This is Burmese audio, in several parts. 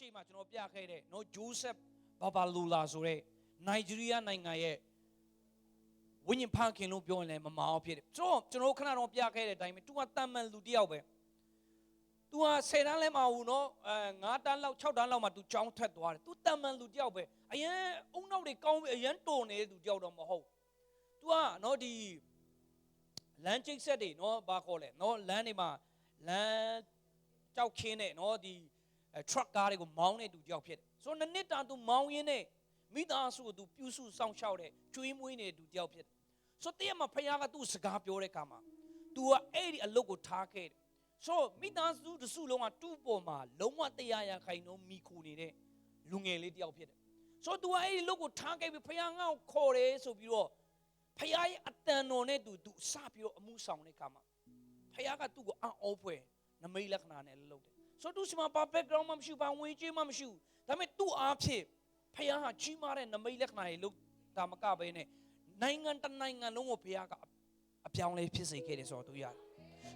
ရှေ့မှာကျွန်တော်ပြခဲ့တဲ့နော်ဂျိုးဆက်ဘာဘာလူလာဆိုတဲ့နိုင်ဂျီးရီးယားနိုင်ငံရဲ့ဝိညာဉ်ဖန်ခင်လို့ပြောရင်လည်းမမာအောင်ဖြစ်တယ်ဆိုတော့ကျွန်တော်ခဏတော့ပြခဲ့တဲ့အတိုင်းပဲ तू ကတန်မှန်လူတယောက်ပဲ तू က10တန်းလဲမဟုတ်ဘူးနော်9တန်းလောက်6တန်းလောက်မှ तू ကြောင်းထက်သွားတယ် तू တန်မှန်လူတယောက်ပဲအရင်အုံနောက်တွေကောင်းပြီးအရင်တုံနေတဲ့သူတယောက်တော့မဟုတ် तू ကနော်ဒီလမ်းကျိတ်ဆက်တွေနော်ဘာခေါ်လဲနော်လမ်းတွေမှာလမ်းကြောက်ခင်းနဲ့နော်ဒီtruck ကားတွေကိုမောင်းနေသူတယောက်ဖြစ်တယ်ဆိုတော့နှစ်တာ तू မောင်းရင်းနဲ့မိသားစုကို तू ပြုစုစောင့်ရှောက်တဲ့ကျွေးမွေးနေသူတယောက်ဖြစ်တယ်ဆိုတော့တရက်မှာဖခင်ကသူ့စကားပြောတဲ့အခါမှာ तू ကအဲ့ဒီအလုပ်ကိုထားခဲ့တယ်ဆိုတော့မိသားစုတစုလုံးကသူ့ပေါ်မှာလုံးဝတရားရခိုင်နှုန်းမိခိုနေတဲ့လူငယ်လေးတယောက်ဖြစ်တယ်ဆိုတော့ तू ကအဲ့ဒီလုပ်ကိုထားခဲ့ပြီးဖခင်ကခေါ်တယ်ဆိုပြီးတော့ဖခင်ရဲ့အတန်တော်နဲ့ तू စပြီးတော့အမှုဆောင်တဲ့အခါမှာဖခင်ကသူ့ကိုအော်ဖွဲ့နမိတ်လက္ခဏာနဲ့လုပ်တယ်ဆိုတော့ तू စီမှာဘာ background မှမရှိဘူးဘာဝင်ကြေးမှမရှိဘူးဒါပေမဲ့ तू အားဖြင့်ဖခင်ဟာကြီးမားတဲ့နမိတ်လက္ခဏာတွေလုပ်တာမကဘဲနဲ့နိုင်ငံတနိုင်ငံလုံးကိုဖခင်ကအပြောင်းလဲဖြစ်စေခဲ့တယ်ဆိုတော့ तू ရတယ်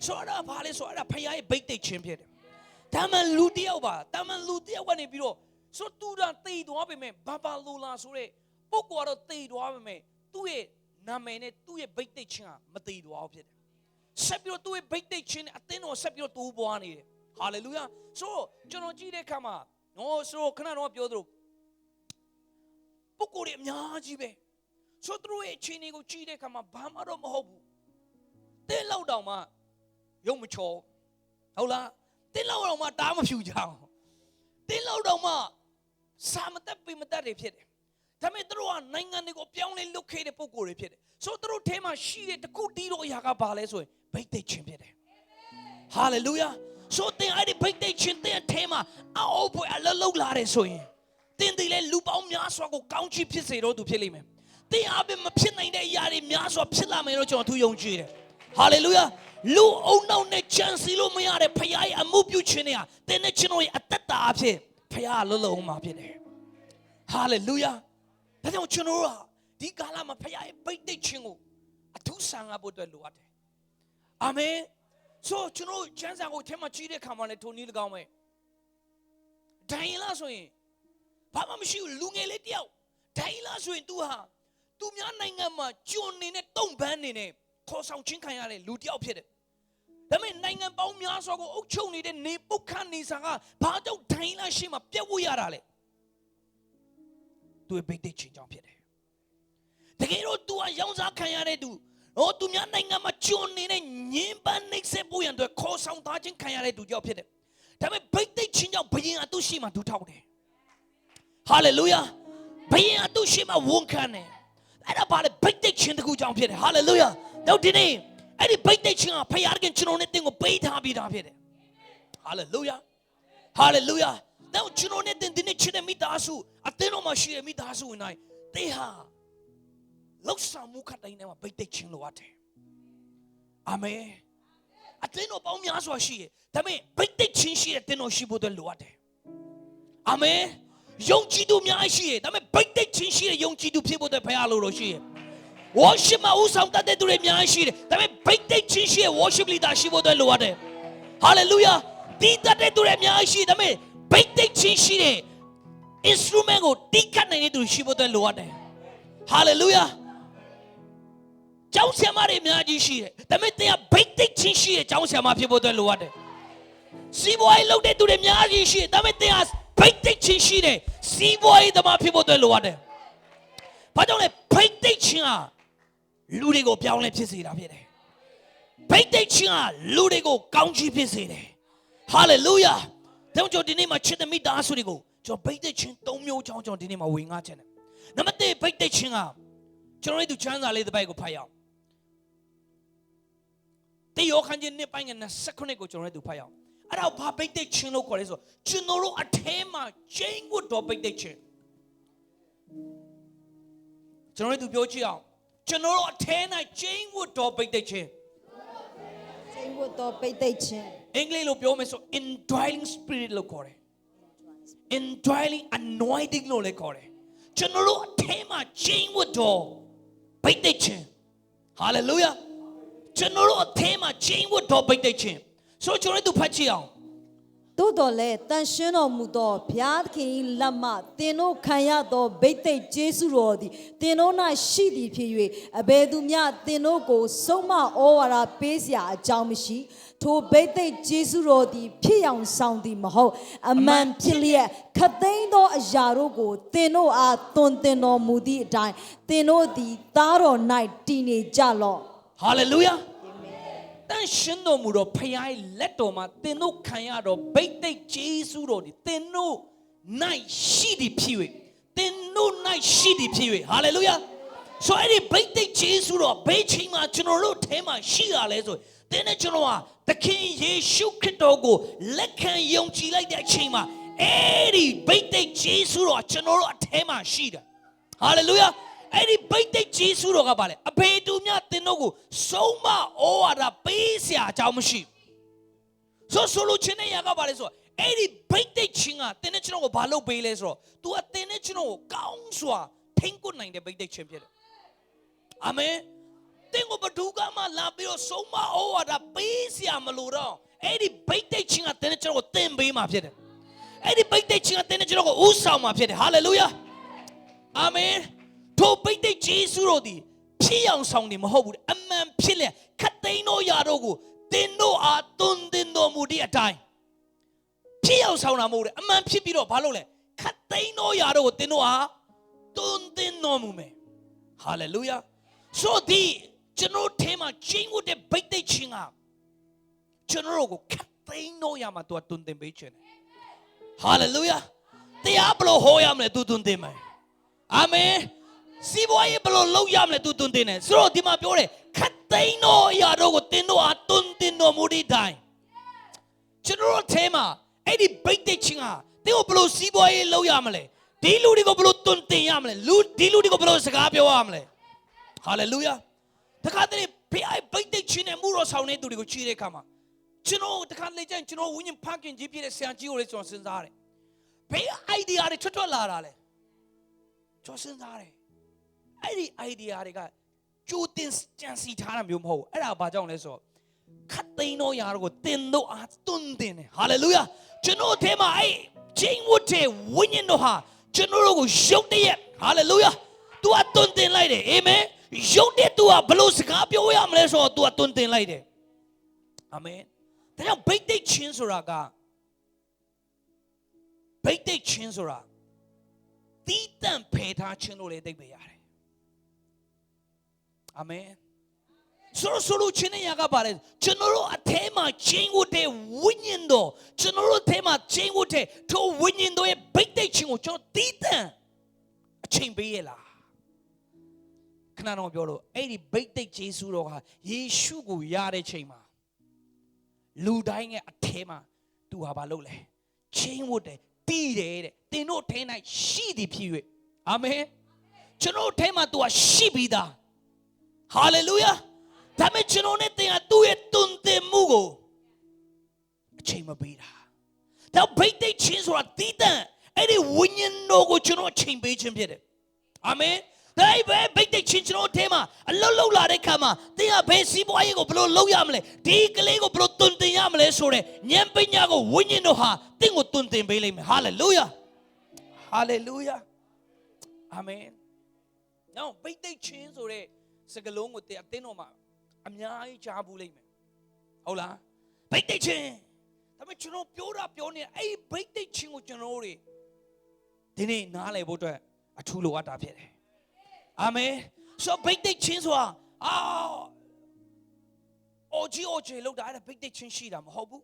ဆိုတော့ဘာလဲဆိုတော့ဖခင်ရဲ့ဗိတ်သိက်ခြင်းဖြစ်တယ်ဒါမှလူတယောက်ပါဒါမှလူတယောက်ကနေပြီးတော့ဆိုတော့ तू တာတည်သွားပြီမဲ့ဘာဘာလိုလာဆိုတဲ့ပုဂ္ဂိုလ်ကတော့တည်သွားပြီမဲ့သူ့ရဲ့နာမည်နဲ့သူ့ရဲ့ဗိတ်သိက်ခြင်းကမတည်သွားဘူးဖြစ်တယ်ဆက်ပြီးတော့သူ့ရဲ့ဗိတ်သိက်ခြင်းနဲ့အသင်းတော်ဆက်ပြီးတော့တိုးပွားနေတယ်ဟာလေလုယာဆိုတော့ကျွန်တော်ကြည့်တဲ့အခါမှာနော်ဆိုတော့ခဏတော့ပြောသလိုပုဂ္ဂိုလ်တွေအများကြီးပဲဆိုတော့သူတို့ရဲ့အခြေအနေကိုကြည့်တဲ့အခါမှာဘာမှတော့မဟုတ်ဘူးတင်းလောက်တောင်မှရုံမချောဟုတ်လားတင်းလောက်တောင်မှတားမဖြူကြအောင်တင်းလောက်တောင်မှစာမတက်ပိမတက်တွေဖြစ်တယ်ဒါပေမဲ့သူတို့ကနိုင်ငံတွေကိုပြောင်းလဲလွတ်ခဲ့တဲ့ပုဂ္ဂိုလ်တွေဖြစ်တယ်ဆိုတော့သူတို့ထဲမှာရှိတဲ့တခုတီးတော့အရာကဘာလဲဆိုရင်ဗိတ်သိက်ခြင်းဖြစ်တယ်ဟာလေလုယာဆိုတဲ့အဲ့ဒီဗိတ်သိက်ခြင်းတဲ့ထဲမှာအောက်ပွဲအလုံးလုံးလာတယ်ဆိုရင်တင်းတီလဲလူပေါင်းများစွာကိုကောင်းချီးဖြစ်စေတော့သူဖြစ်လိမ့်မယ်တင်းအပြင်မဖြစ်နိုင်တဲ့အရာတွေများစွာဖြစ်လာမယ်လို့ကျွန်တော်သူယုံကြည်တယ်ဟာလေလုယာလူအုံနောက်နဲ့ချမ်းစီလို့မရတဲ့ဖခင်ရဲ့အမှုပြုခြင်းတွေကတင်းနဲ့ကျွန်တော်ရဲ့အသက်တာအဖြစ်ဖခင်လုံးလုံးမှာဖြစ်တယ်ဟာလေလုယာဒါကြောင့်ကျွန်တော်တို့ဒီကာလမှာဖခင်ရဲ့ဗိတ်သိက်ခြင်းကိုအထူးဆံရဖို့အတွက်လိုအပ်တယ်အာမင်ဆိုကျွန်တော်ချမ်းသာကိုထဲမှာကြီးတဲ့ခါမှလည်းထုံနည်း၎င်းပဲဒိုင်လာဆိုရင်ဘာမှမရှိဘူးလူငယ်လေးတယောက်ဒိုင်လာဆိုရင် तू ဟာသူများနိုင်ငံမှာကျွန်နေနဲ့တုံ့ပန်းနေနဲ့ခေါ်ဆောင်ချင်းခံရတဲ့လူတယောက်ဖြစ်တယ်ဒါပေမဲ့နိုင်ငံပေါင်းများစွာကိုအုပ်ချုပ်နေတဲ့နေပုတ်ခတ်နေစာကဘာကြောင့်ဒိုင်လာရှိမှပြတ်ဝရတာလဲသူ့ဗိတ်သိက်ခြင်းကြောင့်ဖြစ်တယ်တကယ်တော့ तू ကရောင်းစားခံရတဲ့သူသူများနိုင်ငံမှာကျွန်နေတဲ့ညင်ပန်းနှိမ့်ဆက်ဖို့ရန်အတွက်ခေါ်ဆောင်သားခြင်းခံရတဲ့သူကြောင့်ဖြစ်တယ်ဒါပေမဲ့ဗိတ်သိက်ခြင်းကြောင့်ဘုရင်အတုရှိမှဒူထောက်တယ်ဟာလေလုယာဘုရင်အတုရှိမှဝန်ခံတယ်အဲ့ဒါဘာလဲဗိတ်သိက်ခြင်းတကူကြောင့်ဖြစ်တယ်ဟာလေလုယာတော့ဒီနေ့အဲ့ဒီဗိတ်သိက်ခြင်းကဖခင်ကကျွန်တော်နဲ့တင်ကိုပေးထားပြီးသားဖြစ်တယ်ဟာလေလုယာဟာလေလုယာတော့ကျွန်တော်နဲ့တင်ဒီနေ့ချစ်တဲ့မိသားစုအသင်းတော်မှာရှိတဲ့မိသားစုဝင်တိုင်းတေဟာလောက်ဆောင်မှုခတ်တိုင်းထဲမှာဗိတ်သိက်ခြင်းလိုအပ်တယ်အာမင်အသင်းတော်ပေါင်းများစွာရှိတယ်ဒါပေမဲ့ဗိတ်သိက်ခြင်းရှိတဲ့သင်းတော်ရှိဖို့အတွက်လိုအပ်တယ်အာမင်ယုံကြည်သူများရှိတယ်ဒါပေမဲ့ဗိတ်သိက်ခြင်းရှိတဲ့ယုံကြည်သူဖြစ်ဖို့အတွက်ဖခင်လိုတော့ရှိတယ်worship မှာဦးဆောင်တတ်တဲ့သူတွေအများကြီးရှိတယ်ဒါပေမဲ့ဗိတ်သိက်ခြင်းရှိတဲ့ worship leader ရှိဖို့အတွက်လိုအပ်တယ် hallelujah တီးတတ်တဲ့သူတွေအများကြီးရှိတယ်ဒါပေမဲ့ဗိတ်သိက်ခြင်းရှိတဲ့ instrument ကိုတီးခတ်နိုင်တဲ့သူရှိဖို့အတွက်လိုအပ်တယ် hallelujah ကျောင်းဆရာမတွေအများကြီးရှိတယ်ဒါပေမဲ့တရားဗိတ်သိက်ခြင်းရှိတဲ့ကျောင်းဆရာမဖြစ်ဖို့အတွက်လိုအပ်တယ်စီးပွားရေးလုပ်တဲ့သူတွေအများကြီးရှိတယ်ဒါပေမဲ့တရားဗိတ်သိက်ခြင်းရှိတဲ့စီးပွားရေးသမားဖြစ်ဖို့အတွက်လိုအပ်တယ်ဘာကြောင့်လဲဗိတ်သိက်ခြင်းကလူတွေကိုပြောင်းလဲဖြစ်စေတာဖြစ်တယ်ဗိတ်သိက်ခြင်းကလူတွေကိုကောင်းချီးဖြစ်စေတယ်ဟာလေလုယာကျွန်တော်ဒီနေ့မှာချစ်တဲ့မိသားစုတွေကိုကျွန်တော်ဗိတ်သိက်ခြင်း၃မျိုးကြောင်းကျွန်တော်ဒီနေ့မှာဝင်ငါချင်တယ်နံပါတ်1ဗိတ်သိက်ခြင်းကကျွန်တော်တို့ချမ်းသာလေးတစ်ပိုက်ကိုဖတ်ရအောင်တေယောခန်းကြီးနှစ်ပိုင်းက29ကိုကျွန်တော်တို့ဖတ်ရအောင်အဲ့ဒါဘာဗိတ်သိက်ခြင်းလို့ခေါ်လဲဆိုကျွန်တော်တို့အထဲမှာကျင်းဝတ်တော်ဗိတ်သိက်ခြင်းကျွန်တော်တို့ပြောကြည့်အောင်ကျွန်တော်တို့အထဲ၌ကျင်းဝတ်တော်ဗိတ်သိက်ခြင်းကျင်းဝတ်တော်ဗိတ်သိက်ခြင်းအင်္ဂလိပ်လိုပြောမယ်ဆို indwelling spirit လို့ခေါ်တယ် indwelling anointing လို့လည်းခေါ်တယ်ကျွန်တော်တို့အထဲမှာကျင်းဝတ်တော်ဗိတ်သိက်ခြင်း hallelujah ကျွန်တော်တို့အထဲမှာကျင်းဝတ်တော်ဗိတ်သိက်ခြင်းဆိုကျွန်တော်တို့ဖတ်ကြည့်အောင် တို့တော်လဲတန်ရှင်းတော်မူသောဘုရားသခင်၏လက်မှသင်တို့ခံရသောဗိသိက်ကျေးဇူးတော်သည်သင်တို့၌ရှိသည်ဖြစ်၍အဘယ်သူမျှသင်တို့ကိုဆုံးမဩဝါဒပေးเสียအကြောင်းမရှိထိုဗိသိက်ကျေးဇူးတော်သည်ဖြစ်အောင်ဆောင်သည်မဟုတ်အမှန်ဖြစ်လျက်ခတ်သိမ်းသောအရာတို့ကိုသင်တို့အားသွန်သင်တော်မူသည့်အတိုင်းသင်တို့သည်သားတော်၌တည်နေကြလော့ ဟာလေလုယာတန်ရှင်တော်မူတော့ဖခင်ရဲ့လက်တော်မှာသင်တို့ခံရတော့ဗိသိက်ကျေးဇူးတော်ဒီသင်တို့၌ရှိသည်ဖြစ်၍သင်တို့၌ရှိသည်ဖြစ်၍ဟာလေလုယာဆိုအဲ့ဒီဗိသိက်ကျေးဇူးတော်ဘယ်ချိန်မှာကျွန်တော်တို့ထဲမှာရှိရလဲဆိုသင်နဲ့ကျွန်တော်ဟာသခင်ယေရှုခရစ်တော်ကိုလက်ခံယုံကြည်လိုက်တဲ့အချိန်မှာအဲ့ဒီဗိသိက်ကျေးဇူးတော်ကျွန်တော်တို့အထဲမှာရှိတယ်ဟာလေလုယာအဲ့ဒီဗိသိက်ကျေးဇူးတော်ကပါလေအဘေတူမြသင်တို့ကိုဆုံးမဩဝါဒပေးเสียအကြောင်းမရှိဆိုလိုချင်တဲ့ຢာကပါလေဆိုအဲ့ဒီဗိသိက်ချင်းကသင်နဲ့ကျွန်တော်ကိုဘာလုပ်ပေးလဲဆိုတော့ तू အသင်နဲ့ကျွန်တော်ကိုကောင်းစွာထိန်းကွပ်နိုင်တဲ့ဗိသိက်ချင်းဖြစ်တယ်အာမင်သင်ကိုဘဒုကမှလာပြီးတော့ဆုံးမဩဝါဒပေးเสียမလို့တော့အဲ့ဒီဗိသိက်ချင်းကသင်နဲ့ကျွန်တော်ကိုသင်ပေးမှာဖြစ်တယ်အဲ့ဒီဗိသိက်ချင်းကသင်နဲ့ကျွန်တော်ကိုဥဆောင်မှာဖြစ်တယ်ဟာလေလုယာအာမင်ထိုဗိသိက်ကျေးဇူးတော်သည်ဖြစ်အောင်ဆောင်နေမဟုတ်ဘူးအမှန်ဖြစ်လျက်ခတ်သိမ်းသောຢာတို့ကိုသင်တို့အားသွန်သင်တော်မူသည့်အတိုင်းဖြစ်အောင်ဆောင်တာမဟုတ်ဘူးအမှန်ဖြစ်ပြီးတော့ဘာလို့လဲခတ်သိမ်းသောຢာတို့ကိုသင်တို့အားသွန်သင်တော်မူမယ်ဟာလေလုယာဆိုသည်ကျွန်တော်ထဲမှာချင်းဝတ်တဲ့ဗိသိက်ချင်းကကျွန်တော်တို့ကိုခတ်သိမ်းသောຢာမှာသူကသွန်သင်ပေးခြင်းဟာလေလုယာတရားဘလို့ဟောရမလဲသူသွန်သင်မယ်အာမင်စီးပွားရေးဘယ်လိုလုပ်ရမလဲသူတွင်တင်တယ်ဆိုတော့ဒီမှာပြောတယ်ခတ်သိမ်းသောအရာတို့ကိုသင်တို့အားတွင်တင်တော်မူသည့်တိုင်ကျွန်တော်တို့အဲမှာအဲ့ဒီဗိသိက်ချင်းကသင်ကိုဘယ်လိုစီးပွားရေးလုပ်ရမလဲဒီလူတွေကိုဘယ်လိုတွင်တင်ရမလဲဒီလူတွေကိုဘယ်လိုစကားပြောရမလဲဟာလေလုယာတခါတည်းဖေအိုင်ဗိသိက်ချင်းနဲ့မှုတော်ဆောင်နေသူတွေကိုချီးတဲ့အခါမှာကျွန်တော်တခါလေကျရင်ကျွန်တော်ဝိညာဉ်ဖခင်ကြီးဖြစ်တဲ့ဆရာကြီးကိုလည်းကျွန်တော်စဉ်းစားတယ်ဖေအိုင်ဒီယာတွေထွက်လာတာလေကျွန်တော်စဉ်းစားတယ်အဲ့ဒီ idea တွေကကြိုတင်ကြံစီထားတာမျိုးမဟုတ်ဘူးအဲ့ဒါဘာကြောင့်လဲဆိုတော့ခတ်သိမ်းသောຢာတို့ကိုသင်တို့အားတွန်းတင်တယ်ဟာလေလုယာကျွန်တော်ထဲမှာအဲ့ချင်းဝတ်တဲ့ဝိညာဉ်တော်ဟာကျွန်တော်တို့ကိုရုပ်တရက်ဟာလေလုယာ तू အတွန်းတင်လိုက်တယ်အာမင်ရုပ်တဲ့ तू ကဘလို့စကားပြောရမလဲဆိုတော့ तू အတွန်းတင်လိုက်တယ်အာမင်ဒါကြောင့်ဗိသိက်ချင်းဆိုတာကဗိသိက်ချင်းဆိုတာတီးတန့်ဖယ်ထားခြင်းလို့လည်းသိပေးရတယ်အာမင်ဆိုလိုချင်တဲ့ຢာကပါလေကျွန်တော်တို့အထဲမှာချင်းဝတ်တဲ့ဝိညာဉ်တော်ကျွန်တော်တို့အထဲမှာချင်းဝတ်တဲ့ထိုဝိညာဉ်တော်ရဲ့ဗိတ်သိက်ခြင်းကိုကျွန်တော်တီးတန့်အချိန်ပေးရလားခဏတော့ပြောလို့အဲ့ဒီဗိတ်သိက်ယေရှုတော်ဟာယေရှုကိုရတဲ့ချိန်မှာလူတိုင်းရဲ့အထဲမှာသူဟာဘာလုပ်လဲချင်းဝတ်တယ်တီးတယ်တဲ့သင်တို့ထဲ၌ရှိသည်ဖြစ်၍အာမင်ကျွန်တော်ထဲမှာသူဟာရှိပြီးသားဟာလေလုယာဒါမဲ့ကျွန်တော်နဲ့သင်ဟာသူ့ရဲ့တွင်တင်မှုကိုအချိန်မပေးတာဒါဗိတ်သိက်ချင်းဆိုတာတည်တံ့အဲ့ဒီဝိညာဉ်တော်ကိုကျွန်တော်အချိန်ပေးခြင်းဖြစ်တယ်အာမင်ဒါပဲဗိတ်သိက်ချင်းကျွန်တော်ထဲမှာအလုံးလုံးလာတဲ့ခါမှာသင်ဟာဘယ်စီးပွားရေးကိုဘယ်လိုလုပ်ရမလဲဒီကလေးကိုဘယ်လိုတွင်တင်ရမလဲဆိုတဲ့ဉာဏ်ပညာကိုဝိညာဉ်တော်ဟာသင်ကိုတွင်တင်ပေးလိမ့်မယ်ဟာလေလုယာဟာလေလုယာအာမင်နောက်ဗိတ်သိက်ချင်းဆိုတဲ့စကလုံးကိုအတင်းတော်မှာအများကြီးကြားဘူးလိမ့်မယ်ဟုတ်လားဗိတ်သိက်ချင်းဒါပေမဲ့ကျွန်တော်ပြောနေအဲ့ဗိတ်သိက်ချင်းကိုကျွန်တော်တို့ဒီနေ့နားလည်ဖို့အတွက်အထူးလိုအပ်တာဖြစ်တယ်အာမင်ဆိုဗိတ်သိက်ချင်းဆိုတာအော်ဂျီလောက်တာအဲ့ဗိတ်သိက်ချင်းရှိတာမဟုတ်ဘူး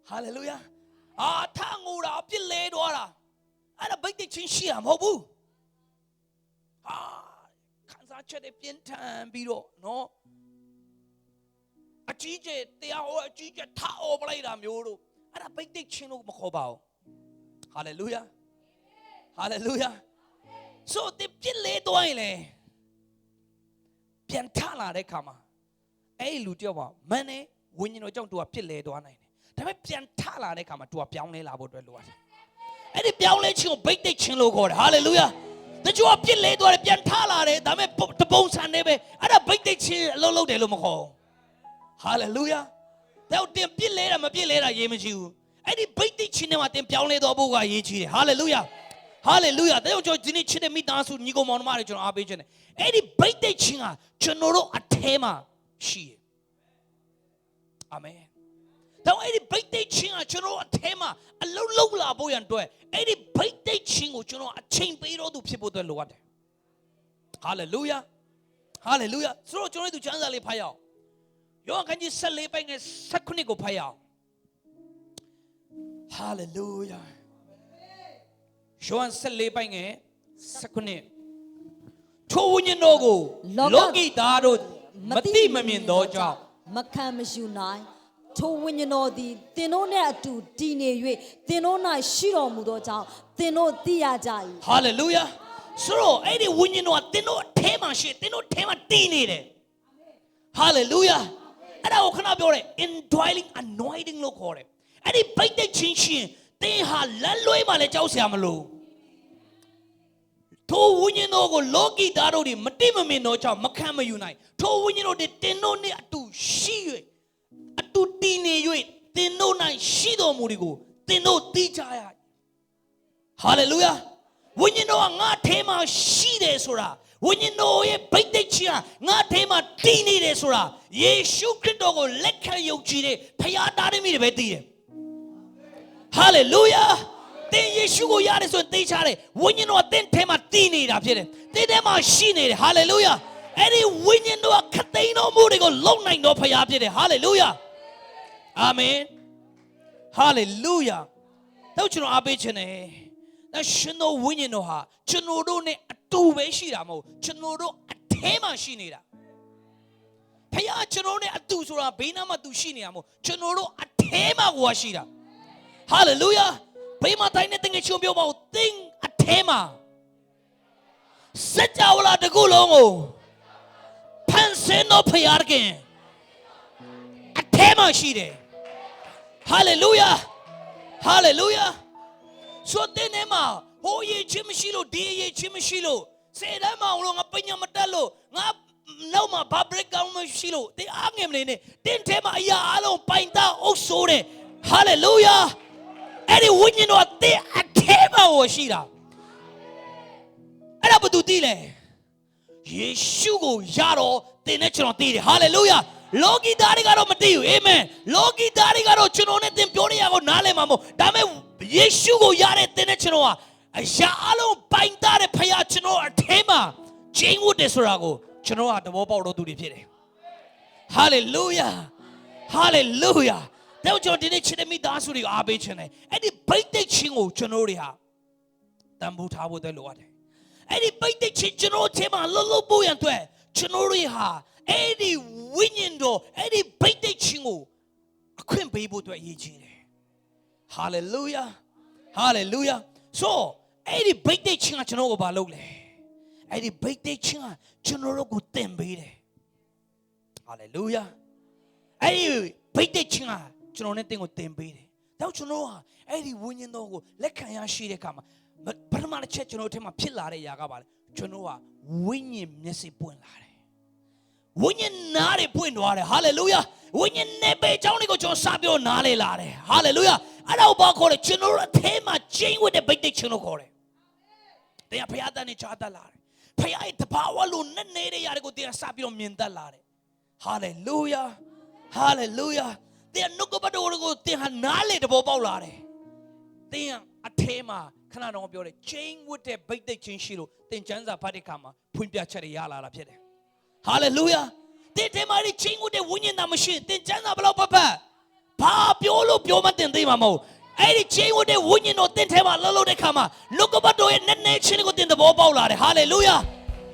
ဟာလေလုယာထငိုတာအပြစ်လဲသွားတာအဲ့ဒါဗိတ်သိက်ချင်းရှိတာမဟုတ်ဘူးခံစားချက်တွေပြင်းထန်ပြီးတော့နော်အကြီးကျယ်တရားဟောအကြီးကျယ်ထားအော်ပလိုက်တာမျိုးတို့အဲ့ဒါဗိတ်သိက်ချင်းလို့မခေါ်ပါဘူးဟာလေလုယာဟာလေလုယာဆိုတဲ့ပြစ်လဲသွားရင်လေပြန်ထလာတဲ့ခါမှာအဲ့ဒီလူတယောက်ပါမန်နေဝိညာဉ်တော်ကြောင့်သူကပြစ်လဲသွားနိုင်တယ်ဒါပေမဲ့ပြန်ထလာတဲ့ခါမှာသူကပြောင်းလဲလာဖို့အတွက်လိုရတယ်အဲ့ဒီပြောင်းလဲခြင်းကိုဗိတ်သိက်ခြင်းလို့ခေါ်တယ်ဟာလေလုယာတချို့ကပြစ်လဲသွားတယ်ပြန်ထလာတယ်ဒါပေမဲ့တပုံစံနဲ့ပဲအဲ့ဒါဗိတ်သိက်ခြင်းအလုံးလုံးတယ်လို့မခေါ်ဟာလေလုယာတော့တင်ပြစ်လဲတာမပြစ်လဲတာရေးမရှိဘူး အဲ့ဒီဗိတ်သိက်ချင်းတွေမှာတင်ပြောင်းလဲတော်ဖို့ကရေးကြီးတယ်ဟာလေလုယာဟာလေလုယာတဲ့ကျွန်တော်ဒီနေ့ချစ်တဲ့မိသားစုညီကောင်မောင်နှမတွေကျွန်တော်အားပေးခြင်းတယ်အဲ့ဒီဗိတ်သိက်ချင်းကကျွန်တော်တို့အထဲမှာရှိတယ်အာမင်တော့အဲ့ဒီဗိတ်သိက်ချင်းကကျွန်တော်အထဲမှာအလုံးလုံးလာဖို့ရန်အတွက်အဲ့ဒီဗိတ်သိက်ချင်းကိုကျွန်တော်အချိန်ပေးတော်သူဖြစ်ဖို့အတွက်လိုအပ်တယ်ဟာလေလုယာဟာလေလုယာဆိုတော့ကျွန်တော်တို့ကျမ်းစာလေးဖတ်ရအောင်ယောဟန်ခန်းကြီး14ပိုင်းငယ်19ကိုဖတ်ရအောင်ဟာလေလုယာယောဟန်14ပိုင်းငယ်19ထိုဝိညာဉ်တော်ကိုလောကီသားတို့မသိမမြင်သောကြောင့်မခံမယူနိုင်ထိုဝိညာဉ်တော်သည်သင်တို့နှင့်အတူတည်နေ၍သင်တို့၌ရှိတော်မူသောကြောင့်သင်တို့သိရကြ၏ဟာလေလုယာဆိုတော့အဲ့ဒီဝိညာဉ်တော်ကသင်တို့အထဲမှာရှိသင်တို့အထဲမှာတည်နေတယ်ဟာလေလုယာအဲ့ဒါကိုခဏပြောတယ် indwelling anointing လို့ခေါ်တယ်အဲ့ဒီဗိတ်သိက်ချင်းရှင်သင်ဟာလက်လွဲမှလည်းကြောက်စရာမလိုထိုဝိညာဉ်တော်ကိုလောကီသားတို့တွေမတိမမြင်တော့ကြောင့်မခံမယူနိုင်ထိုဝိညာဉ်တော်တွေသင်တို့နဲ့အတူရှိ၍အတူတည်နေ၍သင်တို့၌ရှိတော်မူသည်ကိုသင်တို့သိကြရဟာလေလုယာဝိညာဉ်တော်ကငါထဲမှာရှိတယ်ဆိုတာဝိညာဉ်တော်ရဲ့ဗိတ်သိက်ချင်းကငါထဲမှာတည်နေတယ်ဆိုတာယေရှုခရစ်တော်ကိုလက်ခံယုံကြည်တဲ့ဖခင်သားသမီးတွေပဲသိတယ်ဟာလေလုယာသင်ယေရှုကိုရတယ်ဆိုရင်သိချတယ်ဝိညာဉ်တော်သင်ထဲမှာတည်နေတာဖြစ်တယ်သင်ထဲမှာရှိနေတယ်ဟာလေလုယာအဲ့ဒီဝိညာဉ်တော်ကခသိန်းတော်မူတွေကိုလုံနိုင်တော်ဖခင်ဖြစ်တယ်ဟာလေလုယာအာမင်ဟာလေလုယာတော့ကျွန်တော်အားပေးခြင်းနဲ့ဒါရှင်တော်ဝိညာဉ်တော်ဟာကျွန်တော်တို့နဲ့အတူပဲရှိတာမဟုတ်ကျွန်တော်တို့အထဲမှာရှိနေတာဖခင်ကျွန်တော်နဲ့အတူဆိုတာဘေးနားမှာသူရှိနေတာမဟုတ်ကျွန်တော်တို့အထဲမှာကိုရှိတာဟာလေလုယာဘေးမှာတိုင်းနဲ့တငယ်ချင်းပြောပါဦးသင်အထဲမှာစัจ java လာတကူလုံးကိုဖန်ဆင်းတော်ဖခင်အထဲမှာရှိတယ်ဟာလေလုယာဟာလေလုယာဆိုတဲ့နေမှာဟိုရေးချင်းမရှိလို့ဒီရေးချင်းမရှိလို့စေတမ်းမအောင်လို့ငါပညာမတတ်လို့ငါနောက်မှာဘာ breakdown မရှိလို့တင်းအားငယ်မနေနဲ့တင်းထဲမှာအရာအလုံးပိုင်တာအုပ်ဆိုးတယ်ဟာလေလုယာအဲ့ဒီဝိညာဉ်တော်တင်းအထဲမှာရှိတာအဲ့ဒါဘာတူတည်လဲယေရှုကိုရတော့တင်းနဲ့ကျွန်တော်တည်တယ်ဟာလေလုယာလောကီသားတွေကတော့မတည်ဘူးအာမင်လောကီသားတွေကတော့ကျွန်တော်နဲ့သင်ပြောနေရကိုနားလည်မှာမဟုတ်ဒါပေမဲ့ယေရှုကိုရတဲ့သင်နဲ့ကျွန်တော်ကအရာအလုံးပိုင်တာတဲ့ဖခင်ကျွန်တော်အထဲမှာကျင်းဝတ်တယ်ဆိုတာကိုကျွန်တော်ကသဘောပေါက်တော့သူတွေဖြစ်တယ်ဟာလေလုယာဟာလေလုယာတော့ကျွန်တော်ဒီနေ့ချစ်တဲ့မိသားစုတွေကိုအားပေးခြင်းနဲ့အဲ့ဒီဗိတ်သိက်ချင်းကိုကျွန်တော်တွေဟာတန်ဖိုးထားဖို့တည်းလိုအပ်တယ်အဲ့ဒီဗိတ်သိက်ချင်းကျွန်တော်အထဲမှာလှုပ်လှုပ်ဖို့ရန်အတွက်ကျွန်တော်တွေဟာအဲ့ဒီဝိညာဉ်တော်အဲ့ဒီဗိတ်သိက်ချင်းကိုအခွင့်ပေးဖို့အတွက်အရေးကြီးတယ်ဟာလေလုယာဟာလေလုယာဆိုအဲ့ဒီဗိတ်သိက်ချင်းကကျွန်တော်ကိုဘာလုပ်လဲအဲ့ဒီဗိတ်သိက်ချင်းကကျွန်တော်တို့ကိုသင်ပေးတယ်ဟာလေလုယာအဲ့ဒီဗိတ်သိက်ချင်းကကျွန်တော်နဲ့သင်ကိုသင်ပေးတယ်တော့ကျွန်တော်ဟာအဲ့ဒီဝိညာဉ်တော်ကိုလက်ခံရရှိတဲ့အခါမှာပထမတစ်ချက်ကျွန်တော်ထဲမှာဖြစ်လာတဲ့ຢာကပါလေကျွန်တော်ကဝိညာဉ်မျက်စိပွင့်လာတယ်ဝိညာဉ်နားတွေပွင့်သွားတယ်ဟာလေလုယာဝိညာဉ်နဲ့ပဲအကြောင်းတွေကိုကျွန်တော်စပြောနားလေလာတယ်ဟာလေလုယာအဲ့ဒါကိုဘာခေါ်လဲကျွန်တော်တို့အထဲမှာကျင်းဝတ်တဲ့ဗိတ်သိက်ချင်းလို့ခေါ်တယ်တရားဖျားတဲ့နဲ့ချားတတ်လာတယ်ဖျားရဲ့တဘာဝလို့နဲ့နေတဲ့ຢာတွေကိုတရားစပြောမြင်တတ်လာတယ်ဟာလေလုယာဟာလေလုယာတရားနှုတ်ကပတ်တော်ကိုသင်ဟာနားလေတဘောပေါက်လာတယ်သင်အထဲမှာခဏတော့ပြောတယ်ချင်းဝတ်တဲ့ဗိတ်သိက်ချင်းရှိလို့သင်ကျမ်းစာဖတ်တဲ့အခါမှာဖွင့်ပြချက်တွေရလာတာဖြစ်တယ်ဟာလေလုယာသင်ထဲမှာချင်းဝတ်တဲ့ဝိညာဉ်သားမရှိသင်ကျမ်းစာဘလောက်ပတ်ဘာပြောလို့ပြောမတင်သေးမှာမဟုတ်အဲ့ဒီချင်းဝတ်တဲ့ဝိညာဉ်တော်သင်ထဲမှာလှုပ်လှုပ်တဲ့အခါမှာနှုတ်ကပတ်တော်ရဲ့နည်းနည်းချင်းကိုသင်သဘောပေါက်လာတယ်ဟာလေလုယာ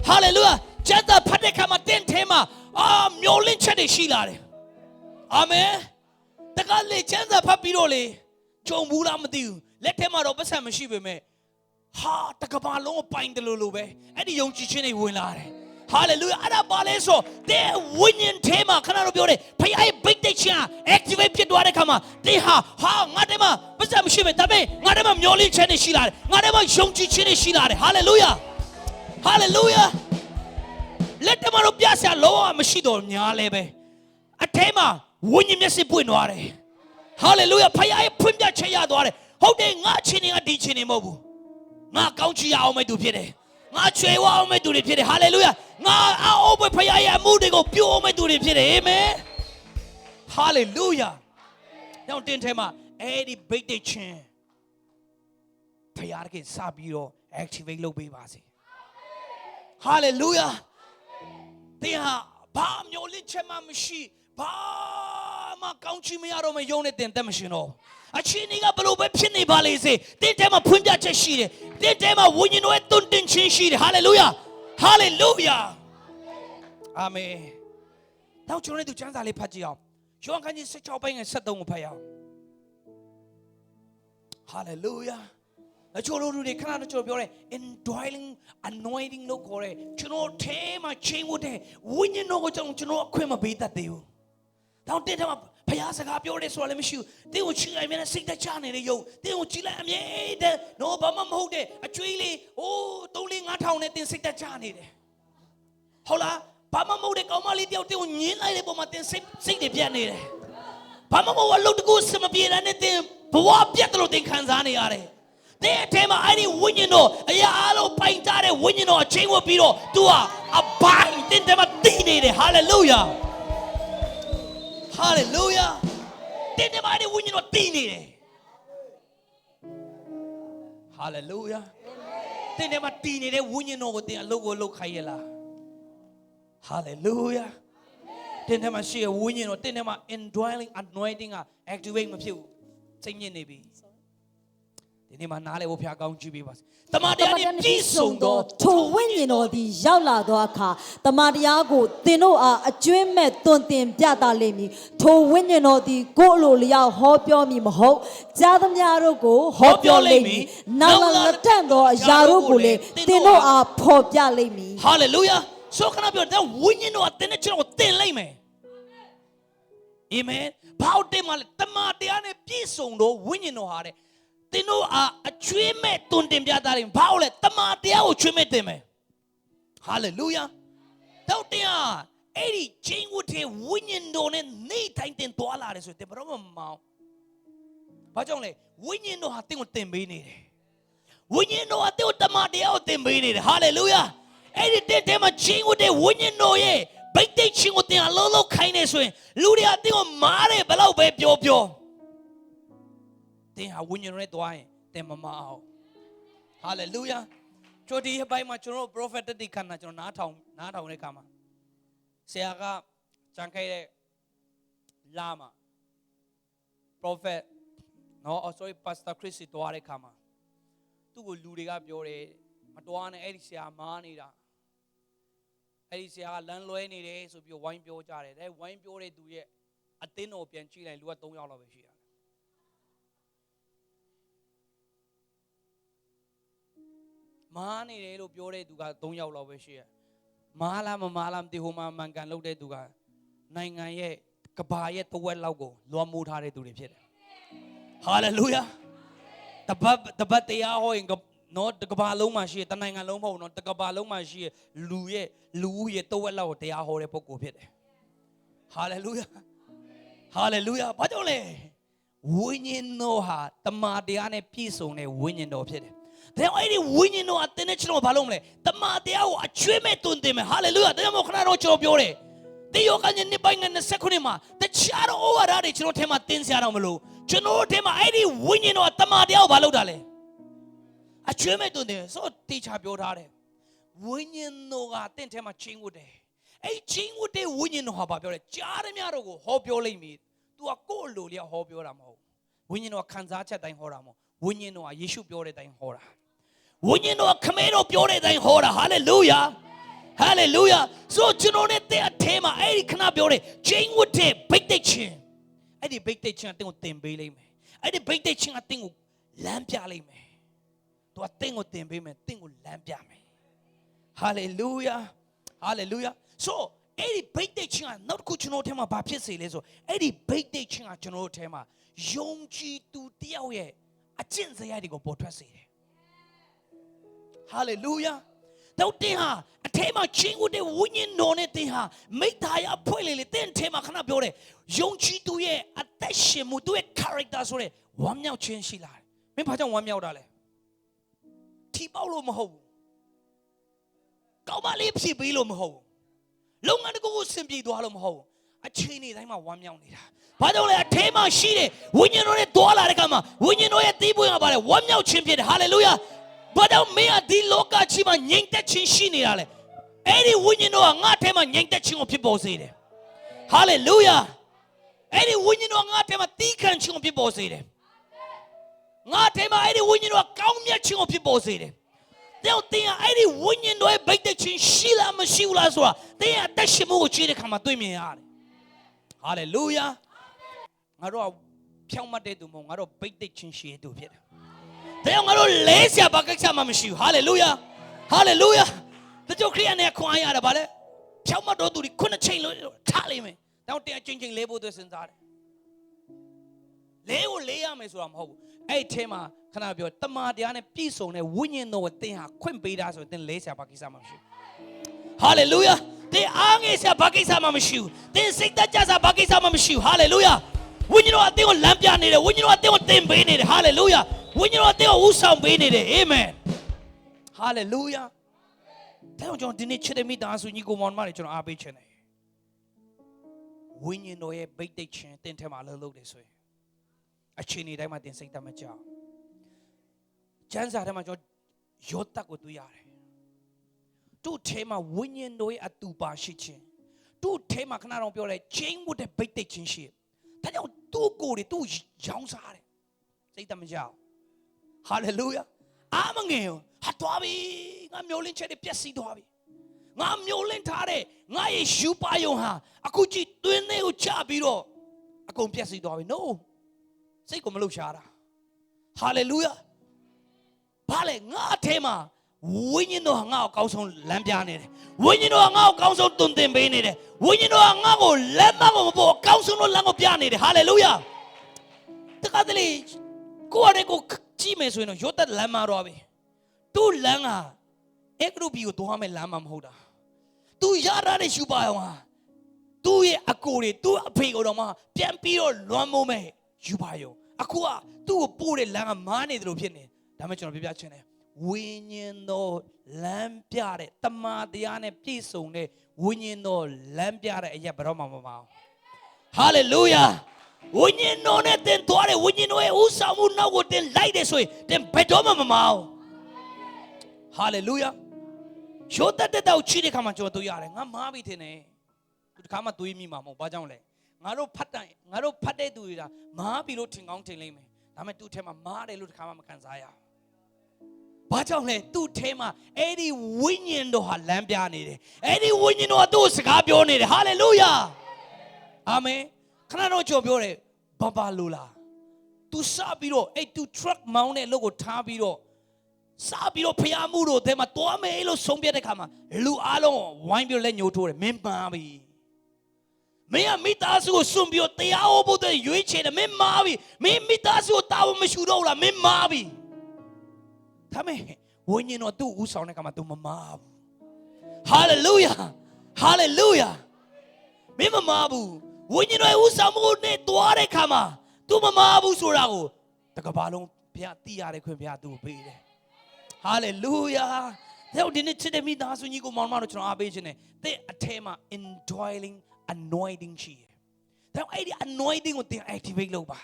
ဟာလေလုယာကျမ်းစာဖတ်တဲ့အခါမှာသင်ထဲမှာမျောလင့်ချက်တွေရှိလာတယ်အာမင်တကယ်လေကျမ်းစာဖတ်ပြီးတော့လေကြုံဘူးလားမသိဘူးလက်ထဲမှာတော့ပတ်စံမရှိပေမဲ့ဟာတကဘာလုံးကိုပိုင်တယ်လို့ပဲအဲ့ဒီယုံကြည်ခြင်းတွေဝင်လာတယ်ဟာလေလုယာအဲ့ဒါပါလဲဆိုတဲ့ဝိညာဉ်ထဲမှာခဏတော့ပြောတယ်ဖခင်ရဲ့ဗိတ်သိက်ခြင်း activate ဖြစ်သွားတဲ့ခါမှာတဲ့ဟာငါထဲမှာပတ်စံမရှိပဲဒါပေမဲ့ငါထဲမှာမျောလင့်ခြင်းတွေရှိလာတယ်ငါထဲမှာယုံကြည်ခြင်းတွေရှိလာတယ်ဟာလေလုယာဟာလေလုယာလက်ထဲမှာတော့ပြဆရာလောမရှိတော့ညာလဲပဲအထဲမှာဝိညာဉ်မျက်စိပွင့်သွားတယ် Hallelujah ဖခင်ရဲ့ဖွင့်ပြချက်ရသွားတယ်ဟုတ်တယ်ငါချင်းနေကဒီချင်းနေမဟုတ်ဘူးငါကောင်းချီရအောင်မဲ့သူဖြစ်တယ်ငါချွေဝအောင်မဲ့သူတွေဖြစ်တယ် Hallelujah ငါအောက်ဘဖခင်ရဲ့အမှုတွေကိုပြုအောင်မဲ့သူတွေဖြစ်တယ် Amen Hallelujah ကြောင့်တင်ထဲမှာအဲ့ဒီဘိတ်တိတ်ချင်းဖခင်ကစပြီးတော့ activate လုပ်ပေးပါစေ Hallelujah တင်ဟာဘာမျိုးလင့်ချက်မှမရှိဘာမှကောင်းချီးမရတော့မယုံနဲ့တင်သက်မရှင်တော့အချင်းကြီးကဘလို့ပဲဖြစ်နေပါလေစေတင်းတဲမှာဖွင့်ပြချက်ရှိတယ်တင်းတဲမှာဝိညာဉ်တော်ရဲ့တွင်တင်ခြင်းရှိတယ် Hallelujah Hallelujah Amen တော့ကျွန်တော်တို့ကျမ်းစာလေးဖတ်ကြည့်အောင်ယောဟန်ခန်းကြီး16ပိုင်းငယ်73ကိုဖတ်ရအောင် Hallelujah အချို့လူတွေခဏတော့ကျွန်တော်ပြောတယ် indwelling anointing လို့ခေါ်တယ်ကျွန်တော်ထဲမှာချိန်ဝတ်တဲ့ဝိညာဉ်တော်ကိုကျွန်တော်အခွင့်မပေးတတ်သေးဘူးတောင်းတဲ့ထဲမှာဖျားစကားပြောတယ်ဆိုတော့လည်းမရှိဘူးတင်းကိုချီလိုက်မြဲစိတ်တချနေတဲ့ယုံတင်းကိုချီလိုက်အမြဲတမ်းတော့ဘာမှမဟုတ်တဲ့အကျွေးလေးဟိုး3-5,000နဲ့တင်းစိတ်တချနေတယ်ဟုတ်လားဘာမှမဟုတ်တဲ့ကောင်မလေးတယောက်တင်းကိုညင်းလိုက်တဲ့ပုံမှာတင်းစိတ်တွေပြတ်နေတယ်ဘာမှမဟုတ်အလုပ်တကူစမပြေတဲ့နဲ့တင်းဘဝပြတ်တယ်လို့တင်းခံစားနေရတယ်တဲ့အဲမှာအဲ့ဒီဝိညာဉ်တော်အရာအလုံးပိုင်ကြတဲ့ဝိညာဉ်တော်အချင်းဝတ်ပြီးတော့ तू အပိုင်းတင်းတယ်မှာတည်နေတယ် Hallelujah Hallelujah တင်းတယ်မှာအဲ့ဒီဝိညာဉ်တော်တည်နေတယ် Hallelujah တင်းတယ်မှာတည်နေတဲ့ဝိညာဉ်တော်ကိုတင်းအလုပ်ကိုလုပ်ခိုင်းရလား Hallelujah တင်းတယ်မှာရှိတဲ့ဝိညာဉ်တော်တင်းတယ်မှာ indwelling anointing က activate မဖြစ်ဘူးစိတ်ညစ်နေပြီဒီနေ့မှာနားလေဖို့ဖျားကောင်းကြည့်ပေးပါစေတမန်တော်နဲ့ပြည့်စုံသောထိုဝိညာဉ်တော်သည်ရောက်လာသောအခါတမန်တရားကိုသင်တို့အားအကျွမ်းမဲ့တွင်တင်ပြသလိမ့်မည်ထိုဝိညာဉ်တော်သည်ကိုယ်အလိုလျောက်ဟောပြောမည်မဟုတ်ကြားသမျှတို့ကိုဟောပြောလိမ့်မည်နောက်လက်တန့်သောအရာတို့ကိုလည်းသင်တို့အားဖော်ပြလိမ့်မည် Hallelujah ဆိုခဏပြောတဲ့ဝိညာဉ်တော်အသင်နဲ့ကျွန်တော်ကိုသင်လိမ့်မယ် Amen ဘာလို့တင်မှာလဲတမန်တရားနဲ့ပြည့်စုံသောဝိညာဉ်တော်ဟာတဲ့တင်းတို့အကျွေးမဲ့တွင်တင်ပြတာတွေဘာလို့လဲတမန်တရားကိုကျွေးမဲ့တင်မယ် Hallelujah တော့တရားအဲ့ဒီချင်းဝတ်တဲ့ဝိညာဉ်တော်နဲ့နေတိုင်းတင်သွားလာတယ်ဆိုရင်ဘယ်တော့မှမမောင်းဘာကြောင့်လဲဝိညာဉ်တော်ဟာတင်းကိုတင်ပေးနေတယ်ဝိညာဉ်တော်ဟာတင်းကိုတမန်တရားကိုတင်ပေးနေတယ် Hallelujah အဲ့ဒီတဲ့မှာချင်းဝတ်တဲ့ဝိညာဉ်တော်ရဲ့ဗိတ်တိတ်ချင်းကိုတင်အလုံးလုံးခိုင်းနေဆိုရင်လူတွေကတင်းကိုမားတယ်ဘယ်လောက်ပဲပြောတင်ဟာဝိညာဉ်တော်နဲ့တွားရင်တင်မမအောင် Hallelujah ချိုဒီဘိုင်းမှာကျွန်တော် prophetic ခဏကျွန်တော်နားထောင်တဲ့ခါမှာဆရာကကြံခဲ့တဲ့လာမှာ prophet နော် sorry pastor Chris တွားတဲ့ခါမှာသူ့ကိုလူတွေကပြောတယ်မတွားနဲ့အဲ့ဒီဆရာမားနေတာအဲ့ဒီဆရာကလမ်းလွဲနေတယ်ဆိုပြီးဝိုင်းပြောကြတယ်အဲဝိုင်းပြောတဲ့သူရဲ့အသင်းတော်ပြန်ကြည့်လိုက်လူက3ယောက်လောက်ပဲရှိတယ်မားနေတယ်လို့ပြောတဲ့သူက3ယောက်လောက်ပဲရှိရမားလားမမားလားမသိဟိုမှာမှန်ကန်လုပ်တဲ့သူကနိုင်ငံရဲ့ကဘာရဲ့တဝက်လောက်ကိုလွှမ်းမိုးထားတဲ့သူတွေဖြစ်တယ် Hallelujah တပတ်တရားဟောရင်နော်တကဘာလုံးမှာရှိရတနိုင်ငံလုံးမဟုတ်နော်တကဘာလုံးမှာရှိရလူဦးရဲ့တဝက်လောက်ကိုတရားဟောတဲ့ပုဂ္ဂိုလ်ဖြစ်တယ် Hallelujah Hallelujah ဘာကြောင့်လဲဝိညာဉ်တော်ဟာတမန်တရားနဲ့ပြည့်စုံတဲ့ဝိညာဉ်တော်ဖြစ်တယ်တဲ့အဲ့ဒီဝိညာဉ်တော်အသင်နဲ့ကျွန်တော်ဘာလုပ်မလဲတမန်တရားကိုအကျွေးမဲ့တွင်တင်မယ် Hallelujah တဲ့မို့ခဏတော့ကျွန်တော်ပြောတယ်တေယောကညနေပိုင်းနဲ့29မှာတခြားတော့ဩဝါဒတွေကျွန်တော်ထဲမှာတင်စရာတော့မလိုကျွန်တော်ထဲမှာအဲ့ဒီဝိညာဉ်တော်တမန်တရားကိုဘာလုပ်တာလဲအကျွေးမဲ့တွင်တင်ဆိုတေချာပြောထားတယ်ဝိညာဉ်တော်ကတင့်ထဲမှာချင်းဝတ်တယ်အဲ့ချင်းဝတ်တဲ့ဝိညာဉ်တော်ဟာဘာပြောလဲကြားသမျှတော့ကိုဟောပြောလိမ့်မည် तू ကကိုယ့်လိုလျောက်ဟောပြောတာမဟုတ်ဝိညာဉ်တော်ခံစားချက်တိုင်းဟောတာမဟုတ်ဝိညာဉ်တော်ကယေရှုပြောတဲ့အတိုင်းဟောတာဝိညာဉ်တော်ခမဲတော်ပြောတဲ့အတိုင်းဟောတာ Hallelujah Hallelujah ဆိုကျွန်တော်နဲ့တဲ့အထဲမှာအဲ့ဒီခဏပြောတဲ့ချင်းဝတ်တဲ့ဗိတ်တိတ်ချင်းအဲ့ဒီဗိတ်တိတ်ချင်းအတင်းကိုတင်ပေးလိမ့်မယ်အဲ့ဒီဗိတ်တိတ်ချင်းအတင်းကိုလမ်းပြလိမ့်မယ် तू အတင်းကိုတင်ပေးမယ်တင်းကိုလမ်းပြမယ် Hallelujah Hallelujah ဆိုအဲ့ဒီဗိတ်တိတ်ချင်းကနောက်တစ်ခုကျွန်တော်ထဲမှာဘာဖြစ်စေလဲဆိုအဲ့ဒီဗိတ်တိတ်ချင်းကကျွန်တော်တို့ထဲမှာယုံကြည်သူတယောက်ရဲ့အကျင့်စရိုက်တွေကိုပေါ်ထွက်စေတယ် Hallelujah တော့တင်ဟာအ ထဲမှာချင်းကိုတဲ့ဝိညာဉ်တော်နဲ့တင်ဟာမိသားရအဖွဲ့လေလေတဲ့ထဲမှာခဏပြောတယ်ယုံကြည်သူရဲ့အသက်ရှင်မှုသူရဲ့ character ဆိုတဲ့ဝမ်းမြောက်ခြင်းရှိလာတယ်မင်းဘာကြောင့်ဝမ်းမြောက်တာလဲထီပေါက်လို့မဟုတ်ဘူးကောင်းမလေးဖြစ်ပြီးလို့မဟုတ်ဘူးလုပ်ငန်းတစ်ခုကိုဆင်ပြေသွားလို့မဟုတ်ဘူးအချိန်တွေတိုင်းမှာဝမ်းမြောက်နေတာဘာကြောင့်လဲအထဲမှာရှိတဲ့ဝိညာဉ်တော်နဲ့တွာလာတဲ့ကမှာဝိညာဉ်တော်ရဲ့သီးပွင့်ကပါလေဝမ်းမြောက်ခြင်းဖြစ်တယ်ဟာလေလုယာဘာကြောင့်မင်းကဒီလောကကြီးမှာငြိမ်သက်ခြင်းရှိနေတာလဲအဲ့ဒီဝိညာဉ်တော်ကငါ့ထဲမှာငြိမ်သက်ခြင်းကိုဖြစ်ပေါ်စေတယ်ဟာလေလုယာအဲ့ဒီဝိညာဉ်တော်ငါ့ထဲမှာသီးခံခြင်းကိုဖြစ်ပေါ်စေတယ်ငါ့ထဲမှာအဲ့ဒီဝိညာဉ်တော်ကောင်းမြတ်ခြင်းကိုဖြစ်ပေါ်စေတယ်တဲ့တင်အဲ့ဒီဝိညာဉ်တော်ရဲ့ဗိတ်သက်ခြင်းရှိလားမရှိဘူးလားဆိုတာတင်အသက်ရှင်မှုကိုကြည့်တဲ့အခါမှာတွေ့မြင်ရတယ်ဟာလေလုယာငါတို့ကဖြောင့်မတ်တဲ့သူမဟုတ်ငါတို့ဗိတ်သက်ခြင်းရှိတဲ့သူဖြစ်တယ်တဲ့ငါတို့လဲစရာဘာကိစ္စမှမရှိဘူးဟာလေလုယာဟာလေလုယာတချို့ခရိယန်တွေခွန်အားရတယ်ဗါလဲဖြောင့်မတ်တော်သူတွေခုနှစ်ချိန်လို့ထားလိမ့်မယ်တောင်းတချင်းချင်းလဲဖို့သွေးစဉ်းစားတယ်လဲကိုလဲရမယ်ဆိုတာမဟုတ်ဘူးအဲ့ဒီထဲမှာခဏပြောတမန်တရားနဲ့ပြည့်စုံတဲ့ဝိညာဉ်တော်ကိုသင်ဟာခွင့်ပေးတာဆိုရင်သင်လဲစရာဘာကိစ္စမှမရှိဘူးဟာလေလုယာသင်အားငယ်စရာဘာကိစ္စမှမရှိဘူးသင်စိတ်သက်ကြစရာဘာကိစ္စမှမရှိဘူးဟာလေလုယာဝိညာဉ်တော်အသင်ကိုလမ်းပြနေတယ်ဝိညာဉ်တော်အသင်ကိုသင်ပေးနေတယ်ဟာလေလုယာဝိညာဉ်တော်အသင်ကိုဥဆောင်ပေးနေတယ်အာမင်ဟာလေလုယာတဲ့ကျွန်တော်ဒီနေ့ချစ်တဲ့မိသားစုညီကိုမောင်မတွေကျွန်တော်အားပေးခြင်းတယ်ဝိညာဉ်တော်ရဲ့ဗိတ်သိက်ခြင်းသင်ထဲမှာလှုပ်လှုပ်တယ်ဆိုရင်အချိန်ဒီတိုင်းမှာသင်စိတ်တမကြောက်ကျမ်းစာထဲမှာကျွန်တော်ယောသတ်ကိုတွေ့ရတယ်သူ့ထဲမှာဝိညာဉ်တော်ရဲ့အတူပါရှိခြင်းသူ့ထဲမှာခဏတော့ပြောလဲချင်းမှုတဲ့ဗိတ်သိက်ခြင်းရှိဒါကြောင့်သူ့ကိုယ်တွေသူ့ရောင်းစားတယ်စိတ်တမကြောက်ဟာလေလုယာအာမငယ်ဟာတော်ပြီငါမျိုးလင်းချက်တွေပြည့်စည်သွားပြီငါမျိုးလင်းထားတဲ့ငါရဲ့ယူပါယုံဟာအခုကြည့်တွင်းလေးကိုချပြီးတော့အကုန်ပြည့်စည်သွားပြီ no စိတ်ကိုမလှုပ်ရှားတာဟာလေလုယာဘာလဲငါအထဲမှာဝိညာဉ်တော်ငါ့ကိုကောင်းဆုံးလမ်းပြနေတယ်ဝိညာဉ်တော်ငါ့ကိုကောင်းဆုံးတွင်တင်ပေးနေတယ်ဝိညာဉ်တော်ငါ့ကိုလက်မကိုမပေါ်အကောင်းဆုံးလမ်းကိုပြနေတယ်ဟာလေလုယာတခါတလေကိုယ့်ကိုကြည့်မယ်ဆိုရင်တော့ယောသတ်လမ်းမတော့ပြီသူ့လမ်းကအေဂရုဘီကိုသွားမယ်လမ်းမမဟုတ်တာသူရရတဲ့ယူပါအောင်ဟာသူ့ရဲ့အကိုတွေသူ့အဖေကိုတော့မှပြန်ပြီးတော့လွမ်းမိုးမယ်ယူပါယုံအခုကသူ့ကိုပို့တဲ့လမ်းကမားနေတယ်လို့ဖြစ်နေဒါမှကျွန်တော်ပြပြချင်တယ်ဝိညာဉ်တော်လမ်းပြတဲ့တမန်တရားနဲ့ပြည့်စုံတဲ့ဝိညာဉ်တော်လမ်းပြတဲ့အရာဘယ်တော့မှမမအောင်ဟာလေလုယာဝိညာဉ်တော်နဲ့တင်သွားတဲ့ဝိညာဉ်တော်ရဲ့ဥဆောင်မှုနောက်ကိုတင်လိုက်တယ်ဆိုရင်တင်ဘယ်တော့မှမမအောင်ဟာလေလုယာယောသတ်တဲ့တောက်ချီးတဲ့ခါမှာကျွန်တော်တို့ရတယ်ငါမားပြီထင်တယ်သူတခါမှတွေးမိမှာမဟုတ်ဘာကြောင့်လဲငါတို့ဖတ်တဲ့သူတွေကမားပြီလို့ထင်ကောင်းထင်လိမ့်မယ်ဒါပေမဲ့သူ့ထဲမှာမားတယ်လို့တခါမှမခံစားရဘူးဘာကြောင့်လဲသူ့ထဲမှာအဲ့ဒီဝိညာဉ်တော်ဟာလမ်းပြနေတယ်အဲ့ဒီဝိညာဉ်တော်ကသူ့စကားပြောနေတယ်ဟာလေလုယာအာမင်ခဏတော့ကြော်ပြောတယ်ဘာလို့လား तू စပြီးတော့အဲ့ तू truck မောင်းတဲ့အလုပ်ကိုထားပြီးတော့စပြီးတော့ဖျားမှုတို့ထဲမှာတွားမယ်လို့ဆုံးဖြတ်တဲ့ခါမှာလူအားလုံးဝိုင်းပြီးလက်ညှိုးထိုးတယ်မင်းမှားပြီမင်းကမိသားစုကိုစွန့်ပြီးတော့တရားဟောဖို့တဲ့ရွေးချယ်တယ်မင်းမှားပြီမင်းမိသားစုကိုတာဝန်မရှိတော့လားမင်းမှားပြီဒါမဲ့ဝိညာဉ်တော်သူ့ဦးဆောင်တဲ့ခါမှာ तू မမှားဘူးဟာလေလုယာဟာလေလုယာမင်းမမှားဘူးဝိညာဉ်တော်ဦးဆောင်မှုနဲ့တွားတဲ့ခါမှာ तू မမှားဘူးဆိုတာကိုတကဘာလုံးဘုရားသိရတဲ့ခွင့်ဘုရား तू ကိုပေးတယ်ဟာလေလုယာဒါဒီနေ့ချစ်တဲ့မိသားစုကြီးကိုမောင်မတို့ကျွန်တော်အားပေးခြင်းနဲ့တဲ့အထဲမှာ indwelling anointing ရှိတယ်ဒါအဲ့ဒီ anointing ကိုသင် activate လုပ်ပါ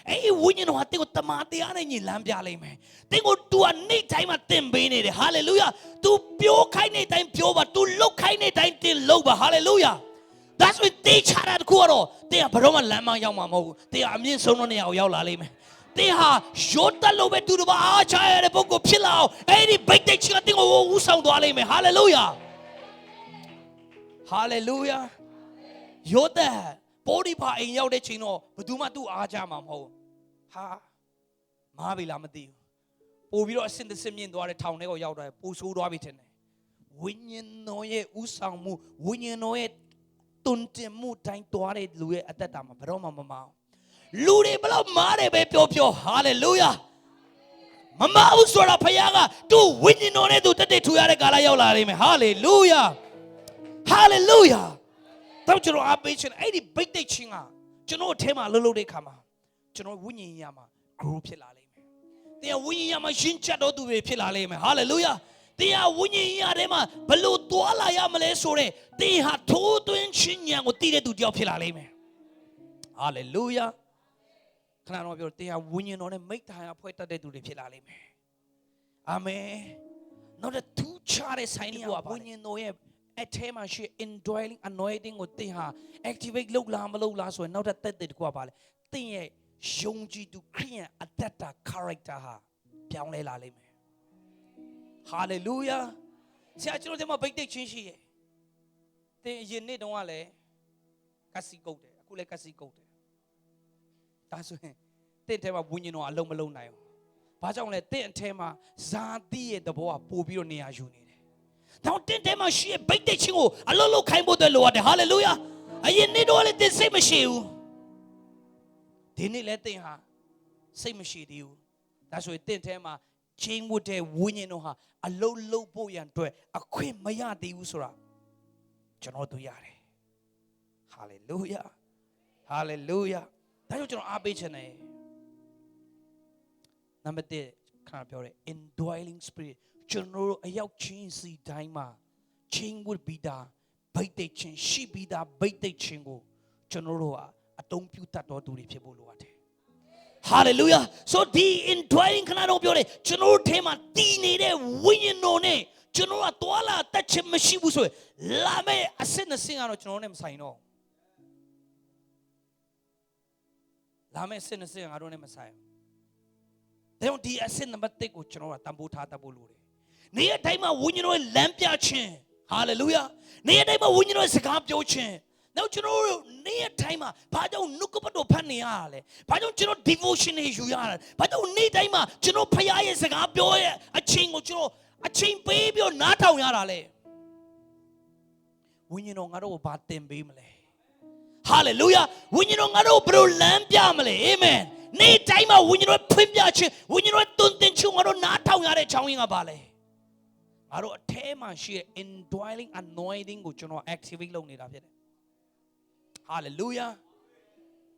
အဲ့ဒီဝိညာဉ်တော်ဟာသင်ကိုတမန်တရားနဲ့ညီလမ်းပြလိမ့်မယ်သင်ကို तू ကနေ့တိုင်းမှာသင်ပေးနေတယ်ဟာလေလုယာ तू ပြောခိုင်းတဲ့တိုင်းပြောပါ तू လုပ်ခိုင်းတဲ့တိုင်းသင်လုပ်ပါဟာလေလုယာ that's why တေချာတာတခုတော့သင်ကဘယ်တော့မှလမ်းမရောက်မှာမဟုတ်ဘူးသင်ကအမြင့်ဆုံးတဲ့နေရာကိုရောက်လာလိမ့်မယ်သင်ဟာယောသတ်လိုပဲသူတို့ဘာအားချရတဲ့ပုဂ္ဂိုလ်ဖြစ်လာအောင်အဲ့ဒီဗိတ်တိတ်ချင်တဲ့ကိုဦးဆောင်သွားလိမ့်မယ်ဟာလေလုယာဟာလေလုယာယောသတ်ပိုဒီဖာအိမ်ရောက်တဲ့ချိန်တော့ဘယ်သူမှသူ့အားချမှာမဟုတ်ဟာမားပြီလားမသိဘူးပို့ပြီးတော့အစင်သစ်မြင့်သွားတဲ့ထောင်ထဲကိုရောက်သွားတယ်ပို့ဆိုးသွားပြီထင်တယ်ဝိညာဉ်တော်ရဲ့ဦးဆောင်မှုဝိညာဉ်တော်ရဲ့တွင်တင်မှုတိုင်းသွားတဲ့လူရဲ့အသက်တာမှာဘယ်တော့မှမမအောင်လူတွေဘလို့မားတယ်ပဲပြောဟာလေလုယာ Mama Usora Payaga, do winning on it to the Tuyara Yola. Hallelujah. Hallelujah. Don't you know our patient? 80 big day chinga. You know Tema Lulu de Kama. You know Winnie Yama, group Pilaleme. They are Winnie Yama Shincha do Pilaleme. Hallelujah. They are Winnie Yadema, Balu Tuala Yamale Sore. They have two twin Shinya with Tide to Pilaleme. Hallelujah. Can I know your they are winning on a make the higher point that they do the Pilaleme. Amen. Not a two charity signing up winning no a tema she indwelling anointing with the activate low lamalo last one, not a third that go about it. Shonji to create a data character. Pianle laleme. Hallelujah. See, I told them a big day change here. They you need no wale. Kasi go there. Kule kasi go there. That's when they tell me winning no alone alone now. But only ten tema Zadi the boa Pobio near you. Now, ten times she a big day chingo, a lolo kind of the Lord, hallelujah. I need all the same machine. Didn't let them ha same machine you. That's why ten times chain would a winning her, a low boy and to a queen maya de usura. Janoto yare. Hallelujah. Hallelujah. That's your abachane. Number 10, can't be indwelling spirit. General a young chain see daima. Chain would be da, bite they chain, she be da, bite they chingo. General, I don't put that or do the people. Hallelujah. So the indwelling cannot be General Tema, Dine, winning no ne. General Tuala, touch him, she was Lame, I send a singer of your name, sign on. Lame send a singer, I don't name sign. They don't de ascend the Mateko, General Tambuta Tabulu. Near time I win you know a lampia chain. Hallelujah. Near time I win you know a cigar chain. Now you know near time I don't look up at Paniale. But don't you know devotion is you are. But don't need time you know Paya is a boy, a chain or you know a chain baby or not how yarale. When you know I don't bat them beamle. Hallelujah. When you know I don't bro lampiamle. Amen. Near time I win you know a pimia when you know don't think you are not how you're chowing a ballet. I don't tema she indwelling anointing which you know actively lonely. Hallelujah.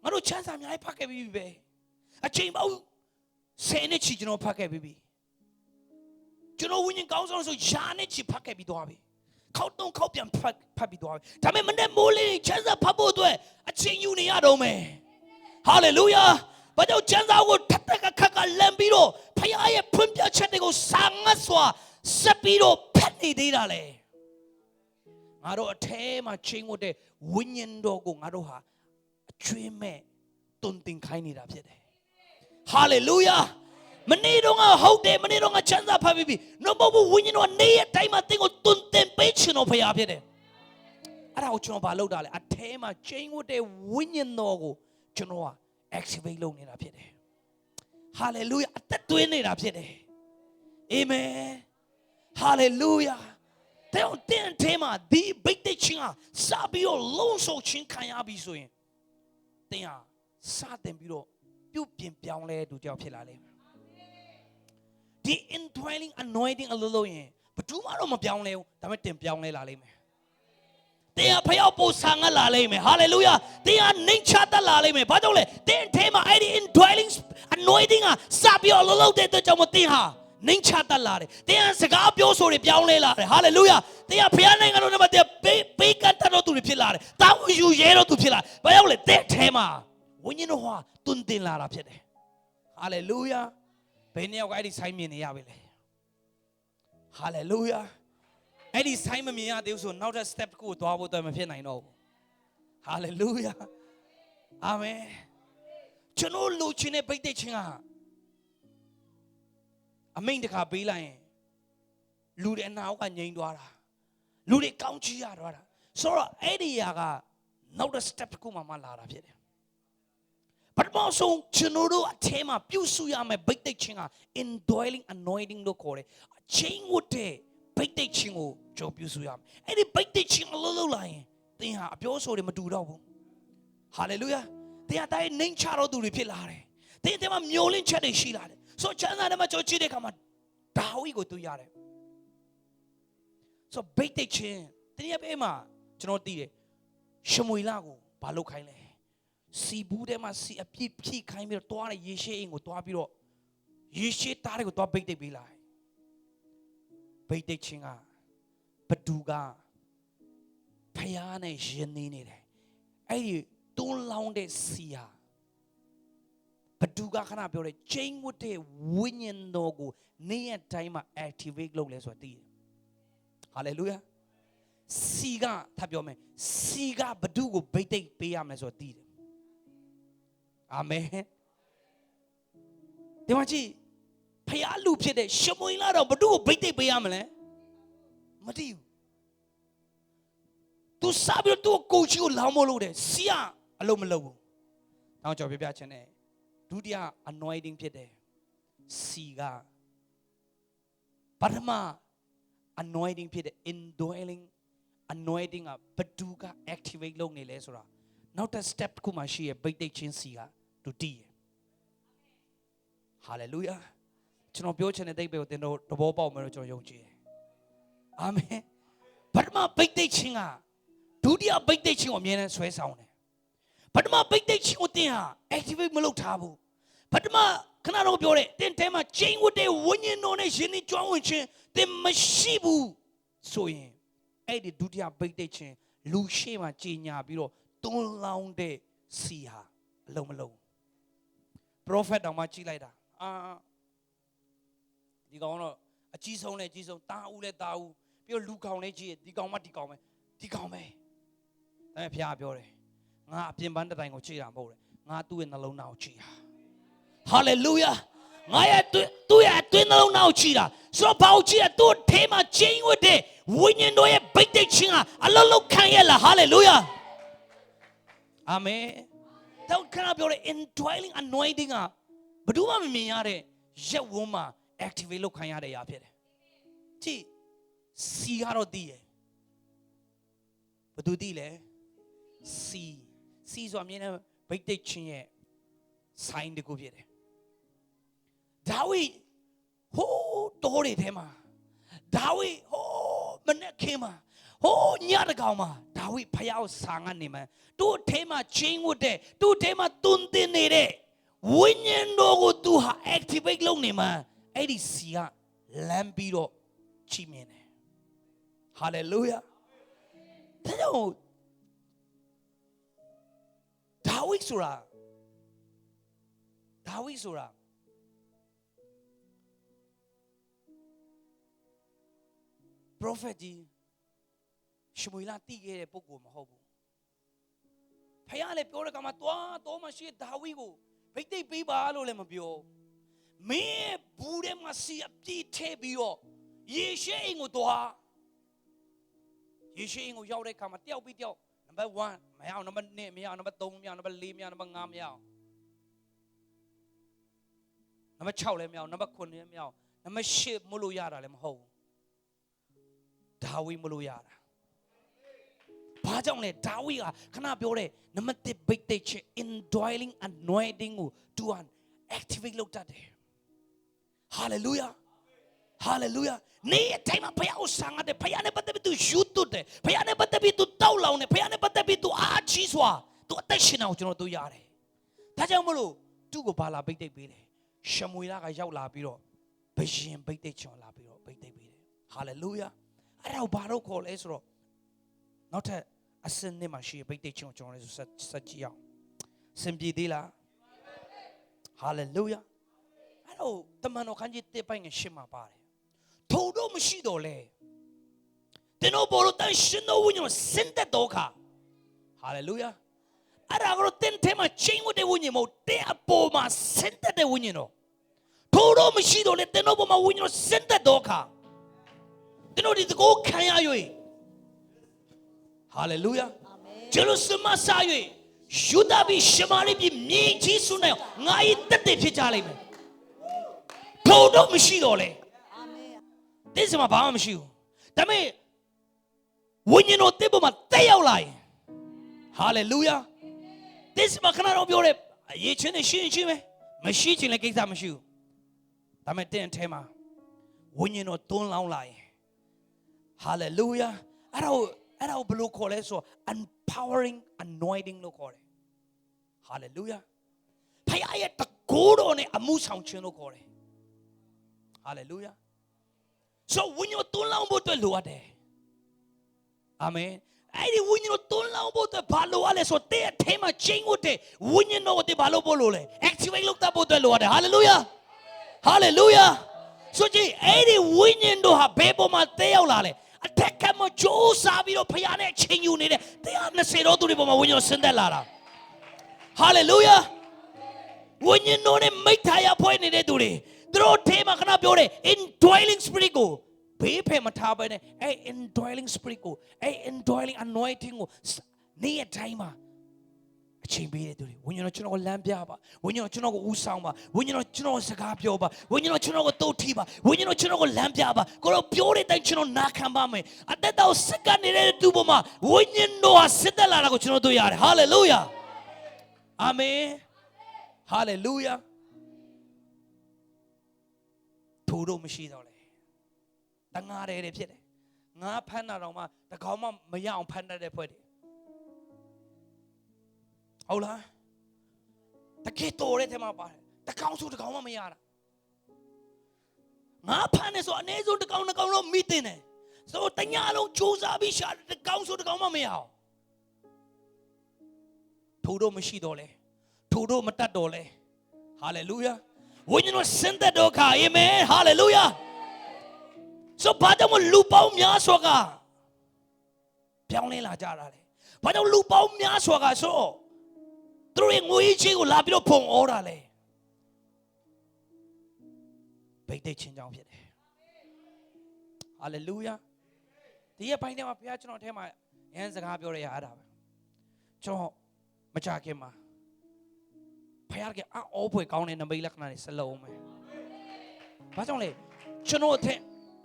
I don't chance I'm pack a baby. A chamber saying it, you know, pack a baby. You know, when you go on so Janet, she pack a bidobi. Count don't copy and pappy dobi. Tame Mende Moli, Chanza Pabo do it. A chain uniado me. Hallelujah. But the chance I would take a kaka lambiro. Paya pumpia chatego sangaswa. Sapiro penny didale. I don't tame a chain with a winning dog on Aroha. A tree me don't think I need up today. Hallelujah. Many don't a whole day, many don't a chance up, baby. No more winning on near time. I think of don't temptation of a yapide. I don't know about Lodale. I tame a chain with a winning dog. Genoa, activate long in up today. Hallelujah. That doing it up today. Amen. Hallelujah. They don't tema the big chinga sabio long so chin kaya be so in. They are sad and below. You pin pianle to job pilale. The indwelling anointing a little in. But tomorrow my pianle, Tamatim pianle laleme. They are payapo sanga laleme. Hallelujah. They are nature the laleme. But only they tema indwelling anointing a sabio low de jamotiha. Ninchata lare. They are Sagabio so repiaule. Hallelujah. They are pianing and about their bacon to repilare. That was you yellow to pillar. But only that tema. When you know what, Tundin Lara Pede. Hallelujah. Penny of Eddie Simon Yavile. Hallelujah. Eddie Simon Mia, they also not a step go to our them if I know. Hallelujah. Amen. Chano Lucine Bate Chinga. I mean the car be lying. Lude and now I named Dwara. Lude Country Yara. So Eddie Yaga, not a step Kuma Malara. But also, Chinodo, a tema, Pusuya, my big chinga, indwelling, anointing the core. A chain would take, big chingo, Joe Pusuya. Any big chinga, little line. They are also the Madura. Hallelujah. They are dying name charo to repeal. They are mulling chatty shilad. ဆိုချမ်းသာတယ်မှာကျွန်တော်ကြည့်တဲ့အခါမှာဒါဝိဒ်ကိုတွေ့ရတယ်ဆိုဘိတ်တိတ်ချင်းတနည်းအားဖြင့်မှာကျွန်တော်သိတယ်ရှမွေလကိုဘာလုပ်ခိုင်းလဲစီဘူးထဲမှာစီအပြည့်ဖြည့်ခိုင်းပြီးတော့တွားတဲ့ရေရှေးအိမ်ကိုတွားပြီးတော့ရေရှေးတားတွေကိုတွားဘိတ်တိတ်ပေးလိုက်ဘိတ်တိတ်ချင်းကဘဒူကဖယားနဲ့ယဉ်နေနေတယ်အဲ့ဒီတွန်းလောင်းတဲ့စီဟာဘဒူကခဏပြောတယ်ချိန်ဝတ်တဲ့ဝိညာဉ်တော်ကိုနေ့ရက်တိုင်းမှာ activate လုပ်လဲဆိုတာသိတယ်ဟာလေလုယာစီကထပ်ပြောမယ်စီကဘဒုကိုဘိတ်တိတ်ပေးရမယ်ဆိုတော့သိတယ်အာမင်ဒီမှာကြည့်ဖယားလူဖြစ်တဲ့ရှမွေလတော့ဘဒုကိုဘိတ်တိတ်ပေးရမလဲမသိဘူးသူစားပြီးတော့သူ့ကိုချီကိုလောင်းမလို့တယ်စီကအလုံးမလုံးဘူးတောင်းကြော်ပြပြခြင်းနဲ့ဒုတိယ anointing ဖြစ်တယ်စီကပထမ anointing ဖြစ်တဲ့ indwelling anointing ကဘဒူက activate လုပ်နေလဲဆိုတာနောက်တစ် step တစ်ခုမှရှိရဘိတ်တိတ်ချင်းစီကသူတည်ရ hallelujah ကျွန်တော်ပြောချင်တဲ့အိပ်ပဲကိုသင်တို့သဘောပေါက်မယ်လို့ကျွန်တော်ယုံကြည်တယ်အာမင်ပထမဘိတ်တိတ်ချင်းကဒုတိယဘိတ်တိတ်ချင်းကိုအမြဲတမ်းဆွဲဆောင်တယ်ပထမဘိတ်တိတ်ချင်းကိုသင်ဟာ activate မလုပ်ထားဘူးပထမခဏတော့ပြောတယ်တင်တဲမှာချိန်ဝတ်တဲ့ဝိညာဉ်တော်နဲ့ယဉ်နေကြွားဝင်ခြင်းတင်မရှိဘူးဆိုရင်အဲ့ဒီဒုတိယဘိတ်တိတ်ချင်းလူရှိမှကြီးညာပြီးတော့တွန်းလောင်းတဲ့စီဟာအလုံးမလုံး prophet တောင်မှကြီးလိုက်တာဒီကောင်တော့အကြီးဆုံးနဲ့အကြီးဆုံးတာဦးလဲတာဦးပြီးတော့လူကောင်လေးကြီးဒီကောင်မှဒီကောင်ပဲဒါပေမဲ့ဖခင်ပြောတယ်ငါအပြင်ပန်းတိုင်ကိုချိန်တာမဟုတ်ဘူးငါသူ့ရဲ့နှလုံးသားကိုချိန်တာhallelujah ငါရဲ့သူ့ရဲ့အတွင်းနှလုံးသားကိုချိန်တာဆိုတော့ဘာကိုချိန်တာသူ့ထဲမှာချိန်ဝတ်တဲ့ဝိညာဉ်တော်ရဲ့ဗိတ်တိတ်ခြင်းကအလုံးလုံးခံရလား hallelujah အာမင်တော့ခဏပြောတယ် indwelling anointing ကဘယ်သူမှမမြင်ရတဲ့ရက်ဝန်းမှာ activate လုပ်ခံရတဲ့အရာဖြစ်တယ်ကြည့်စီကတော့တည်တယ်ဘယ်သူတည်လဲစီဆိုအမြင်နဲ့ဗိတ်တိတ်ခြင်းရဲ့ sign တကူဖြစ်တယ်ဒါဝိဒ်ဟိုးတော်တွေထဲမှာဒါဝိဒ်ဟိုးမနဲ့ခင်းမှာဟိုးညတကောင်မှာဒါဝိဒ်ဖယားကိုစာငတ်နေမှသူ့ထဲမှာချင်းဝတ်တဲ့သူ့ထဲမှာတွန်းတင်နေတဲ့ဝိညာဉ်တော်ကိုသူဟာ activate လုပ်နေမှအဲ့ဒီစီကလမ်းပြီးတော့ချီးမြှင့်တယ် hallelujah ဒါကြောင့်ဒါဝိဒ်ဆိုတာprophet ကြီးရှမွေလတည်ခဲ့တဲ့ပုဂ္ဂိုလ်မဟုတ်ဘူးဖခင်လည်းပြောတဲ့ကမှာတော့မရှိဒါဝိဒ်ကိုဗိတ်တိတ်ပေးပါလို့လည်းမပြောမင်းဘူးထဲမှာစီအပြည့်ထည့်ပြီးတော့ယေရှဲအိမ်ကိုသွားယေရှဲအိမ်ကိုရောက်တဲ့အခါမှာတယောက်ပြီးတယောက်နံပါတ်1မရအောင်နံပါတ်2မရအောင်နံပါတ်3မရအောင်နံပါတ်4မရအောင်နံပါတ်5မရအောင်နံပါတ်6လည်းမရအောင်နံပါတ်9လည်းမရအောင်နံပါတ်10မလို့ရတာလည်းမဟုတ်ဘူးဒါဝိဒ်မလို့ရတာဘာကြောင့်လဲဒါဝိဒ်ကခဏပြောတယ်နံပါတ်1ဘိတ်တိတ်ချ indwelling anointing ကိုသူက activate လုပ်တတ်တယ် hallelujah hallelujah နေ့အတိုင်းမှာဘုရားကိုဆံငတ်တယ်ဘုရားနဲ့ပတ်သက်ပြီးသူယူသွတ်တယ်ဘုရားနဲ့ပတ်သက်ပြီးသူတောက်လောင်တယ်ဘုရားနဲ့ပတ်သက်ပြီးသူအားကြီးစွာသူအသက်ရှင်အောင်ကျွန်တော်တို့ရတယ်ဒါကြောင့်မလို့သူ့ကိုဘာလာဘိတ်တိတ်ပေးတယ်ရှမွေလကရောက်လာပြီးတော့ဘယင်ဘိတ်တိတ်ချော်လာပြီးတော့ဘိတ်တိတ်ပေးတယ် hallelujah အဲ့ဒါဘာလို့ခေါ်လဲဆိုတော့နောက်ထပ်အစင်းနဲ့မှရှိဘိတ်တိတ်ချော်ကျွန်တော်လည်းဆက်ကြည့်အောင်စင်ပြေသေးလား hallelujah အဲ့တော့တမန်တော်ခန်းကြီးတစ်ပိုင်းငယ်ရှင်းမှာပါတယ်ထို့တော့မရှိတော့လေတင်တို့ဘောလို့တန်ရှင်တော်ဝိညာဉ်စင်တဲ့တော့ခါ hallelujah အဲ့ဒါကတော့တင်ထဲမှာချိန်ဝတ်တဲ့ဝိညာဉ်မဟုတ်တဲ့အပေါ်မှာစင်တဲ့ဝိညာဉ်တော့ထို့တော့မရှိတော့လေတင်တို့ပေါ်မှာဝိညာဉ်စင်တဲ့တော့ခါတင်တို့ဒီတကောခံရ၍ဟာလေလုယာအာမင်ဂျေရုဆလင်မှာစာ၍ယူဒာဘီရှမာရိပြည်မြေကြီးစုနေငါ၏တက်တဲ့ဖြစ်ကြလိမ့်မယ်ထို့တော့မရှိတော့လေအာမင်ဒီစမှာဘာမှမရှိဘူးဒါပေမဲ့ဝိညာဉ်တော်တဲ့ပေါ်မှာတက်ရောက်လာရင်ဟာလေလုယာဒီစမှာခဏတော့ပြောတယ်အရေးချင်းနဲ့ရှင်းမယ်မရှိချင်းလည်းကိစ္စမရှိဘူး ဒါမဲ့တင့်အထဲမှာဝိညာဉ်တော်တွန်းလောင်းလာရင် hallelujah အဲ့ဒါကိုဘယ်လိုခေါ်လဲဆို empowering anointing လို့ခေါ်တယ် hallelujah ဖခင်ရဲ့တကိုးတော်နဲ့အမှုဆောင်ခြင်းလို့ခေါ်တယ် hallelujah so ဝိညာဉ်တော်တွန်းလောင်းဖို့အတွက်လိုအပ်တယ်အာမင်အဲ့ဒီဝိညာဉ်တော်တွန်းလောင်းဖို့အတွက်ဘာလိုအပ်လဲဆိုတဲ့အထဲမှာချိန်ဖို့တဲ့ဝိညာဉ်တော်ကိုဘာလို့ပို့လို့လဲ activate လုပ်တတ်ဖို့အတွက်လိုအပ်တယ် hallelujah hallelujah so ကြည့်အဲ့ဒီဝိညာဉ်တော်ဟာဘယ်ပေါ်မှာတက်ရောက်လာလဲအထက်ကမှကြိုးစားပြီးတော့ဖခင်နဲ့ချိန်ယူနေတဲ့120တော်သူတွေပေါ်မှာဝိညာဉ်တော်ဆင်းသက်လာတာ hallelujah ဝိညာဉ်တော်နဲ့မိထားရဖွဲ့နေတဲ့သူတွေသူတို့ထဲမှာခဏပြောတယ် indwelling spirit ကိုဘေးဖယ်မထားဘဲနဲ့အဲ့ indwelling spirit ကိုအဲ့ indwelling anointing ကိုနေ့အတိုင်းမှာအချိန်ပေးတဲ့သူတွေဝိညာဉ်တော်ကျွန်တော်ကိုလမ်းပြပါဝိညာဉ်တော်ကျွန်တော်ကိုဦးဆောင်ပါဝိညာဉ်တော်ကျွန်တော်ကိုစကားပြောပါဝိညာဉ်တော်ကျွန်တော်ကိုတိုးထီပါဝိညာဉ်တော်ကျွန်တော်ကိုလမ်းပြပါကိုတော့ပြောတဲ့အတိုင်းကျွန်တော်နားခံပါမယ်အသက်တော်စက္ကန့်နေတဲ့သူပေါ်မှာဝိညာဉ်တော်ဟာစစ်သက်လာတာကိုကျွန်တော်တွေ့ရတယ် hallelujah amen hallelujah ထိုးတော့မရှိတော့လေတငါတယ်ဖြစ်တယ်ငါဖမ်းတာတော့မှတကောင်မှမရအောင်ဖမ်းတတ်တဲ့ဖွဲ့တယ်ဟုတ်လားတကယ်တော်တဲ့ထဲမှာပါတယ်တကောင်ဆိုတကောင်မှမရတာငါဖမ်းနေဆိုအနည်းဆုံးတကောင်တော့မိတင်တယ်ဆိုတညာလုံးကြိုးစားပြီးရှာတကောင်ဆိုတကောင်မှမရအောင်ထိုးတော့မရှိတော့လေထိုးတော့မတတ်တော့လေဟာလေလုယာဝိညာဉ်တော်ဆင်းသက်တော်ခါအာမင်ဟာလေလုယာဆိုဘာကြောင့်လူပေါင်းများစွာကပြောင်းလဲလာကြတာလေဘာကြောင့်လူပေါင်းများစွာကဆိုသူတို့ရဲ့ငွေကြီးကိုလာပြီးတော့ဖုံဩတာလေဗိတ်သိက်ချင်းကြောင်းဖြစ်တယ်ဟာလေလုယာဒီရဲ့ဘိုင်းထဲမှာဘုရားကျွန်တော်ထဲမှာရန်စကားပြောရရတာပဲကျွန်တော်မကြခင်မှာဖခင်ကအော်ဖွယ်ကောင်းတဲ့နမိတ်လက္ခဏာတွေဆက်လုံးမယ်။ဘာကြောင့်လဲကျွန်တော်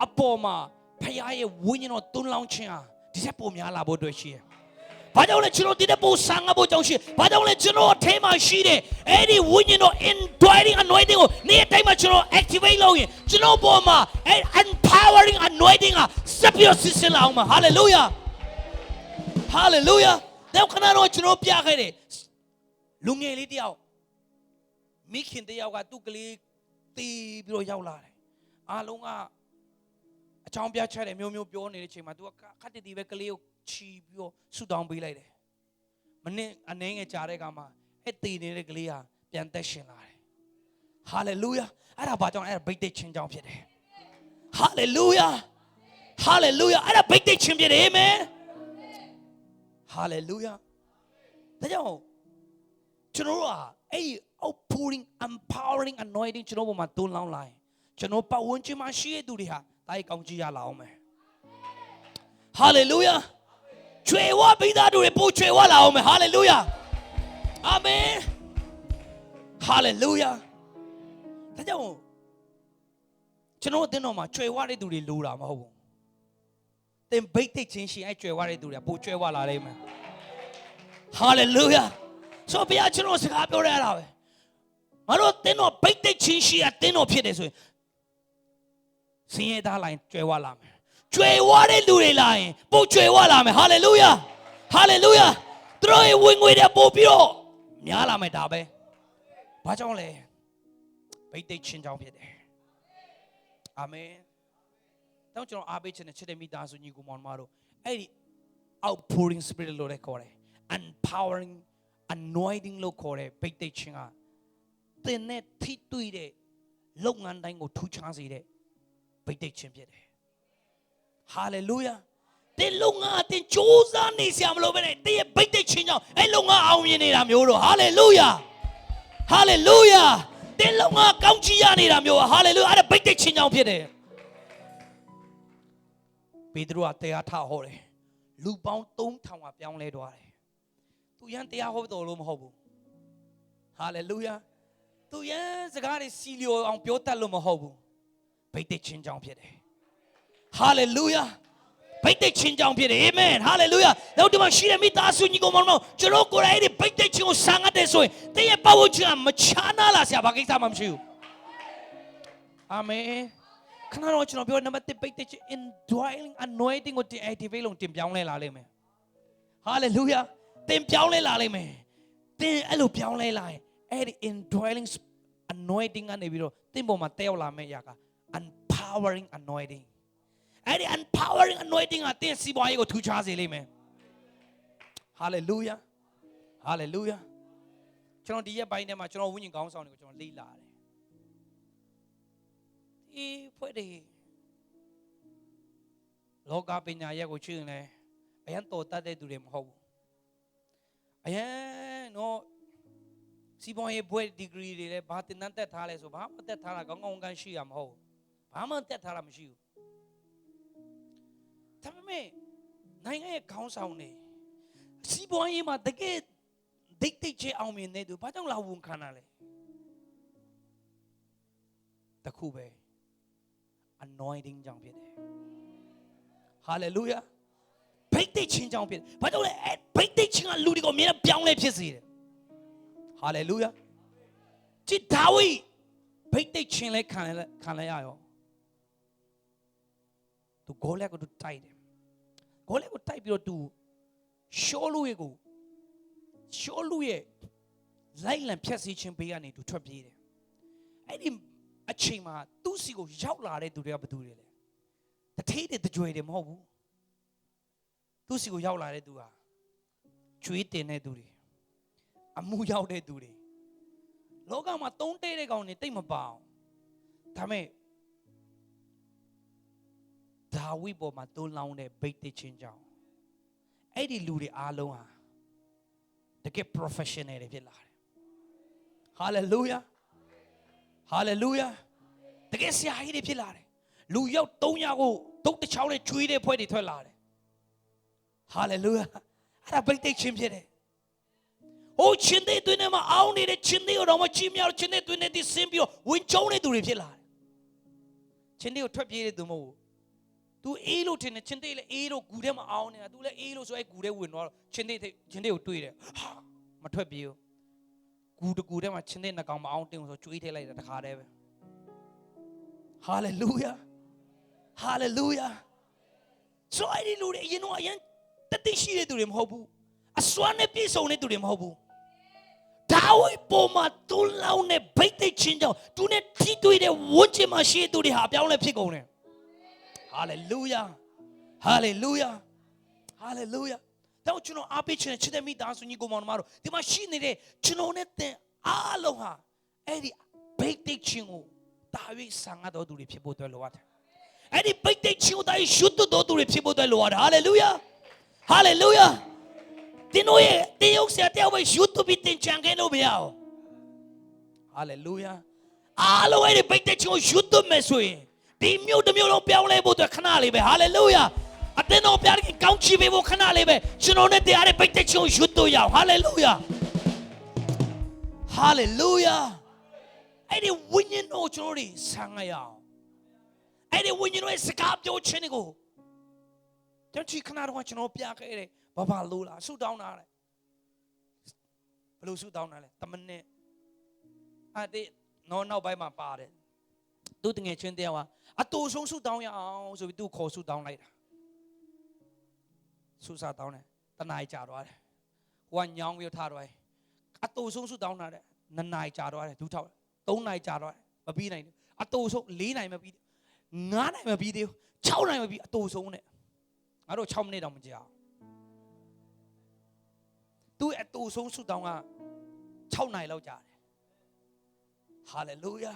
အပေါ်မှာဖခင်ရဲ့ဝိညာဉ်တော်တွန်းလောင်းခြင်းဟာဒီထက်ပိုများလာဖို့အတွက်ရှိတယ်။ဘာကြောင့်လဲကျွန်တော်ဒီတဲ့ပိုဆံငါဖို့ကြောင့်ရှိ။ဘာကြောင့်လဲကျွန်တော်အထဲမှာရှိတဲ့အဲ့ဒီဝိညာဉ်တော် indwelling anointing ကိုနေ့တိုင်းမှာကျွန်တော် activate လုပ်ရင်ကျွန်တော်ပေါ်မှာအဲ့ empowering anointing ကဆက်ပြီးဆစ်ဆင်းလာအောင်ပါ hallelujah hallelujah တော့ခဏတော့ကျွန်တော်ပြခဲ့တယ်လူငယ်လေးတယောက်မိခင်တယောက်ကသူ့ကလေးတီးပြီးတော့ရောက်လာတယ်အားလုံးကအချောင်းပြချက်တယ်မျိုးပြောနေတဲ့အချိန်မှာ तू ကခတ်တီးပဲကလေးကိုချီပြီးတော့ဆူတောင်းပေးလိုက်တယ်မနေ့အနေငယ်ကြားတဲ့ကမှာအဲ့တီးနေတဲ့ကလေးဟာပြန်သက်ရှင်လာတယ်ဟာလေလုယာအဲ့ဒါဘာကြောင့်အဲ့ဒါဗိတ်သိက်ခြင်းကြောင့်ဖြစ်တယ်ဟာလေလုယာဟာလေလုယာအဲ့ဒါဗိတ်သိက်ခြင်းဖြစ်တယ်အာမင်ဟာလေလုယာဒါကြောင့်ကျွန်တော်ကအဲ့ outpouring empowering anointing ကျွန်တော်ပေါ်မှာတွန်းလောင်းလာရင်ကျွန်တော်ပတ်ဝန်းကျင်မှာရှိတဲ့သူတွေဟာတိုက်ကောင်းကြည့်ရလာအောင်မယ် hallelujah ချွေဝပိသားတို့တွေပို့ချွေဝလာအောင်မယ် hallelujah amen hallelujah ဒါကြောင့်ကျွန်တော်အတင်းတော်မှာချွေဝတဲ့သူတွေလိုတာမဟုတ်ဘူးသင်ဘိတ်သိက်ချင်းရှင်အဲ့ချွေဝတဲ့သူတွေပို့ချွေဝလာလိမ့်မယ် hallelujah ဆိုဘုရားကျွန်တော်စကားပြောရတာပဲငါတို့တင်းတော်ဗိတ်သိက်ချင်းရှိရတင်းတော်ဖြစ်တယ်ဆိုရင်စင်ရသားလိုင်းကျွဲဝလာမယ်ကျွဲဝတဲ့လူတွေလာရင်ပို့ကျွဲဝလာမယ်ဟာလေလုယာဟာလေလုယာသူတို့ရဲ့ဝင်ငွေတွေပို့ပြီးတော့များလာမယ်ဒါပဲဘာကြောင့်လဲဗိတ်သိက်ချင်းကြောင့်ဖြစ်တယ်အာမင်တော့ကျွန်တော်အားပေးခြင်းနဲ့ချစ်တဲ့မိသားစုညီကိုမောင်မတို့အဲ့ဒီ outpouring spirit လို့လည်းခေါ်တယ် empowering anointing လို့ခေါ်တယ်ဗိတ်သိက်ချင်းကသင်နဲ့ထိတွေ့တဲ့လုပ်ငန်းတိုင်းကိုထူးခြားစေတဲ့ဗိတ်သိက်ခြင်းဖြစ်တယ်ဟာလေလုယာတဲ့လုပ်ငန်းအတင်ကြိုးစားနေစရာမလိုပဲနဲ့တဲ့ဗိတ်သိက်ခြင်းကြောင့်အဲ့လုပ်ငန်းအောင်မြင်နေတာမျိုးတော့ဟာလေလုယာဟာလေလုယာတဲ့လုပ်ငန်းကောင်းချီးရနေတာမျိုးဟာလေလုယာအဲ့ဒါဗိတ်သိက်ခြင်းကြောင့်ဖြစ်တယ်ပေတရုကတရားထဟောတယ်လူပေါင်း3000ကပြောင်းလဲသွားတယ်သူရန်တရားဟောတော်လို့မဟုတ်ဘူးဟာလေလုယာသူရန်စကားတွေစီလျော်အောင်ပြောတတ်လို့မဟုတ်ဘူးဗိတ်သိက်ခြင်းကြောင့်ဖြစ်တယ်ဟာလေလုယာဗိတ်သိက်ခြင်းကြောင့်ဖြစ်တယ်အာမင်ဟာလေလုယာတော့ဒီမှာရှိတဲ့မိသားစုညီကောင်မောင်တို့ကျွန်တော်ကိုယ်တိုင်ဒီဗိတ်သိက်ခြင်းကိုဆံငတ်တယ်ဆိုရင်တည့်ရဲ့ပတ်ဝန်းကျင်ကမချားနာလာစရာဘာကိစ္စမှမရှိဘူး အာမင်ခဏတော့ကျွန်တော်ပြောနံပါတ်1ပိတ်တဲ့ indwelling anointing ကိုတင် activate လုပ်တင်ပြောင်းလဲလာလိမ့်မယ် hallelujah တင်ပြောင်းလဲလာလိမ့်မယ်တင်အဲ့လိုပြောင်းလဲလာရင်အဲ့ဒီ indwelling anointing ကနေပြီးတော့တင်ပေါ်မှာတက်ရောက်လာမယ့်အရာက empowering anointing အဲ့ဒီ empowering anointing ကတင်စီးပွားရေးကိုထူခြားစေလိမ့်မယ် hallelujah hallelujah ကျွန်တော်ဒီရက်ပိုင်းထဲမှာကျွန်တော်ဝိညာဉ်ကောင်းဆောင်တွေကိုကျွန်တော်လေ့လာတယ်ဒီဖွဲ့တွေလောကပညာရက်ကိုချွေရင်လည်းအရန်တော်တတ်တဲ့သူတွေမဟုတ်ဘူးအရန်တော့စီးပွားရေးဘွဲ့ဒီဂရီတွေလည်းဘာတင်တန်းတက်ထားလဲဆိုဘာမှတက်ထားတာကောင်းကောင်းကန်ရှိရမဟုတ်ဘာမှတက်ထားတာမရှိဘူးဒါပေမဲ့နိုင်ငံရဲ့ခေါင်းဆောင်နေစီးပွားရေးမှာတကယ်ဒိတ်တိတ်ချအောင်မြင်နေသူဘာကြောင့်လာဝန်ခံတာလဲတခုပဲ anointing ကြောင့်ဖြစ်တယ် hallelujah ဘိတ်တိတ်ချင်းကြောင့်ဖြစ်တယ်ဘာကြောင့်လဲဘိတ်တိတ်ချင်းကလူတွေကိုအမြဲပြောင်းလဲဖြစ်စေတယ် hallelujah ကြည်ဒါဝိဘိတ်တိတ်ချင်းလဲခံလဲရရောသူဂိုးလက်ကိုသူတိုက်တယ်ဂိုးလက်ကိုတိုက်ပြီးတော့သူရှောလူရဲ့လိုက်လံဖြတ်စီခြင်းပေးကနေသူထွက်ပြေးတယ်အဲ့ဒီအချိန်မှာသူ့စီကိုရောက်လာတဲ့သူတွေကဘယ်သူတွေလဲတထေးတွေတကြွယ်တွေမဟုတ်ဘူးသူ့စီကိုရောက်လာတဲ့သူဟာကျွေးတင်တဲ့သူတွေအမှုရောက်တဲ့သူတွေလောကမှာတုံးတဲတဲ့ကောင်တွေတိတ်မပအောင်ဒါမဲ့ဒါဝိပေါ်မှာတုံးလောင်းတဲ့ဗိတ်တိတ်ချင်းကြောင့်အဲ့ဒီလူတွေအားလုံးဟာတကယ် professional တွေဖြစ်လာတယ် hallelujah hallelujah တကယ်ဆရာကြီးတွေဖြစ်လာတယ်လူရောက်300ကိုတုတ်တစ်ချောင်းနဲ့ကျွေးတဲ့ဖွဲ့တွေထွက်လာတယ် hallelujah အဲ့ဒါဗိတ်တိတ်ချင်းဖြစ်တယ်ဟိုချင်းတဲ့တွင်ထဲမှာအောင်းနေတဲ့ချင်းတဲ့တော့မကြီးမြောက်ချင်းတဲ့တွင်နဲ့ဒီဆင်းပြီးတော့ဝင်ကျုံးနေသူတွေဖြစ်လာတယ်ချင်းတဲ့ကိုထွက်ပြေးတဲ့သူမဟုတ်ဘူး तू အေးလို့ထင်တယ်ချင်းတဲ့လည်းအေးလို့ဂူထဲမှာအောင်းနေတာ तू လည်းအေးလို့ဆိုအဲ့ဂူထဲဝင်သွားတော့ချင်းတဲ့ကိုတွေ့တယ်ဟာမထွက်ပြေးဘူးဂူတကူထဲမှာချင်းတဲ့နှကောင်မအောင်းတင်ဆိုကျွေးထည့်လိုက်တာတခါတည်းပဲ hallelujah hallelujah ဆိုအဲ့ဒီလူတွေအရင်တော့အရင်တတိရှိတဲ့သူတွေမဟုတ်ဘူးအစွမ်းနဲ့ပြည့်စုံတဲ့သူတွေမဟုတ်ဘူးဒါဝိပေါ်မှာသူ့လောင်းနဲ့ဗိတ်သိချင်းကြောင့်သူနဲ့ထိတွေ့တဲ့ဝန်းကျင်မှာရှိတဲ့သူတွေဟာပြောင်းလဲဖြစ်ကုန်တယ် hallelujah hallelujah hallelujah တော့ကျွန်တော်အားပေးခြင်းချစ်တဲ့မိသားစုညီကိုမောင်နှမတို့ဒီမှာရှိနေတဲ့ကျွန်တော်နဲ့တင်အားလုံးဟာအဲ့ဒီဗိတ်သိချင်းကိုတာ၍ဆံရတော်သူတွေဖြစ်ဖို့အတွက်လိုအပ်တယ်အဲ့ဒီဗိတ်သိချင်းကိုတာ၍ရှုတော်သူတွေဖြစ်ဖို့အတွက်လိုအပ်တယ် hallelujah hallelujah တင်းတို့ရဲ့တရုတ်ဆရာတယောက်ပဲ YouTube တင်ချန်ခဲ့လို့မရဘူး hallelujah အားလုံးအဲ့ဒီဗိတ်သိချင်းကို YouTube မဲ့ဆိုရင်ဒီမြို့တစ်မြို့လုံးပြောင်းလဲဖို့အတွက်ခဏလေးပဲ hallelujah အတင်းတော်ပြားကြီးကောင်းချီးပေးဖို့ခဏလေးပဲကျွန်တော်နဲ့တရားတဲ့ဗိတ်သိချင်းကို YouTube ရအောင် hallelujah hallelujah အဲ့ဒီဝိညာဉ်တော်ကျွန်တော်တွေဆံရအောင်အဲ့ဒီဝိညာဉ်တော်ရဲ့စကားပြောခြင်းတွေကိုတချိခဏတော့ကျွန်တော်ပြခဲ့တယ်ဘာလို့လားဆူတောင်းတာလဲဘယ်လိုဆူတောင်းတာလဲတမနဲ့အဲ့ဒီနောက်ပိုင်းမှာပါတယ်သူတငယ်ချင်းတယောက်ကအတူဆုံးဆူတောင်းရအောင်ဆိုပြီးသူခေါ်ဆူတောင်းလိုက်တာဆူစားတောင်းတယ်တနားကြာသွားတယ်ဟိုကညောင်းပြီးထားသွားတယ်အတူဆုံးဆူတောင်းတာတဲ့2နာရီကြာသွားတယ်ဒူးထောက်3နာရီကြာသွားတယ်မပြီးနိုင်ဘူးအတူဆုံး4နိုင်မပြီး9နိုင်မပြီးသေးဘူး6နိုင်မပြီးအတူဆုံးနဲ့ငါတို့6မိနစ်တောင်မကြာသူအတူဆုံးဆူတောင်းက6နိုင်လောက်ကြာတယ်ဟာလေလုယာ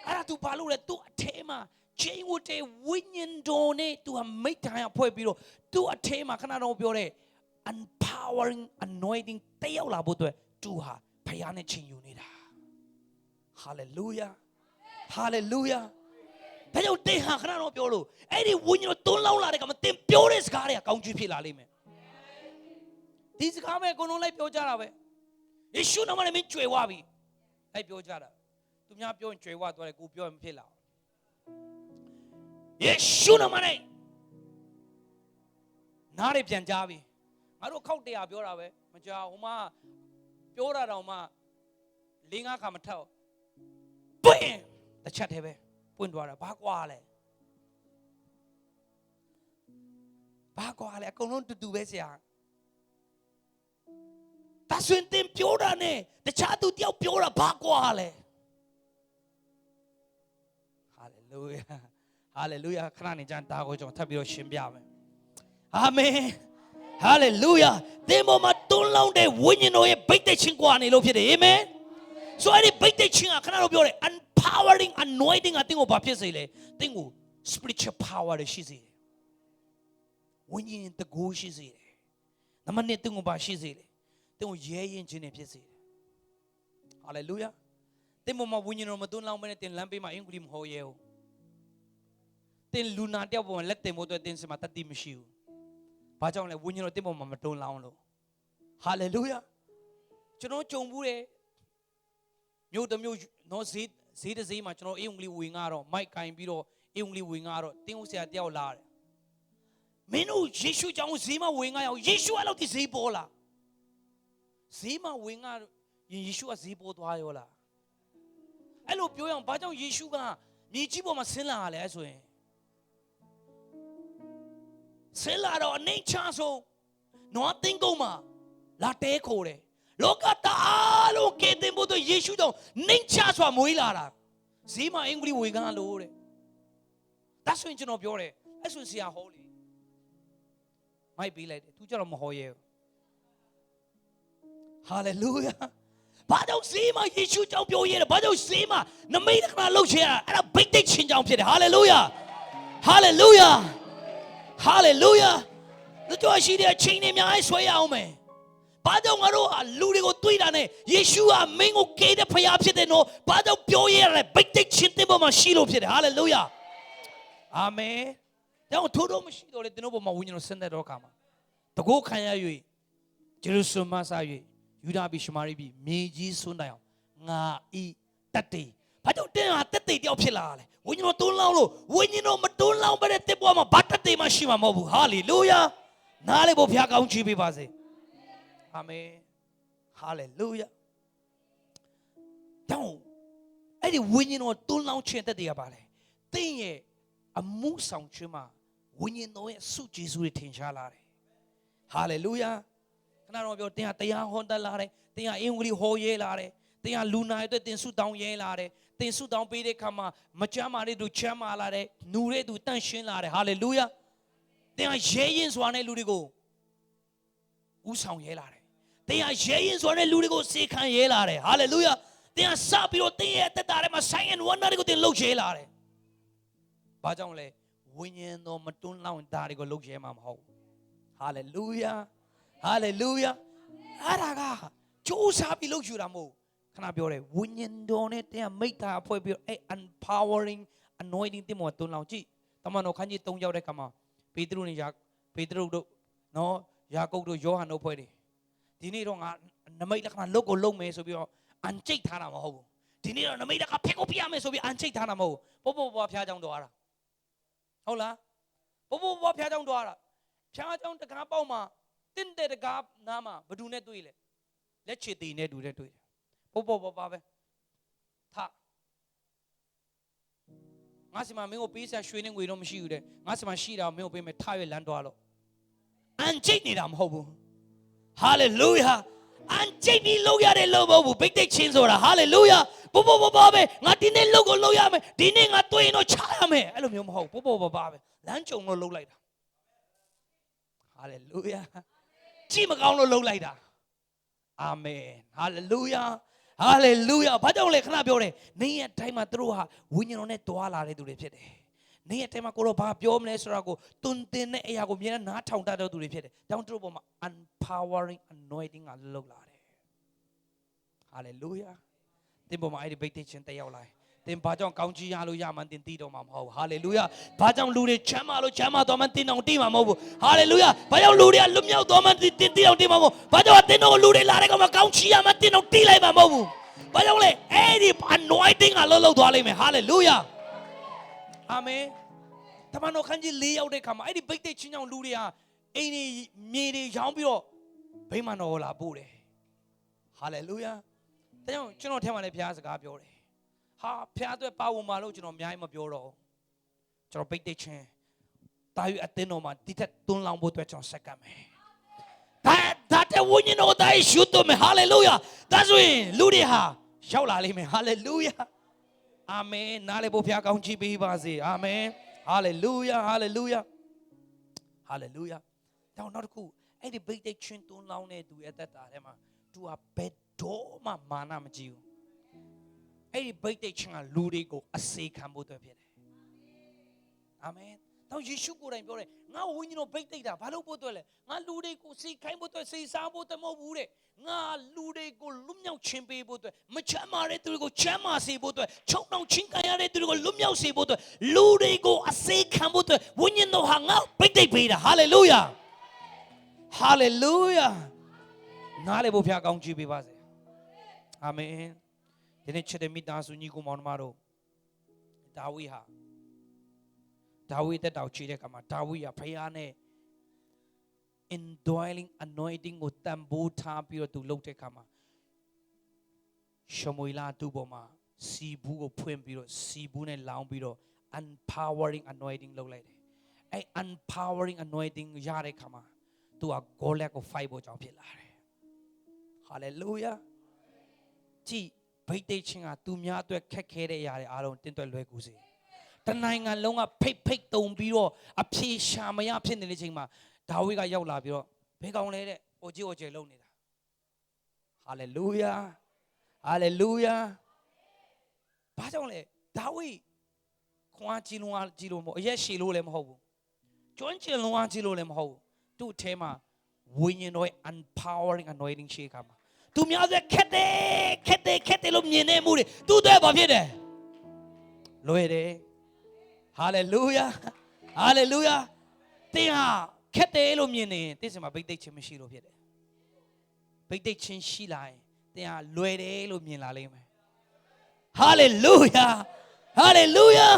အဲ့ဒါသူဘာလို့လဲသူအထဲမှာချိန်ဝတ်တဲ့ဝိညာဉ်တော်နဲ့သူဟာမိတ်ထိုင်ဖွဲ့ပြီးတော့သူအထဲမှာခဏတော့ပြောတဲ့ empowering anointing တယောက်လာဖို့အတွက်သူဟာဖခင်နဲ့ချိန်ယူနေတာ hallelujah hallelujah ဒါကြောင့်တင်ဟာခဏတော့ပြောလို့အဲ့ဒီဝိညာဉ်တော်တွန်းလောင်းလာတဲ့ကမတင်ပြောတဲ့စကားတွေကကောင်းချီးဖြစ်လာလိမ့်မယ်ဒီစကားပဲအကုန်လုံးလိုက်ပြောကြတာပဲယေရှုနာမနဲ့မင်းကြွယ်ဝပြီလိုက်ပြောကြတာသူများပြောရင်ကြွယ်ဝသွားတယ်ကိုပြောရင်မဖြစ်လာယေရှုနာမနဲ့နားရပြန်ကြပြီငါတို့ခောက်တရားပြောတာပဲမကြောက်ဟိုမှာပြောတာတော့မှ၄-၅ခါမထက်ပွင့်တစ်ချက်တည်းပဲ ပွင့်သွားတာဘာကွာလဲဘာကွာလဲအကုန်လုံးတူတူပဲဆရာဒါဆိုရင်တင်ပြောတာနဲ့တခြားသူတယောက်ပြောတာဘာကွာလဲဟာလေလုယာဟာလေလုယာခဏနေကြတာကိုကျွန်တော်ထပ်ပြီးတော့ရှင်းပြမယ်အာမင်ဟာလေလုယာသင်ပေါ်မှာတွန်းလောင်းတဲ့ဝိညာဉ်တော်ရဲ့ဗိတ်သက်ခြင်းကွာနေလို့ဖြစ်တယ်အာမင်ဆိုအဲ့ဒီဗိတ်သက်ခြင်းကခဏတော့ပြောတယ် empowering anointing အတင်းကိုဘာဖြစ်စေလဲတင်းကို spiritual power ရှိစေတယ်ဝိညာဉ်တကူရှိစေတယ်နံပါတ်1တင်းကိုဘာရှိစေလဲတင်းကိုရဲရင်ခြင်းနဲ့ဖြစ်စေတယ်ဟာလေလုယာတင်းပေါ်မှာဝိညာဉ်တော်မတွန်းလောင်းဘဲနဲ့တင်းလမ်းပေးမှာအင်္ဂလိပ်မဟောရဲဘူးတင်းလူနာတယောက်ပေါ်မှာလက်တင်ဖို့အတွက်တင်းစမှာတတိမရှိဘူးဘာကြောင့်လဲဝိညာဉ်တော်တင်းပေါ်မှာမတွန်းလောင်းလို့ဟာလေလုယာကျွန်တော်ကြုံဘူးတယ်မြို့တစ်မြို့နော်ဈေးတစ်ဈေးမှာကျွန်တော်အင်္ဂလိပ်ဝင်ကတော့မိုက်ကင်ပြီးတော့အင်္ဂလိပ်ဝင်ကတော့တင်းဦးဆရာတယောက်လာတယ်မင်းတို့ယေရှုကြောင့်ဈေးမှာဝင်ရအောင်ယေရှုအဲ့လောက်ဒီဈေးပေါ်လာဈေးမှာဝင်ရယေရှုကဈေးပေါ်သွားရောလားအဲ့လိုပြောရအောင်ဘာကြောင့်ယေရှုကမြေကြီးပေါ်မှာဆင်းလာလဲဆိုရင်ဆင်းလာတော့အနေချဆုံးနွားသိန်းကုန်းမှာလာတဲခိုးတယ်လောကတာလို့ကဲတင်ဖို့တော့ယေရှုကြောင့်နှိမ်ချစွာမွေးလာတာဈေးမှာအင်္ဂလိပ်ဝေကန်းလို့တဲ့ဒါဆိုရင်ကျွန်တော်ပြောတယ်အဲ့ဆိုဆရာဟောလေမိုက်ပေးလိုက်တယ်သူကျတော့မဟောရဲဘူးဟာလေလုယာဘာကြောင့်ဈေးမှာယေရှုကြောင့်ပြောရဲတယ်ဘာကြောင့်ဈေးမှာနမိတ်ခဏလှုပ်ချင်ရအဲ့ဒါဗိတ်သိက်ခြင်းကြောင့်ဖြစ်တယ်ဟာလေလုယာဟာလေလုယာဟာလေလုယာတို့ရှိတဲ့အချိန်တွေအများကြီးဆွဲရအောင်မယ်ဘာကြောင့်ငါတို့လူတွေကိုတွေးတာနဲ့ယေရှုကမင်းကိုကယ်တဲ့ဖခင်ဖြစ်တယ်နော်ဘာကြောင့်ပြောရလဲဗိတ်သိက်ခြင်းတဲ့ပေါ်မှာရှိလို့ဖြစ်တယ်ဟာလေလုယာအာမင်ကြောင့်ထိုးတော့မရှိတော့လေတင်းတို့ပေါ်မှာဝိညာဉ်တော်ဆင်းတဲ့တော့ခါမှာတကုတ်ခံရ၍ဂျေရုရှလင်မှာစား၍ယူဒာပြည်ရှမာရိပြည်မြေကြီးဆွန်းတိုင်အောင်ငါဤတတ်တေဘာကြောင့်တင်းဟာတတ်တေတယောက်ဖြစ်လာလဲဝိညာဉ်တော်တွန်းလောင်းလို့ဝိညာဉ်တော်မတွန်းလောင်းပဲတဲ့တစ်ပေါ်မှာဘာတတ်တေမှရှိမှာမဟုတ်ဘူးဟာလေလုယာနားလေဖို့ဘုရားကောင်းချီးပေးပါစေအာမင်ဟာလေလုယာတောင်းအဲ့ဒီဝိညာဉ်တော်တွန်းလောင်းခြင်းတတ်တေကပါလေတင်းရဲ့အမှုဆောင်ခြင်းမှာဝိညာဉ်တော်ရဲ့ဆုကျေးဇူးတွေထင်ရှားလာတယ်ဟာလေလုယာခဏတော့ပြောတင်းဟာတရားဟောတတ်လာတယ်တင်းဟာအင်္ဂလိပ်ဟောရဲလာတယ်တင်းဟာလူနာရဲ့အတွက်တင်းဆုတောင်းရဲလာတယ်တင်းဆုတောင်းပေးတဲ့ခါမှာမချမ်းမာတဲ့သူချမ်းမာလာတယ်နူတဲ့သူတန့်ရှင်းလာတယ်ဟာလေလုယာတင်းဟာရဲရင်စွာနဲ့လူတွေကိုဥဆောင်ရဲလာတယ်တင်းဟာရဲရင်စွာနဲ့လူတွေကိုစေခံရဲလာတယ်ဟာလေလုယာတင်းဟာစပြီးတော့တင်းရဲ့အသက်တာထဲမှာဆိုင်ရန်ဝန္တာတွေကိုတင်းလှုပ်ရဲလာတယ်ဘာကြောင့်လဲဝိညာဉ်တော်မတွန်းလောင်းတာတွေကိုလှုပ်ရဲမှာမဟုတ်ဘူးဟာလေလုယာဟာလေလုယာအဲ့ဒါကကြိုးစားပြီးလှုပ်ယူတာမဟုတ်ခဏပြောတယ်ဝိညာဉ်တော်နဲ့တင်းမိတ်တာအဖွဲ့ပြီးအဲ့ empowering anointing တင်မတွန်းလောင်းကြည့်တမန်တော်ခန်းကြီး3ရောက်တဲ့ခါမှာပေတရုနဲ့ပေတရုတို့နော်ယာကုပ်တို့ယောဟန်တို့ဖွဲ့တယ်ဒီနေ့တော့ငါနမိတ်လက္ခဏာလုတ်ကိုလုံမယ်ဆိုပြီးတော့အန်ကျိတ်ထားတာမဟုတ်ဘူးဒီနေ့တော့နမိတ်လက္ခဏာဖက်ကိုပြရမယ်ဆိုပြီးအန်ကျိတ်ထားတာမဟုတ်ဘူးပို့ဖျားကြောင်းတော်အားဟုတ်လားပို့ဖျားကြောင်းတော်အားဖျားကြောင်းတကားပေါက်မှာတင်းတဲ့တကားနားမှာဘဒူနဲ့တွေ့လေလက်ချေတီနဲ့တူတဲ့တွေ့တယ်ပို့ပါပဲထငါစီမမင်းကိုပေးဆက်ရွှေနဲ့ငွေတော့မရှိဘူးတဲ့ငါစီမရှိတာမင်းကိုပေးမယ်ထရွေလမ်းသွားလို့အန်ကျိတ်နေတာမဟုတ်ဘူးဟာလေလုယာအန်ကျိတ်ပြီးလုပ်ရတဲ့လုပ်မဟုတ်ဘူးဗိတ်သိက်ချင်းဆိုတာဟာလေလုယာပို့ပဲငါဒီနေ့လုပ်ကိုလုပ်ရမယ်ဒီနေ့ငါတွေ့ရင်တော့ချရမယ်အဲ့လိုမျိုးမဟုတ်ပို့ပါပဲလမ်းကြုံလို့လုပ်လိုက်တာဟာလေလုယာကြည့်မကောင်းလို့လုပ်လိုက်တာအာမင်ဟာလေလုယာဟာလေလုယာဘာကြောင့်လဲခဏပြောတယ်နေရတိုင်းမှာသူတို့ဟာဝိညာဉ်တော်နဲ့တွာလာတဲ့သူတွေဖြစ်တယ်နေရတိုင်းမှာကိုတော့ဘာပြောမလဲဆိုတာကိုတွင်တင်တဲ့အရာကိုမြင်နားထောင်တတ်တဲ့သူတွေဖြစ်တယ်တောင်းသူတို့ပေါ်မှာ empowering anointing ကလောက်လာတယ်ဟာလေလုယာတင်ပေါ်မှာအဲ့ဒီဗိတ်သိက်ခြင်းတက်ရောက်လာတင်ဘာကြောင့်ကောင်းကြီးရလို့ရမှန်းတင်သိတော့မှာမဟုတ်ဘူးဟာလေလုယာဘာကြောင့်လူတွေချမ်းသာလို့ချမ်းသာတော်မှန်းတင်အောင်သိမှာမဟုတ်ဘူးဟာလေလုယာဘာကြောင့်လူတွေကလွတ်မြောက်တော်မှန်းတင်သိအောင်သိမှာမဟုတ်ဘာကြောင့်တင်တော့လူတွေလာတဲ့ကောင်မှာကောင်းကြီးရမှန်းတင်အောင်သိလိုက်မှာမဟုတ်ဘူးဘာကြောင့်လဲအဲ့ဒီ anointing ကလောက်သွားလိမ့်မယ်ဟာလေလုယာအာမင်တမန်တော်ခန်းကြီး၄ရောက်တဲ့ခါမှာအဲ့ဒီဗိတ်သိက်ချင်းကြောင့်လူတွေဟာအိမ်တွေမြေတွေရောင်းပြီးတော့ဗိမာန်တော်လာပို့တယ်ဟာလေလုယာဒါကြောင့်ကျွန်တော်ထဲမှာလည်းဘုရားစကားပြောတယ် ဟာဖျားအတွက်ပါဝင်မှာလို့ကျွန်တော်အများကြီးမပြောတော့ကျွန်တော်ပိတ်သိချင်းတာယူအတင်းတော်မှာဒီထက်တွန်းလောင်းဖို့အတွက်ကျွန်တော်ဆက်ကပ်မယ်ဒါတဲ့ဝိညာဉ်တော်တိုင်းရှုတော်မယ်ဟာလေလုယာဒါဆိုရင်လူတွေဟာရောက်လာလိမ့်မယ်ဟာလေလုယာအာမင်နားလေဖို့ဖျားကောင်းချီးပေးပါစေအာမင်ဟာလေလုယာဟာလေလုယာဟာလေလုယာနောက်တစ်ခုအဲ့ဒီဘိတ်တိတ်ချင်းတွန်းလောင်းတဲ့သူရဲ့အသက်တာထဲမှာသူကဘယ်တော့မှမာနမကြည့်ဘူးအဲ့ဒီဘိတ်တိတ်ချင်းကလူတွေကိုအစေခံဖို့အတွက်ဖြစ်တယ်အာမင်တော့ယေရှုကိုယ်တိုင်ပြောတယ်ငါဝိညာဉ်တော်ဘိတ်တိတ်တာဘာလို့ပို့အတွက်လဲငါလူတွေကိုစေခိုင်းဖို့အတွက်စေစားဖို့အတွက်မဟုတ်ဘူးတဲ့ငါလူတွေကိုလွတ်မြောက်ခြင်းပေးဖို့အတွက်မချမ်းမာတဲ့သူတွေကိုချမ်းမာစေဖို့အတွက်ချုံနှောင်ချင်းခံရတဲ့သူတွေကိုလွတ်မြောက်စေဖို့အတွက်လူတွေကိုအစေခံဖို့အတွက်ဝိညာဉ်တော်ဟာငါဘိတ်တိတ်ပေးတာဟာလေလုယာဟာလေလုယာနားလေဖို့ဖျားကောင်းချီးပေးပါစေအာမင်ဒီနေ့ချစ်တဲ့မိသားစုညီကိုမောင်နှမတို့ဒါဝိတက်တောက်ချီတဲ့ကမှာဒါဝိကဖခင်နဲ့ indwelling anointing ကိုတန်ဖိုးထားပြီးတော့သူလုပ်တဲ့ကမှာရှမွေလာသူ့ပေါ်မှာစီဘူးကိုဖွင့်ပြီးတော့စီဘူးနဲ့လောင်းပြီးတော့ empowering anointing လုပ်လိုက်တယ်အဲ့ empowering anointing ရတဲ့ခါမှာသူကဂေါလက်ကို fight ဖို့ကြောင်းဖြစ်လာတယ် hallelujah ကြည်ဘိတ်တိတ်ချင်းကသူများအတွက်ခက်ခဲတဲ့အရာတွေအားလုံးတင်းတွက်လွယ်ကူစေတနိုင်ငံလုံးကဖိတ်တုံပြီးတော့အဖြေရှာမရဖြစ်နေတဲ့ချိန်မှာဒါဝိဒ်ကရောက်လာပြီးတော့ဘယ်ကောင်လဲတဲ့အိုကြီးအိုကျယ်လုံနေတာဟာလေလုယာဟာလေလုယာဘာကြောင့်လဲဒါဝိဒ်ခွန်အားကြီးလုံးအားကြီးလို့မဟုတ်အရက်ရှည်လို့လည်းမဟုတ်ဘူးကျွမ်းကျင်လုံးအားကြီးလို့လည်းမဟုတ်ဘူးသူ့အထဲမှာဝိညာဉ်တော်ရဲ့ empowering anointing ရှိခါမှာသူများဆက်ခက်တယ်လို့မြင်နေမှုတွေသူ့အတွက်ဘာဖြစ်တယ်လွယ်တယ်ဟာလေလုယာဟာလေလုယာတင်ဟာခက်တယ်လို့မြင်နေတိစမှာဘိတ်သိက်ချင်းမရှိလို့ဖြစ်တယ်ဘိတ်သိက်ချင်းရှိလာရင်တင်ဟာလွယ်တယ်လို့မြင်လာလိမ့်မယ်ဟာလေလုယာဟာလေလုယာ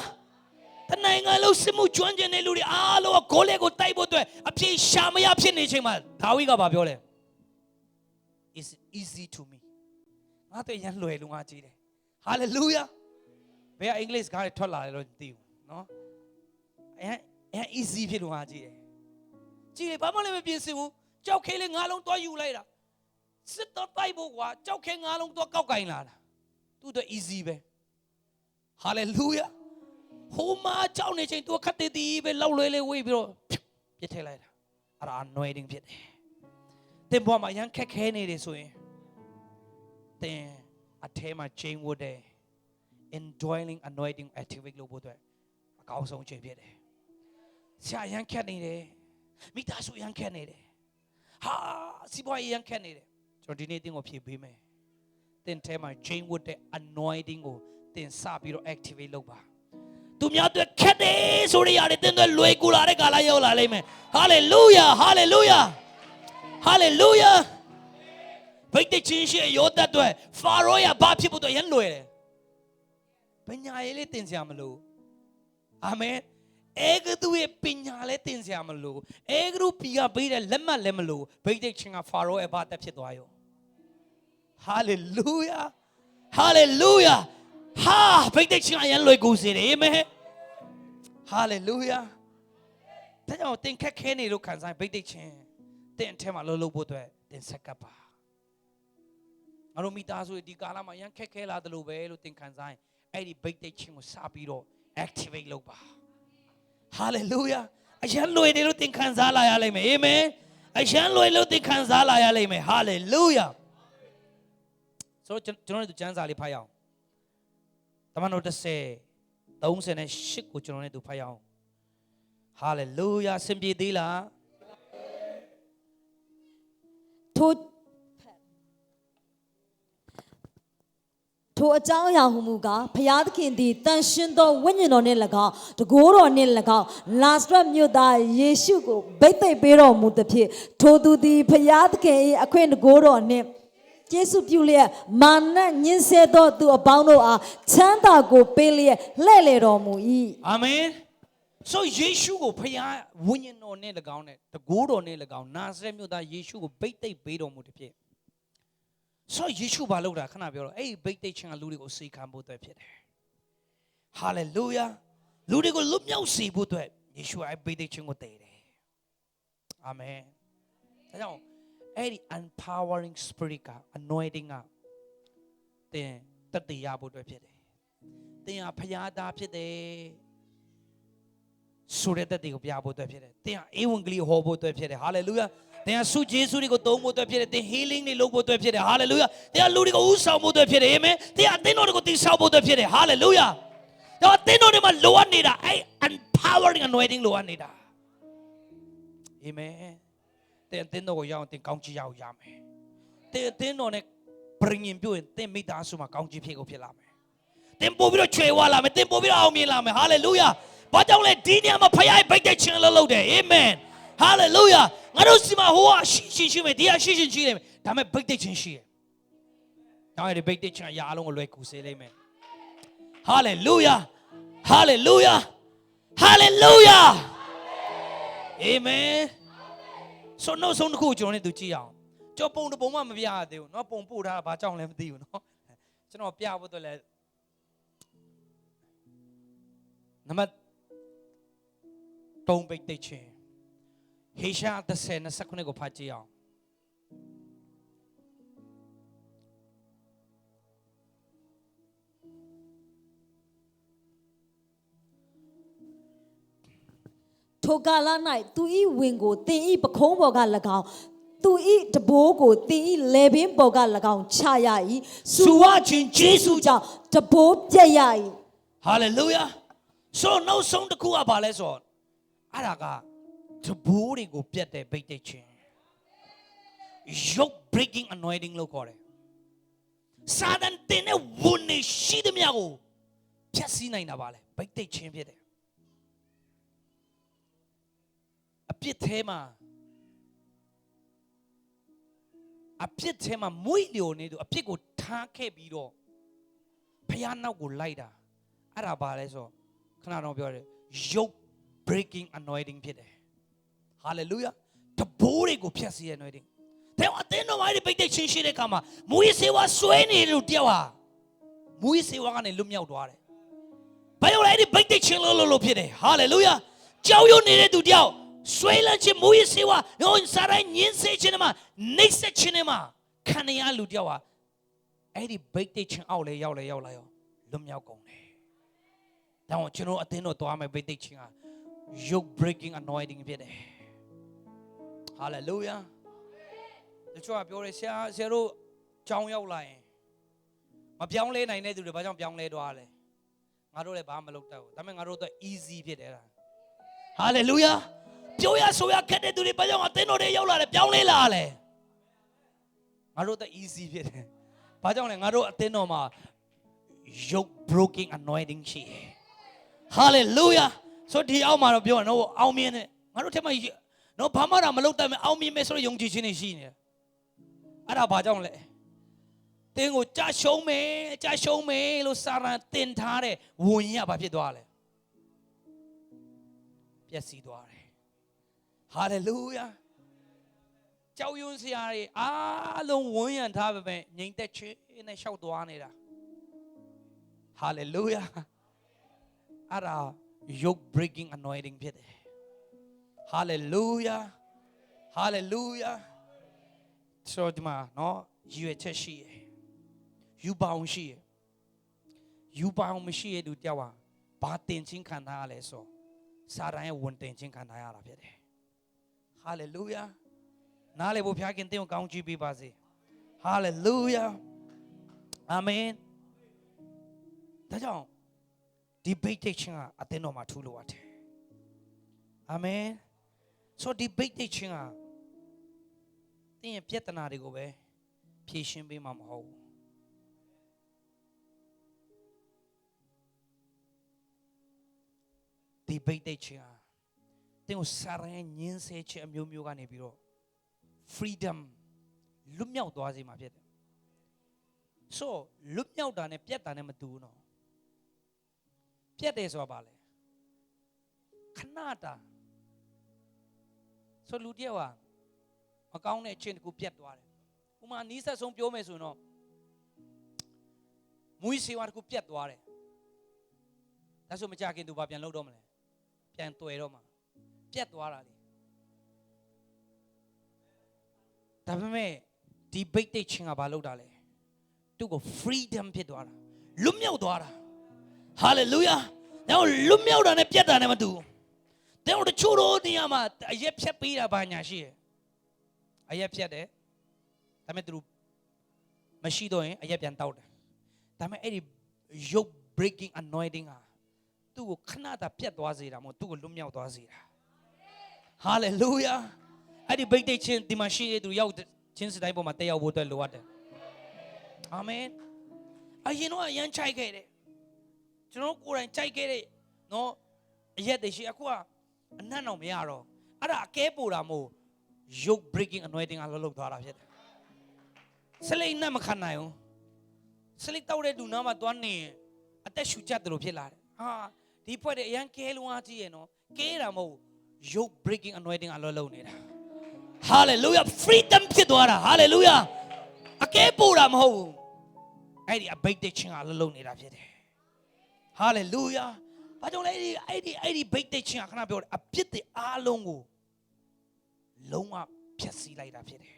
တနိုင်ငံလုံးစစ်မှုကျွမ်းကျင်တဲ့လူတွေအားလုံးကဂိုးလက်ကိုတိုက်ဖို့အတွက်အပြေရှာမရဖြစ်နေချိန်မှာဒါဝိဒ်ကဘာပြောလဲ is easy to me ငါတို့ရန်လွယ်လို့ငါကြည့်တယ် hallelujah ဘယ်အင်္ဂလိပ်စကားတွေထွက်လာတယ်လို့မသိဘူးနော်အဲ easy ဖြစ်လို့ငါကြည့်တယ်ကြည့်လေဘာမှလည်းမပြင်စင်ဘူးကြောက်ခဲလေးငါးလုံးသွားယူလိုက်တာစစ်တော့တိုက်ဖို့ကွာကြောက်ခဲငါးလုံးသွားကောက်ကင်လာတာသူတို့ easy ပဲ hallelujah ဟိုမှာကြောက်နေချိန်သူခတ်တည်တည်ပဲလောက်လွဲလေးဝေးပြီးတော့ပြစ်ထည့်လိုက်တာအဲ့ဒါ anointing ဖြစ်တယ်တင်ပေါ်မှာရန်ခက်ခဲနေတယ်ဆိုရင်တင်အထဲမှာ chain ဝတ်တယ် indwelling anointing activate လုပ်ဖို့အတွက်အကောင်းဆုံးချိန်ဖြစ်တယ်ဆရာရန်ခက်နေတယ်မိသားစုရန်ခက်နေတယ်ဟာစီးပွားရေးရန်ခက်နေတယ်ကျွန်တော်ဒီနေ့တင်းကိုဖြည့်ပေးမယ်တင်ထဲမှာ chain ဝတ်တဲ့ anointing ကိုတင်စပြီးတော့ activate လုပ်ပါသူများတွေခက်တယ်ဆိုရရတယ်တင်းတွေလွယ်ကူလာတဲ့ကာလရောက်လာလိမ့်မယ် hallelujah hallelujah hallelujah ဘိတ်တချင်းရှိရောတတ်တွေဖာရောရဘာဖြစ်ဖို့တော့ရန်လွယ်တယ်ပညာရေးလေးတင်စရာမလိုအာမင်အေဂသူရဲ့ပညာလေးတင်စရာမလိုအေဂရုပီကပေးတဲ့လက်မှတ်လည်းမလိုဘိတ်တချင်းကဖာရောရဲ့ဘာတက်ဖြစ်သွားရော hallelujah hallelujah ဟာဘိတ်တချင်းအရန်လွယ်ကူစေတယ်အာမင် hallelujah ဒါကြောင့်တင်ခက်ခဲနေလို့ခံစားဘိတ်တချင်းတင်အထဲမှာလှုပ်ဖို့အတွက်တင်ဆက်ကပ်ပါငါတို့မိသားစုဒီကာလမှာရန်ခက်ခဲလာတယ်လို့ပဲလို့တင်ခံစားရင်အဲ့ဒီဘိတ်တိတ်ချင်းကိုစပြီးတော့ activate လုပ်ပါ hallelujah အရန်လွယ်တယ်လို့တင်ခံစားလာရလိမ့်မယ်အာမင်အရန်လွယ်လို့တင်ခံစားလာရလိမ့်မယ် hallelujah ဆိုတော့ကျွန်တော်တို့ကျမ်းစာလေးဖတ်ရအောင်တမန်တော်38ကိုကျွန်တော်တို့ဖတ်ရအောင် hallelujah စင်ပြေသေးလားထိုအကြောင်းအရာဟုမူကားဖျားသခင်သည်တန်ရှင်းသောဝိညာဉ်တော်နှင့်၎င်းတကိုးတော်နှင့်၎င်းလာစရက်မြို့သားယေရှုကိုဗိတ်သိက်ပေးတော်မူသဖြင့်ထိုသူသည်ဖျားသခင်၏အခွင့်တကိုးတော်နှင့်ယေရှုပြုလျက်မာနညှင်းဆဲသောသူအပေါင်းတို့အားချမ်းသာကိုပေးလျက်လှည့်လေတော်မူ၏အာမင်ဆိုယေရှုကိုဖျားဝိညာဉ်တော်နဲ့၎င်းနဲ့တကိုးတော်နဲ့၎င်းနာဇရက်မြို့သားယေရှုကိုဗိတ်သိက်ပေးတော်မူသဖြင့်ဆိုယေရှုဘာလုပ်တာခဏပြောတော့အဲ့ဒီဘိတ်သိက်ချင်းကလူတွေကိုစေခံဖို့အတွက်ဖြစ်တယ် Hallelujah လူတွေကိုလွတ်မြောက်စေဖို့အတွက်ယေရှုအဲ့ဘိသိက်ခြင်းကိုတည်တယ်အာမင်ဒါကြောင့်အဲ့ဒီ empowering spirit က anointing ကတင်တတ်တရားဖို့အတွက်ဖြစ်တယ်တင်ဟာဖျားသားဖြစ်တယ်ဆိုတဲ့တတ်တွေကိုပြဖို့အတွက်ဖြစ်တယ်တင်ဟာဧဝံဂေလိဟောဖို့အတွက်ဖြစ်တယ် hallelujah တင်ဟာဆုကျေးဇူးတွေကိုသုံးဖို့အတွက်ဖြစ်တယ်တင် healing တွေလုပ်ဖို့အတွက်ဖြစ်တယ် hallelujah တင်ဟာလူတွေကိုဥဆောင်ဖို့အတွက်ဖြစ်တယ်အာမင်တင်ဟာအသင်းတော်တွေကိုတည်ဆောက်ဖို့အတွက်ဖြစ်တယ် hallelujah တော့အသင်းတော်တွေမှာလိုအပ်နေတာအဲ့ empowering anointing လိုအပ်နေတာအာမင်တင်အသင်းတော်ကိုရအောင်တင်ကောင်းချီးရအောင်ရမယ်တင်အသင်းတော်နဲ့ပြင်ရင်ပြုရင်တင်မိသားစုမှာကောင်းချီးဖြစ်ကိုဖြစ်လာမယ်တင်ပို့ပြီးတော့ချွေဝါလာမယ်တင်ပို့ပြီးတော့အောင်မြင်လာမယ် hallelujah ဘာကြောင့်လဲဒီနေရာမှာဖခင်ရဲ့ဗိတ်တဲ့ခြင်းလှုပ်တယ်အာမင် hallelujah ငါတို့စီမှာဟိုကရှိမယ်ဒီကရှိတယ်ဒါပေမဲ့ဗိတ်တဲ့ခြင်းရှိတယ်နောက်ရတဲ့ဗိတ်တဲ့ခြင်းအရာအလုံးကိုလွယ်ကူစေလိမ့်မယ် hallelujah hallelujah hallelujah amen ဆိုတော့ဆုံးတစ်ခုကျွန်တော်နဲ့သူကြည့်အောင်ကျွန်တော်ပုံတစ်ပုံမှမပြရသေးဘူးเนาะပုံပို့ထားတာဘာကြောင့်လဲမသိဘူးเนาะကျွန်တော်ပြဖို့တော့လဲနံပါတ်3ပိတ်တိတ်ချင်းဟေရှာ30:29ကိုဖတ်ကြည့်အောင်ထိုကာလ၌သူ၏ဝင်ကိုသင်၏ပခုံးပေါ်က၎င်းသူ၏တဘိုးကိုသင်၏လေပင်ပေါ်က၎င်းချရ၏ဆူဝချင်းဂျေစုကြောင့် တဘိုးပြက်ရ၏ဟာလေလုယာဆိုနောက်ဆုံးတစ်ခုကဘာလဲဆိုတော့အဲ့ဒါကတဘိုးတွေကိုပြက်တဲ့ဗိတ်တိတ်ချင်း yoke breaking anointing လို့ခေါ်တယ်စာတန်တင်တဲ့ဝန်နေရှိသမျှကိုဖြတ်စည်းနိုင်တာပါလေဗိတ်တိတ်ချင်းဖြစ်တယ်အပြစ်ထဲမှာမွေးလျော်နေသူအပြစ်ကိုထားခဲ့ပြီးတော့ဖျားနောက်ကိုလိုက်တာအဲ့ဒါဘာလဲဆိုခဏတော့ပြောတယ် yoke breaking anointing ဖြစ်တယ် hallelujah တဘိုးတွေကိုဖျက်ဆီးတဲ့ anointing တဲ့အတင်းတော်မိုင်းပိတ်တဲ့ချင်းရှိတဲ့အခါမှာမွေးစေဝါဆွဲနေလို့တယောက်ဟာမွေးစေဝါကနေလွတ်မြောက်သွားတယ်ဘာလို့လဲအဲ့ဒီပိတ်တဲ့ချင်းလို့ဖြစ်တယ် hallelujah ကြောက်ရွံ့နေတဲ့သူတယောက်ဆွဲလန်းခြင်းမူရစေဝါဟိုစားတိုင်းညင်းစေခြင်းမှာနှိမ့်ဆက်ခြင်းမှာခံရလူတယောက်ဟာအဲ့ဒီဗိတ်တိတ်ခြင်းအောက်လဲရောက်လာရောလွတ်မြောက်ကုန်တယ်။ဒါကြောင့်ကျွန်တော်အသင်းတော်သွားမယ်ဗိတ်တိတ်ခြင်းက yoke breaking anointing ဖြစ်တယ်။ hallelujah တချို့ကပြောတယ်ဆရာတို့ကြောင်းရောက်လာရင်မပြောင်းလဲနိုင်တဲ့သူတွေဘာကြောင့်ပြောင်းလဲသွားလဲ။ငါတို့လည်းဘာမှမလုပ်တတ်ဘူး။ဒါပေမဲ့ငါတို့တော့ easy ဖြစ်တယ်လား။ hallelujahပြောရဆိုရခက်တဲ့သူတွေဘာကြောင့်အသင်းတော်တွေရောက်လာတယ်ပြောင်းလဲလာလဲငါတို့တော့ easy ဖြစ်တယ်ဘာကြောင့်လဲငါတို့အသင်းတော်မှာ yoke breaking anointing ရှိတယ် hallelujah ဆိုဒီအောက်မှာတော့ပြောရနော်အောင်မြင်တယ်ငါတို့ထက်မှနော်ဘာမှတော့မလုပ်တတ်မယ်အောင်မြင်မယ်ဆိုတော့ယုံကြည်ခြင်းတွေရှိနေတယ်အဲ့ဒါဘာကြောင့်လဲတင်းကိုကြာရှုံးမယ်လို့စာရန်တင်ထားတဲ့ဝန်ကြီးကဘာဖြစ်သွားလဲပျက်စီးသွားတယ်hallelujah ကြောက်ရွံ့စရာတွေအားလုံးဝန်းရံထားပေမဲ့ငြိမ်သက်ခြင်းနဲ့ရှောက်သွားနေတာ hallelujah အဲ့ဒါ yoke breaking anointing ဖြစ်တယ် hallelujah hallelujah ဆိုဒီမှာနော်ရွေချက်ရှိရယ်ယူပေါင်းရှိရယ်ယူပေါင်းမရှိရတဲ့တယောက်ဟာဘာတင်ချင်းခံထားရလဲဆိုစာရန်ရဲ့ဝန်တင်ချင်းခံထားရတာဖြစ်တယ်hallelujah နားလေဖို့ဖျားခင်တင်းကိုကောင်းချီးပေးပါစေ hallelujah amen ဒါကြောင့်ဒီဘိတ်တိတ်ချင်းကအသင်းတော်မှာထူလို့ရတယ် amen ဆိုဒီဘိတ်တိတ်ချင်းကတင်းရဲ့ပြဿနာတွေကိုပဲဖြေရှင်းပေးမှာမဟုတ်ဘူးဒီဘိတ်တိတ်ချင်းကတင်းကိုစာရန်ညင်းဆဲခြင်းအမျိုးမျိုးကနေပြီးတော့ freedom လွတ်မြောက်သွားစေမှာဖြစ်တယ်။ဆိုလွတ်မြောက်တာနဲ့ပြတ်တာနဲ့မတူဘူးနော်။ပြတ်တယ်ဆိုတာဘာလဲ။ခဏတာဆိုလူတယောက်ဟာမကောင်းတဲ့အချင်းတကူပြတ်သွားတယ်။ဥမာနီးစပ်ဆုံးပြောမယ်ဆိုတော့မွေးစေဝါတကူပြတ်သွားတယ်။ ဒါဆိုမကြခင်သူဘာပြန်လုပ်တော့မလဲပြန်တွေ့တော့မှာပြတ်သွားတာလေဒါပေမဲ့ဒီဘိတ်တိတ်ချင်းကဘာလုပ်တာလဲသူ့ကို freedom ဖြစ်သွားတာလွတ်မြောက်သွားတာ hallelujah တော့လွတ်မြောက်တာနဲ့ပြတ်တာနဲ့မတူတော့တချို့တို့နေရာမှာအရက်ဖြတ်ပေးတာဘာညာရှိရဲ့အရက်ဖြတ်တယ်ဒါပေမဲ့သူမရှိတော့ရင်အရက်ပြန်တောက်တယ်ဒါပေမဲ့အဲ့ဒီ yoke breaking anointing ဟာသူ့ကိုခဏတာပြတ်သွားစေတာမဟုတ်သူ့ကိုလွတ်မြောက်သွားစေတာ hallelujah အဲ့ဒီဘိတ်တိတ်ချင်းဒီမှာရှိတဲ့သူရောက်ချင်းစတိုင်းပေါ်မှာတက်ရောက်ဖို့အတွက်လိုအပ်တယ်အာမင်အရင်တော့အရန်ချိုက်ခဲ့တယ်ကျွန်တော်ကိုယ်တိုင်ကြိုက်ခဲ့တဲ့နော်အရက်တရှိအခုကအနံ့တော့မရတော့အဲ့ဒါအကဲပို့တာမို့ yoke breaking anointing အလုပ်လုပ်သွားတာဖြစ်တယ်ဆလိတ်နဲ့မခံနိုင်ဘူးဆလိတ်တောက်တဲ့လူနာမှာသွားနေအသက်ရှူကြတယ်လို့ဖြစ်လာတယ်ဟာဒီဖွဲ့တဲ့အရန်ကဲလုံးအားကြီးရဲ့နော်ကဲတာမဟုတ် yoke breaking anointing အလုပ်လုပ်နေတာ hallelujah freedom ဖြစ်သွားတာ hallelujah အကဲပို့တာမဟုတ်ဘူးအဲ့ဒီအဘိတ်တဲ့ချင်းအလုပ်လုပ်နေတာဖြစ်တယ် hallelujah ဘာကြောင့်လဲအဲ့ဒီဘိတ်တဲ့ချင်းကခဏပြောတယ်အပြစ်တွေအားလုံးကိုလုံးဝဖျက်ဆီးလိုက်တာဖြစ်တယ်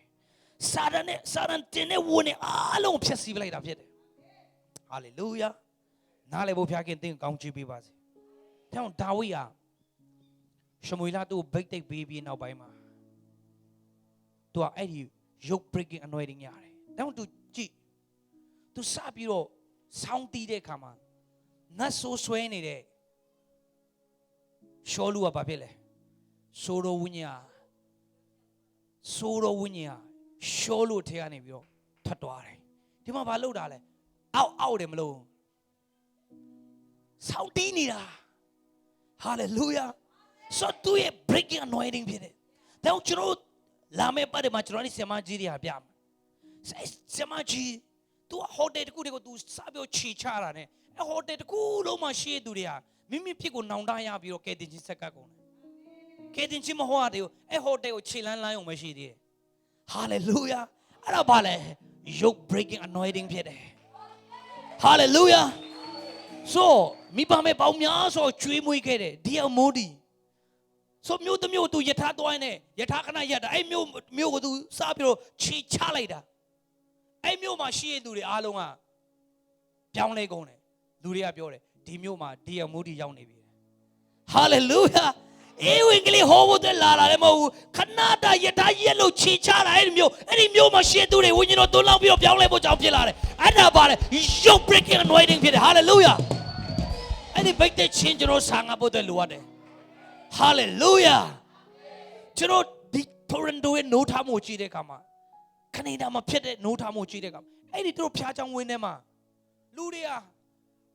စာရန်တင်တဲ့ဝန်နဲ့အားလုံးဖျက်ဆီးလိုက်တာဖြစ်တယ် hallelujah နားလည်ဖို့ဖျားခင်သင်ကောင်းချီးပေးပါစေ။ဒါကြောင့်ဒါဝိဒ်ဟာရှမွေလသူ့ဘိတ်တိတ်ပေးပြီးနောက်ပိုင်းမှာသူကအဲ့ဒီ yoke breaking anointing ရတယ်။ဒါကြောင့်သူကြည့်သူစပြီးတော့ဆောင်းတီးတဲ့အခါမှာနတ်ဆိုးဆွဲနေတဲ့ရှောလူကဘာဖြစ်လဲဆိုးတော်ဝိညာဉ်ရှောလူထဲကနေပြီးတော့ထွက်သွားတယ်ဒီမှာဘာလုပ်တာလဲအောက်တယ်မလို့ဆောင်းတီးနေတာ hallelujah so သူရဲ့ breaking anointing ဖြစ်တယ်ဒါကြောင့်ကျွန်တော်လာမယ့်ပတ်တွေမှာကျွန်တော်ဒီဆရာမကြီးတွေဟာပြမယ်ဆရာမကြီးသူဟိုတယ်တခုတည်းကိုသူစပြီးချီချတာနဲ့အဟိုတယ်တခုလုံးမှာရှိသူတွေဟာမိမိဖြစ်ကိုနောင်တရပြီးတော့ကဲတင်ချင်းဆက်ကပ်ကုန်တယ်ကဲတင်ချင်းမဟုတ်ရသေးဘူးအဟိုတယ်ကိုခြေလန်းလန်းအောင်မရှိသေးတယ် hallelujah အဲ့ဒါဘာလဲ yoke breaking anointing ဖြစ်တယ် hallelujah so မိဘမေပေါင်းများဆိုကျွေးမွေးခဲ့တယ်ဒီအမိုးဒီဆိုမြို့တစ်မြို့သူယထာသွားနေယထာခဏရက်တာအဲ့မြို့ကိုသူစပြီးတော့ခြေချလိုက်တာအဲ့မြို့မှာရှိရသူတွေအားလုံးကပြောင်းလဲကုန်တယ်လူတွေကပြောတယ်ဒီမြို့မှာဒီအမိုးဒီရောက်နေပြီ hallelujah အေးဝင်ကလေးဟောဖို့တက်လာတာလည်းမဟုတ်ဘူးခဏတာယထာရက်လို့ခြေချတာအဲ့ဒီမြို့မှာရှိရသူတွေဝိညာဉ်တော်သွန်းလောင်းပြီးတော့ပြောင်းလဲဖို့ကြောင်းဖြစ်လာတယ်အဲ့ဒါပါလေ yoke breaking anointing ဖြစ်တယ် hallelujah အဲ့ဒီဘိတ်တဲ့ချင်းကျွန်တော်ဆာငါဖို့တက်လိုရတယ် hallelujah ကျွန်တော်ဒီတိုရန်တိုရဲ့နိုးထားမှုကြည့်တဲ့အခါမှာခဏတာမှာဖြစ်တဲ့နိုးထားမှုကြည့်တဲ့အခါအဲ့ဒီတို့ဖျားချောင်းဝင်းထဲမှာလူတွေက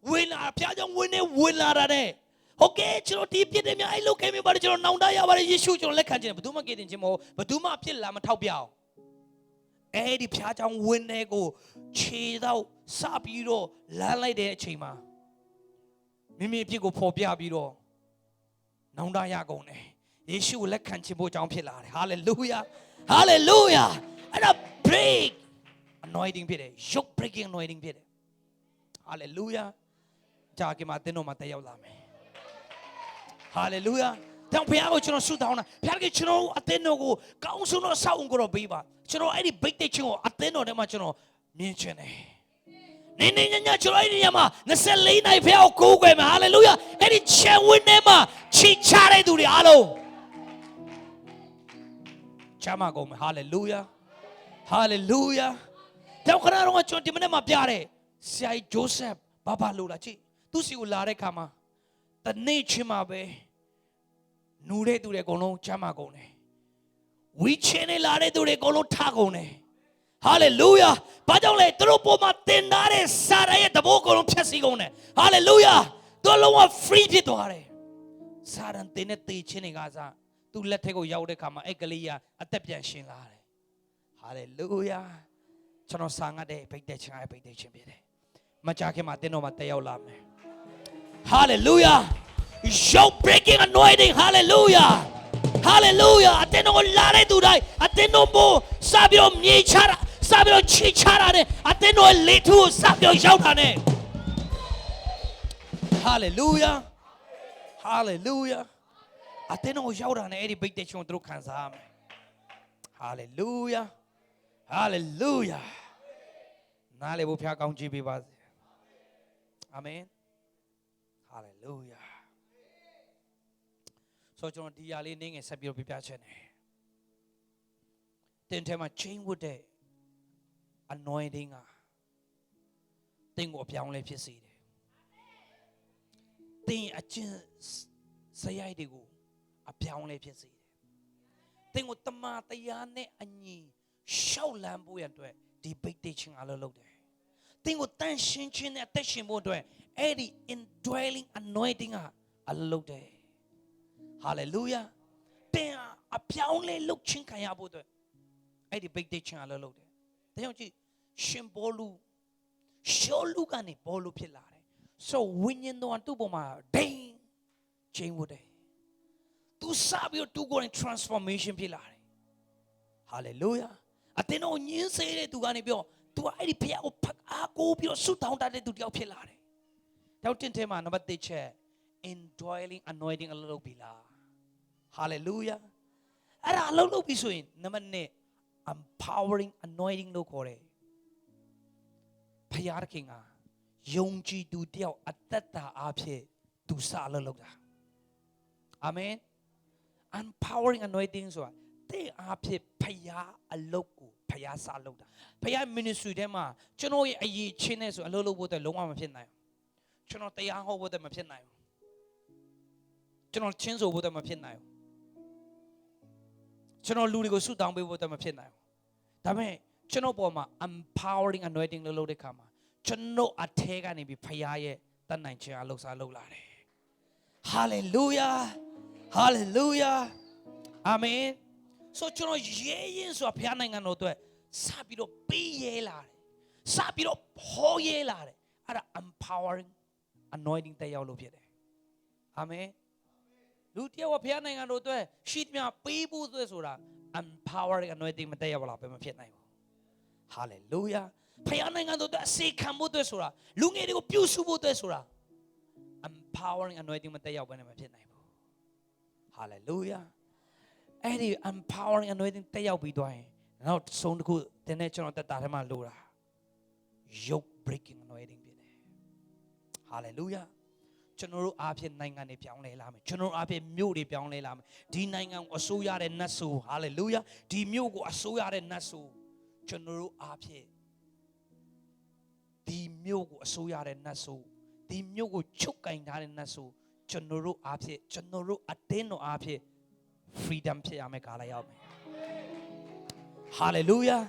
ဝင်လာဖျားချောင်းဝင်းထဲဝင်လာတာတဲ့ဟုတ်ကဲ့ကျွန်တော်ဒီပြစ်တယ်များအဲ့လုတ်ခဲမျိုးပါတယ်ကျွန်တော်နောင်တရပါတယ်ယေရှုကျွန်တော်လက်ခံခြင်းဘယ်သူမှကယ်တင်ခြင်းမဟုတ်ဘယ်သူမှအဖြစ်လာမထောက်ပြအောင်အဲ့ဒီဖျားချောင်းဝင်းထဲကိုခြေတော့စပြီးတော့လမ်းလိုက်တဲ့အချိန်မှာမိမိအဖြစ်ကိုဖော်ပြပြီးတော့နောင်တရကုန်တယ်ယေရှုကိုလက်ခံခြင်းဖို့အကြောင်းဖြစ်လာတယ် hallelujah hallelujah အဲ့ဒါ break anointing ဖြစ်တယ် yoke breaking anointing ဖြစ်တယ် hallelujah ကြာကမှာတင်းတော်မှာတက်ရောက်လာမယ် hallelujah တောင်ဖခင်ကိုကျွန်တော်ဆုတောင်းတာဖခင်ကကျွန်တော်အသင်းတော်ကိုကောင်းဆုံးသောဆောက်အုံကိုတော့ပေးပါကျွန်တော်အဲ့ဒီဘိတ်တဲ့ချင်းကိုအသင်းတော်ထဲမှာကျွန်တော်မြင်ချင်တယ်နေညကျွန်တော်အဲ့ဒီညမှာ24နိုင်ဖခင်ကိုကိုးကွယ်မယ် hallelujah အဲ့ဒီချဲဝင်းထဲမှာချီချတဲ့သူတွေအားလုံးချမ်းသာကုန်မယ် hallelujah hallelujah တောင်ခဏတော့ကျွန်တော်ဒီမနေ့မှာပြတယ်ဆရာဂျိုးဆက်ဘာလို့လာကြည့်သူစီကိုလာတဲ့ခါမှာတနေ့ချင်းမှာပဲနူတဲ့သူတွေအကုန်လုံးချမ်းသာကုန်တယ်ဝီချင်းနဲ့လာတဲ့သူတွေအကုန်လုံးထကုန်တယ် hallelujah ဘာကြောင့်လဲသူတို့ပေါ်မှာတင်ထားတဲ့စာရရဲ့တဘိုးအကုန်လုံးဖြတ်စည်းကုန်တယ် hallelujah သူလုံးဝ free ဖြစ်သွားတယ်စာရန်တင်တဲ့တေချင်းတွေကစားသူလက်ထက်ကိုရောက်တဲ့ခါမှာအဲ့ကလေးကအသက်ပြန်ရှင်လာတယ် hallelujah ကျွန်တော်sangတဲ့ဘိတ်တဲ့ချင်းဘိတ်တဲ့ချင်းဖြစ်တယ်မကြခင်မှာတင်းတော်မှာတက်ရောက်လာမယ် hallelujah yoke breaking anointing hallelujah hallelujah အတင်းတော်လာတဲ့သူတိုင်းအတင်းတော်ကိုစပြီးတော့မြေချတာစပြီးတော့ချီချတာနဲ့အတင်းတော်လေထုကိုစပြီးတော့ရောက်တာနဲ့ hallelujah Hallelujah အသင်းတော်ရောက်တာနဲ့အဲ့ဒီဘိတ်တဲ့ချင်းကိုသူတို့ခံစားရမယ် Hallelujah Hallelujah နားလေဖို့ဖျားကောင်းကြည့်ပေးပါစေ Amen Hallelujah ဆိုကျွန်တော်ဒီຢာလေးနင်းငယ်ဆက်ပြီးတော့ပြပြချင်တယ်တင်ထဲမှာ chain ဝတ်တဲ့ anointing ကတင်ကိုအပြောင်းလဲဖြစ်စေတယ်တင်အကျင့်စရိုက်တွေကိုအပြောင်းလဲဖြစ်စေတယ်တင်ကိုတမန်တရားနဲ့အညီရှောက်လန်းဖို့ရအတွက်ဒီဘိတ်တိတ်ချင်းအလုပ်လုပ်တယ်တင်ကိုတန်ရှင်းချင်းနဲ့အသက်ရှင်ဖို့အတွက်အဲ့ဒီ indwelling anointing ကအလုပ်လုပ်တယ် Hallelujah တင်အပြောင်းလဲလုပ်ချင်းခံရဖို့အတွက်အဲ့ဒီဘိတ်တိတ်ချင်းအလုပ်လုပ်တယ်ဒါကြောင့်ကြည့်ရှင်ဘောလူရှောလူကနေဘောလူဖြစ်လာတယ် so ဝိညာဉ်တော်သူ့ပေါ်မှာဒိန်ချင်းဝတ်တယ်သူစားပြီးတော့သူကိုယ်တိုင် transformation ဖြစ်လာတယ် Hallelujah အတင်းတော်ညင်းစေတဲ့သူကနေပြောသူကအဲ့ဒီဖျားကိုဖတ်အားကိုပြီးတော့ဆုတောင်းတတ်တဲ့သူတယောက်ဖြစ်လာတယ်တောက်တင်ထဲမှာနံပါတ်1ချက် indwelling anointing အလုပ်လုပ်ပြီလား Hallelujah အဲ့ဒါအလုပ်လုပ်ပြီဆိုရင်နံပါတ်2 empowering anointing လို့ခေါ်တယ်ဖျားခင်ကယုံကြည်သူတယောက်အသက်တာအဖြစ်သူစအလုပ်လုပ်တာ Amen empowering anointing ဆိုတာတဲ့အားဖြင့်ဖျားအလုပ်ကိုဖျားစလုပ်တာဖျား ministry ထဲမှာကျွန်တော်ရဲ့အရေးချင်းနဲ့ဆိုအလုပ်လုပ်ဖို့အတွက်လုံးဝမဖြစ်နိုင်ဘူးကျွန်တော်တရားဟောဖို့အတွက်မဖြစ်နိုင်ဘူးကျွန်တော်ချင်းဆိုဖို့အတွက်မဖြစ်နိုင်ဘူးကျွန်တော်လူတွေကိုဆုတောင်းပေးဖို့အတွက်မဖြစ်နိုင်ဘူးဒါပေမဲ့ကျွန်တော်ပေါ်မှာ empowering anointing လုပ်တဲ့ခါမှာကျွန်တော်အထဲကနေပြီးဖျားရဲ့တတ်နိုင်ခြင်းအလုပ်စားလုပ်လာတယ် Hallelujah Hallelujah Amen ဆိုကျွန်တော်ရဲရင်ဆိုတာဘုရားနိုင်ငံတော်အတွက်စပြီးတော့ပေးရဲလာတယ်စပြီးတော့ဟောရဲလာတယ်အဲ့ဒါ empowering anointing တက်ရောက်လို့ဖြစ်တယ် Amen လူတယောက်ကဘုရားနိုင်ငံတော်အတွက်ရှိသမျှပေးဖို့ဆိုတာ empowering anointing မတက်ရောက်လာဘယ်မှဖြစ်နိုင်ဘူး Hallelujah ဘုရားနိုင်ငံတော်အတွက်အစေခံဖို့အတွက်ဆိုတာလူငယ်တွေကိုပြုစုဖို့အတွက်ဆိုတာ empowering anointing မတက်ရောက်ဘဲနဲ့မဖြစ်နိုင်ဘူး Hallelujah အဲ့ဒီ empowering anointing တက်ရောက်ပြီးသွားရင်နောက်ဆုံးတစ်ခုတင်းနဲ့ကျွန်တော်တက်တာထဲမှာလိုတာ yoke breaking anointing ဖြစ်တယ် Hallelujah ကျွန်တော်တို့အားဖြင့်နိုင်ငံတွေပြောင်းလဲလာမယ်ကျွန်တော်တို့အားဖြင့်မြို့တွေပြောင်းလဲလာမယ်ဒီနိုင်ငံကိုအစိုးရတဲ့နတ်ဆို Hallelujah ဒီမြို့ကိုအစိုးရတဲ့နတ်ဆိုကျွန်တော်တို့အားဖြင့်ဒီမြို့ကိုအစိုးရတဲ့နတ်ဆိုဒီမြို့ကိုချုပ်ကင်ထားတဲ့နတ်ဆိုကျွန်တော်တို့အားဖြင့်ကျွန်တော်တို့အတင်းတော်အားဖြင့် freedom ဖြစ်ရမယ်ကာလရောက်မယ် Hallelujah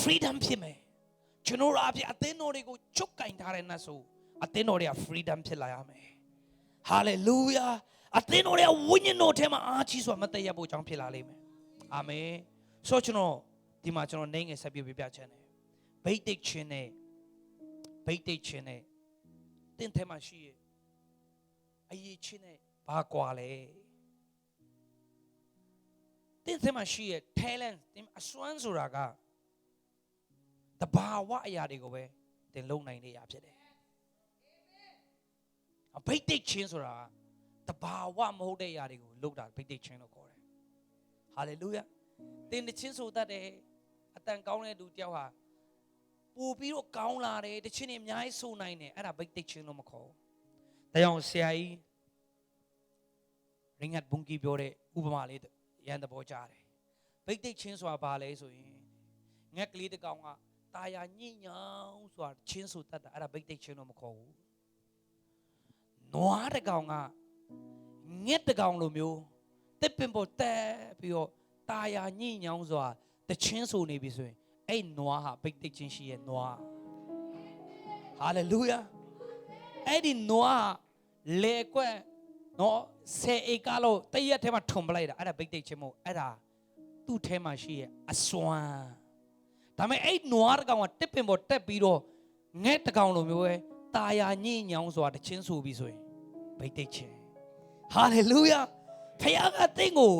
freedom ဖြစ်မယ်ကျွန်တော်တို့အဖြစ်အသင်းတော်တွေကိုချုပ်ကင်ထားတဲ့နတ်ဆိုအသင်းတော်တွေက freedom ဖြစ်လာရမယ် Hallelujah အသင်းတော်တွေကဝိညာဉ်တော်ထဲမှာအားကြီးစွာမတည့်ရဖို့ကြောင့်ဖြစ်လာလိမ့်မယ် Amen ဆိုကျွန်တော်ဒီမှာကျွန်တော်နိုင်ငယ်ဆက်ပြပြချင်တယ်ဘိတ်တိတ်ချင်းနဲ့တင်းထဲမှာရှိရဲ့အရေးချင်းနဲ့ဘာကွာလဲတင်းထဲမှာရှိရဲ့ talent အစွမ်းဆိုတာကတဘာဝအရာတွေကိုပဲတင်လုံနိုင်နေရဖြစ်တယ်ဘိတ်တိတ်ချင်းဆိုတာတဘာဝမဟုတ်တဲ့အရာတွေကိုလုပ်တာဘိတ်တိတ်ချင်းလို့ခေါ်တယ် Hallelujah တင်တချင်းဆိုတတ်တယ်အတန်ကောင်းတဲ့လူတယောက်ဟာပို့ပြီးတော့ကောင်းလာတယ်တချင်းတွေအများကြီးဆိုနိုင်တယ်အဲ့ဒါဘိတ်တိတ်ချင်းလို့မခေါ်ဘူးဒါကြောင့်ဆရာကြီးရင်းငတ်ဘုံကြီးပြောတဲ့ဥပမာလေးရန်သဘောကြားတယ်ဘိတ်တိတ်ချင်းဆိုတာဘာလဲဆိုရင်ငက်ကလေးတစ်ကောင်ကတာယာညှိညောင်းဆိုတာချင်းဆိုတတ်တာအဲ့ဒါဘိတ်တိတ်ချင်းလို့မခေါ်ဘူးနွားတစ်ကောင်ကငက်တစ်ကောင်လိုမျိုးတစ်ပင်ပေါ်တက်ပြီးတော့တာယာညှိညောင်းဆိုတာတချင်းဆိုနေပြီဆိုရင်အဲ့နွားဟာဘိတ်တိတ်ချင်းရှိရဲ့နွား Hallelujah အဲ့ဒီနွားလေကွက်နော်10 acre လောက်တရက်ထဲမှာထုံပလိုက်တာအဲ့ဒါဘိတ်တိတ်ချင်းမို့အဲ့ဒါသူ့ထဲမှာရှိရဲ့အစွမ်းဒါပေမဲ့အဲ့နွားတစ်ကောင်ကတစ်ပင်ပေါ်တက်ပြီးတော့ငဲ့တစ်ကောင်လိုမျိုးပဲတာယာညှိညောင်းဆိုတာတချင်းဆိုပြီးဆိုရင်ဘိတ်တိတ်ချင်း Hallelujah ဖခင်ကတင့်ကို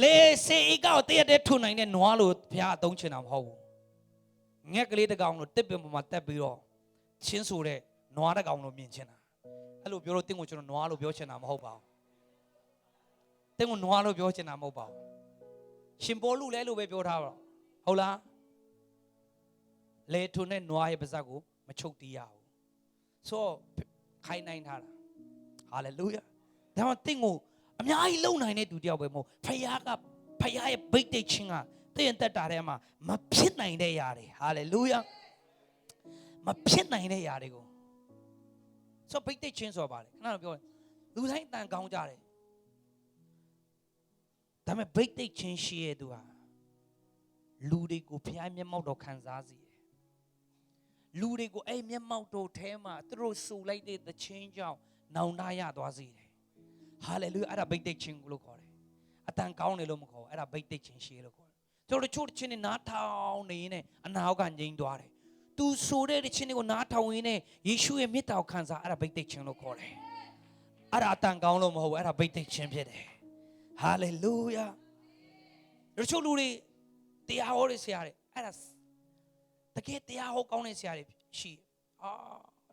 လေစေအကောက်တရက်တည်းထုံနိုင်တဲ့နွားလို့ဖခင်အသုံးချင်တာမဟုတ်ဘူးငဲ့ကလေးတစ်ကောင်လို့တစ်ပင်ပေါ်မှာတက်ပြီးတော့ချင်းဆိုတဲ့နွားတစ်ကောင်လို့မြင်ချင်တာ အဲ့လိုပြောလို့တင်းကိုကျွန်တော်နွားလို့ပြောချင်တာမဟုတ်ပါဘူးတင်းကိုနွားလို့ပြောချင်တာမဟုတ်ပါဘူးရှင်ပေါလုလည်းလို့ပဲပြောထားပါဟုတ်လားလေထုံနဲ့နွားရဲ့ပါးစပ်ကိုမချုပ်တီးရဘူးဆိုခိုင်းနိုင်ထားတာဟာလေလုယာဒါမှတင်းကိုအများကြီးလုံနိုင်တဲ့သူတယောက်ပဲမဟုတ်ဖခင်ရဲ့ဗိတ်တိတ်ချင်းကတင်းတက်တာထဲမှာမဖြစ်နိုင်တဲ့ຢာတွေဟာလေလုယာမဖြစ်နိုင်တဲ့ຢာတွေကိုဆိုဗိတ်တိတ်ချင်းဆိုပါတယ်ခဏတော့ပြောလူတိုင်းအတန်ကောင်းကြတယ်ဒါပေမဲ့ဗိတ်တိတ်ချင်းရှိရဲ့သူဟာလူတွေကိုဖခင်မျက်မှောက်တော်ခံစားစေတယ်လူတွေကိုအဲ့မျက်မှောက်တော်ထဲမှာသူတို့ဆူလိုက်တဲ့သချင်းကြောင့်နောင်တရသွားစေတယ်ဟာလေလုယာအဲ့ဒါဗိတ်တိတ်ချင်းလို့ခေါ်တယ်အတန်ကောင်းတယ်လို့မခေါ်ဘူးအဲ့ဒါဗိတ်တိတ်ချင်းရှိလို့ခေါ်တယ်ကျွန်တော်တို့ချို့ချင်းနဲ့နားထောင်နေရင်အနာဟောက်ကငြိမ်သွားတယ်သူဆိုတဲ့ချင်းတွေကိုနားထောင်ရင်းနဲ့ယေရှုရဲ့မေတ္တာကိုခံစားအဲ့ဒါဗိတ်တိတ်ချင်းလို့ခေါ်တယ်အဲ့ဒါအတန်ကောင်းလို့မဟုတ်ဘူးအဲ့ဒါဗိတ်တိတ်ချင်းဖြစ်တယ်ဟာလေလုယာတို့ချို့လူတွေတရားဟောတဲ့ဆရာတွေအဲ့ဒါတကယ်တရားဟောကောင်းတဲ့ဆရာတွေရှိ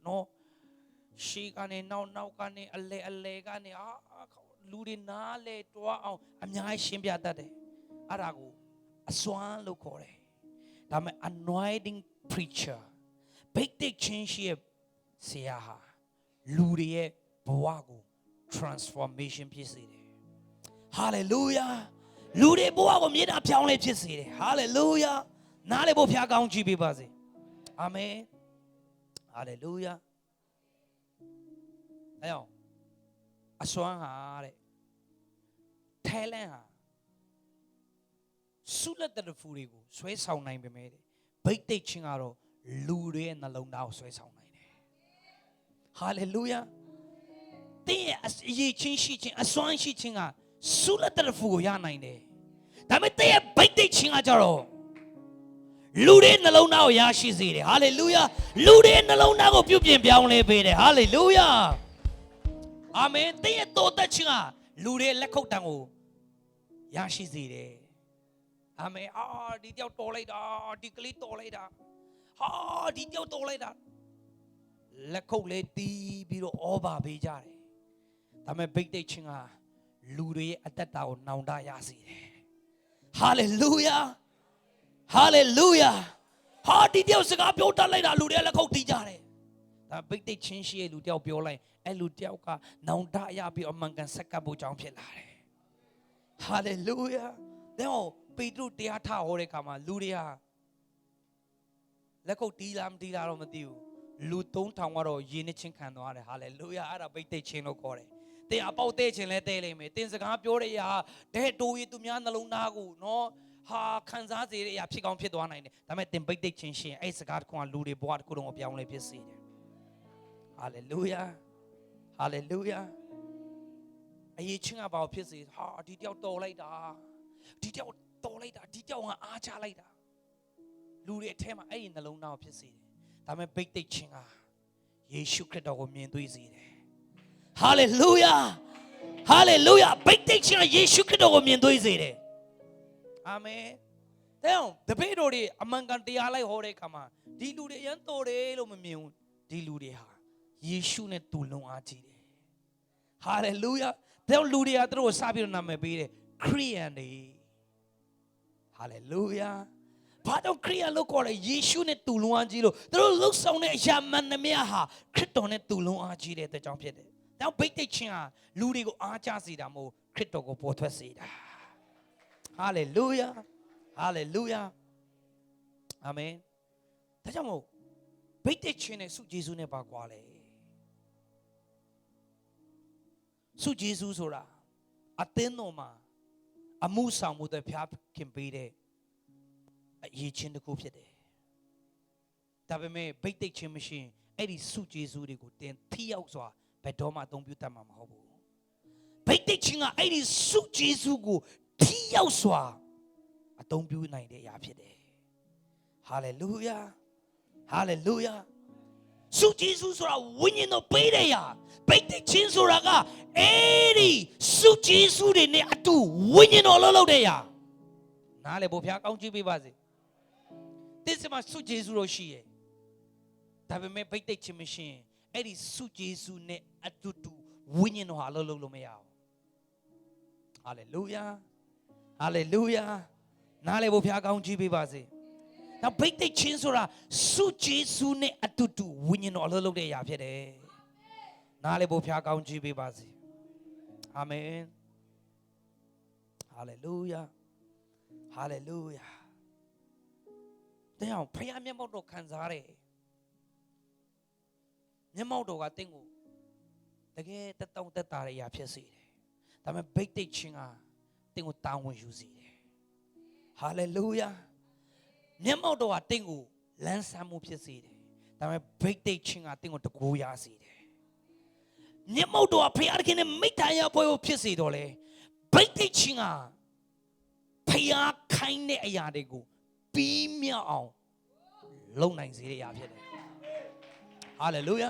နော်ရှေးကနေနောက်ကနေအလဲကနေလူတွေနားလဲတွားအောင်အများကြီးရှင်းပြတတ်တယ်အဲ့ဒါကိုအစွမ်းလို့ခေါ်တယ်ဒါပေမဲ့ anointing preacher ဘိတ်တိတ်ချင်းရှိရဲ့ဆရာဟာလူတွေရဲ့ဘဝကို transformation ဖြစ်စေတယ် hallelujah လူတွေဘဝကိုမြေတာပြောင်းလဲဖြစ်စေတယ် hallelujah နားလေဖို့ဖျားကောင်းကြည့်ပေးပါစေအာမင် hallelujah အဲ့တော့အစွမ်းဟာတဲ့ talent ဟာဆုလက်တဖူတွေကိုဆွဲဆောင်နိုင်ပေမဲ့ဗိတ်တိတ်ချင်းကတော့လူတွေရဲ့နှလုံးသားကိုဆွဲဆောင်နိုင်တယ် hallelujah တင်းရဲ့အရေးချင်းရှိချင်းအစွမ်းရှိချင်းကဆုလက်တဖူကိုရနိုင်တယ်ဒါပေမဲ့တင်းရဲ့ဗိတ်တိတ်ချင်းကကြတော့လူတွေနှလုံးသားကိုရရှိစေတယ် hallelujah လူတွေနှလုံးသားကိုပြုပြင်ပြောင်းလဲပေးတယ် hallelujah အာမင်တင်းရဲ့တော်သက်ချင်းကလူတွေလက်ခုပ်တံကိုရရှိစေတယ်အာမင်ဒီတယောက်တော်လိုက်တာဒီကလေးတော်လိုက်တာဒီတယောက်တော်လိုက်တာလက်ခုပ်လေးတီးပြီးတော့ဩဘာပေးကြတယ်ဒါပေမဲ့ဗိတ်တိတ်ချင်းကလူတွေရဲ့အသက်တာကိုနောင်တရစေတယ်ဟာလေလုယာဟာလေလုယာဒီတယောက်စကားပြောတတ်လိုက်တာလူတွေလက်ခုပ်တီးကြတယ်ဒါဗိတ်တိတ်ချင်းရှိရဲ့လူတယောက်ပြောလိုက်အဲ့လူတယောက်ကနောင်တရပြီးအမှန်ကန်ဆက်ကပ်ဖို့ကြောင်းဖြစ်လာတယ်ဟာလေလုယာတော့ပေတရုတရားထဟောတဲ့အခါမှာလူတွေဟာလက်ခုပ်တီးလားမတီးလားတော့မသိဘူးလူ3000ကတော့ယဉ်နေချင်းခံသွားတယ်ဟာလေလုယာအဲ့ဒါဗိတ်တိတ်ချင်းလို့ခေါ်တယ်တင်အပေါက်တဲ့ချင်းလဲတဲလိမ့်မယ်တင်စကားပြောတဲ့အရာတဲ့တိုးရီသူများနှလုံးသားကိုနော်ခံစားစေတဲ့အရာဖြစ်ကောင်းဖြစ်သွားနိုင်တယ်ဒါပေမဲ့တင်ဗိတ်တိတ်ချင်းရှင်အဲ့စကားတစ်ခုကလူတွေဘဝတစ်ခုလုံးအပြောင်းလဲဖြစ်စေတယ်ဟာလေလုယာဟာလေလုယာအရေးချင်းကဘာဖြစ်စေဒီတယောက်တော်လိုက်တာဒီတယောက်တော်လိုက်တာဒီတယောက်ကအားချလိုက်တာလူတွေအထဲမှာအဲ့ဒီနှလုံးသားကိုဖြစ်စေတယ်ဒါပေမဲ့ဗိတ်တိတ်ချင်းကယေရှုခရစ်တော်ကိုမြင်တွေ့စေတယ်ဟာလေလုယာဟာလေလုယာဗိတ်တိတ်ချင်းကယေရှုခရစ်တော်ကိုမြင်တွေ့စေတယ်အာမင်တဲ့တပည့်တော်တွေအမှန်ကန်တရားလိုက်ဟောတဲ့အခါမှာဒီလူတွေအရင်တော်တယ်လို့မမြင်ဘူးဒီလူတွေဟာယေရှုနဲ့တူလုံးအားကြီးတယ်ဟာလေလုယာတဲ့လူတွေကသူတို့ကိုစပြီးတော့နာမည်ပေးတယ်ခရိယန်တွေဟာလေလုယာဘာတော့ခရိယန်လို့ခေါ်တယ်ယေရှုနဲ့တူလုံးအားကြီးလို့သူတို့လှုပ်ဆောင်တဲ့အရာမှန်သမျှဟာခရစ်တော်နဲ့တူလုံးအားကြီးတဲ့အတွက်ကြောင့်ဖြစ်တယ်။ဒါဗိတ်တိတ်ချင်းဟာလူတွေကိုအားကျစေတာမဟုတ်ခရစ်တော်ကိုပေါ်ထွက်စေတာ။ဟာလေလုယာဟာလေလုယာအာမင်။ဒါကြောင့်မို့ဗိတ်တိတ်ချင်းနဲ့ဆုဂျေဇုနဲ့ပါကွာလေ။ဆုဂျေဇုဆိုတာအသင်းတော်မှာအမှုဆောင်မှုတွေဖျားခင်ပေးတဲ့အရေးချင်းတစ်ခုဖြစ်တယ်ဒါပေမဲ့ဗိတ်တိတ်ချင်းမရှိရင်အဲ့ဒီစုကျေးဇူးတွေကိုတင်ထိရောက်စွာဘယ်တော့မှအသုံးပြုတတ်မှာမဟုတ်ဘူးဗိတ်တိတ်ချင်းကအဲ့ဒီစုကျေးဇူးကိုထိရောက်စွာအသုံးပြုနိုင်တဲ့အရာဖြစ်တယ်ဟာလေလုယာဟာလေလုယာစုကျေးဇူးဆိုတာဝိညာဉ်တော်ပေးတဲ့အရာဗိတ်တိတ်ချင်းဆိုတာကအဲ့ဒီစုကျေးဇူးတွေနဲ့အတူဝိညာဉ်တော်လှုပ်လှုပ်တဲ့အရာနားလေဘုရားကောင်းချီးပေးပါစေဒီစမှာစုကျေးဇူးတော်ရှိရဲ့ဒါပေမဲ့ဗိတ်တိတ်ချင်းမရှိရင် အဲ့ဒီစုဂျေစုနဲ့အတူတူဝိညာဉ်တော်ဟာလုံးလုံးလို့မရအောင်ဟာလေလုယာဟာလေလုယာနားလေဖို့ဖျားကောင်းကြည့်ပေးပါစေနောက်ဘိတ်သိက်ချင်းဆိုတာစုဂျေစုနဲ့အတူတူဝိညာဉ်တော်အလုံးလုံးတဲ့အရာဖြစ်တယ်နားလေဖို့ဖျားကောင်းကြည့်ပေးပါစေအာမင်ဟာလေလုယာဟာလေလုယာတရားဖခင်မျက်မှောက်တော်ခံစားရတယ်မျက်မှောက်တော်ကတင့်ကိုတကယ်တက်တောင့်တက်တာရရာဖြစ်စေတယ်ဒါပေမဲ့ဘိတ်တိတ်ချင်းကတင့်ကိုတာဝန်ယူစေတယ်ဟာလေလုယာမျက်မှောက်တော်ကတင့်ကိုလန်းဆန်းမှုဖြစ်စေတယ်ဒါပေမဲ့ဘိတ်တိတ်ချင်းကတင့်ကိုတကိုးရစေတယ်မျက်မှောက်တော်ကဖခင်နဲ့မိသားရပွဲကိုဖြစ်စေတော့လေဘိတ်တိတ်ချင်းကဖခင်ခိုင်းတဲ့အရာတွေကိုပြီးမြောက်အောင်လုံနိုင်စေတဲ့အရာဖြစ်တယ်ဟာလေလုယာ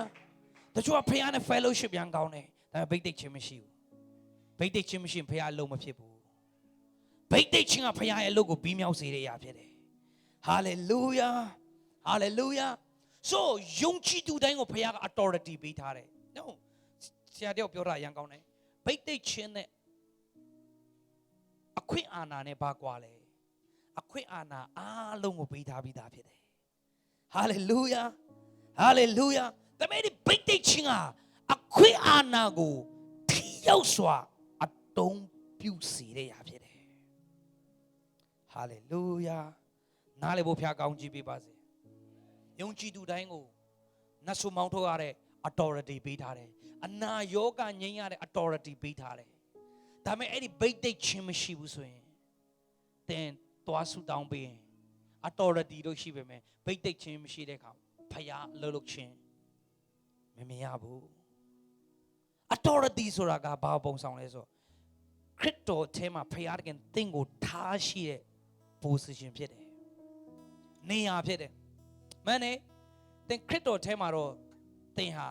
တချို့ကဖခင်နဲ့ fellowship ရန်ကောင်းတယ်ဒါပေမဲ့ဘိတ်တိတ်ချင်းမရှိဘူးဘိတ်တိတ်ချင်းမရှိရင်ဖခင်အလုံးမဖြစ်ဘူးဘိတ်တိတ်ချင်းကဖခင်ရဲ့အလုပ်ကိုပြီးမြောက်စေတဲ့အရာဖြစ်တယ်ဟာလေလုယာဟာလေလုယာဆိုယုံကြည်သူတိုင်းကိုဖခင်က authority ပေးထားတယ်နော်ဆရာတယောက်ပြောတာရန်ကောင်းတယ်ဘိတ်တိတ်ချင်းနဲ့အခွင့်အာဏာနဲ့ဘာကွာလဲအခွင့်အာဏာအားလုံးကိုပေးထားပြီးသားဖြစ်တယ်ဟာလေလုယာဟာလေလုယာဒါပေမဲ့ဒီဘိတ်တိတ်ချင်းကအခွင့်အာဏာကိုထိရောက်စွာအတုံးပြုစေတဲ့ရာဖြစ်တယ်ဟာလေလုယာနားလေဖို့ဖျားကောင်းကြည့်ပေးပါစေယုံကြည်သူတိုင်းကိုနတ်ဆုမောင်းထုတ်ရတဲ့ authority ပေးထားတယ်အနာယောဂငြိမ်းရတဲ့ authority ပေးထားတယ်ဒါပေမဲ့အဲ့ဒီဘိတ်တိတ်ချင်းမရှိဘူးဆိုရင်သင်သွားဆုတောင်းပေးရင် authority တို့ရှိပေမဲ့ဘိတ်တိတ်ချင်းမရှိတဲ့အခါဖယားအလုပ်လုပ်ခြင်းမမြင်ရဘူး authority ဆိုတာကဘာပုံဆောင်လဲဆိုခရစ်တော်အထဲမှာဖယားတကယ်သင်ကိုထားရှိတဲ့ position ဖြစ်တယ်နေရာဖြစ်တယ်မင်းနဲ့သင်ခရစ်တော်အထဲမှာတော့သင်ဟာ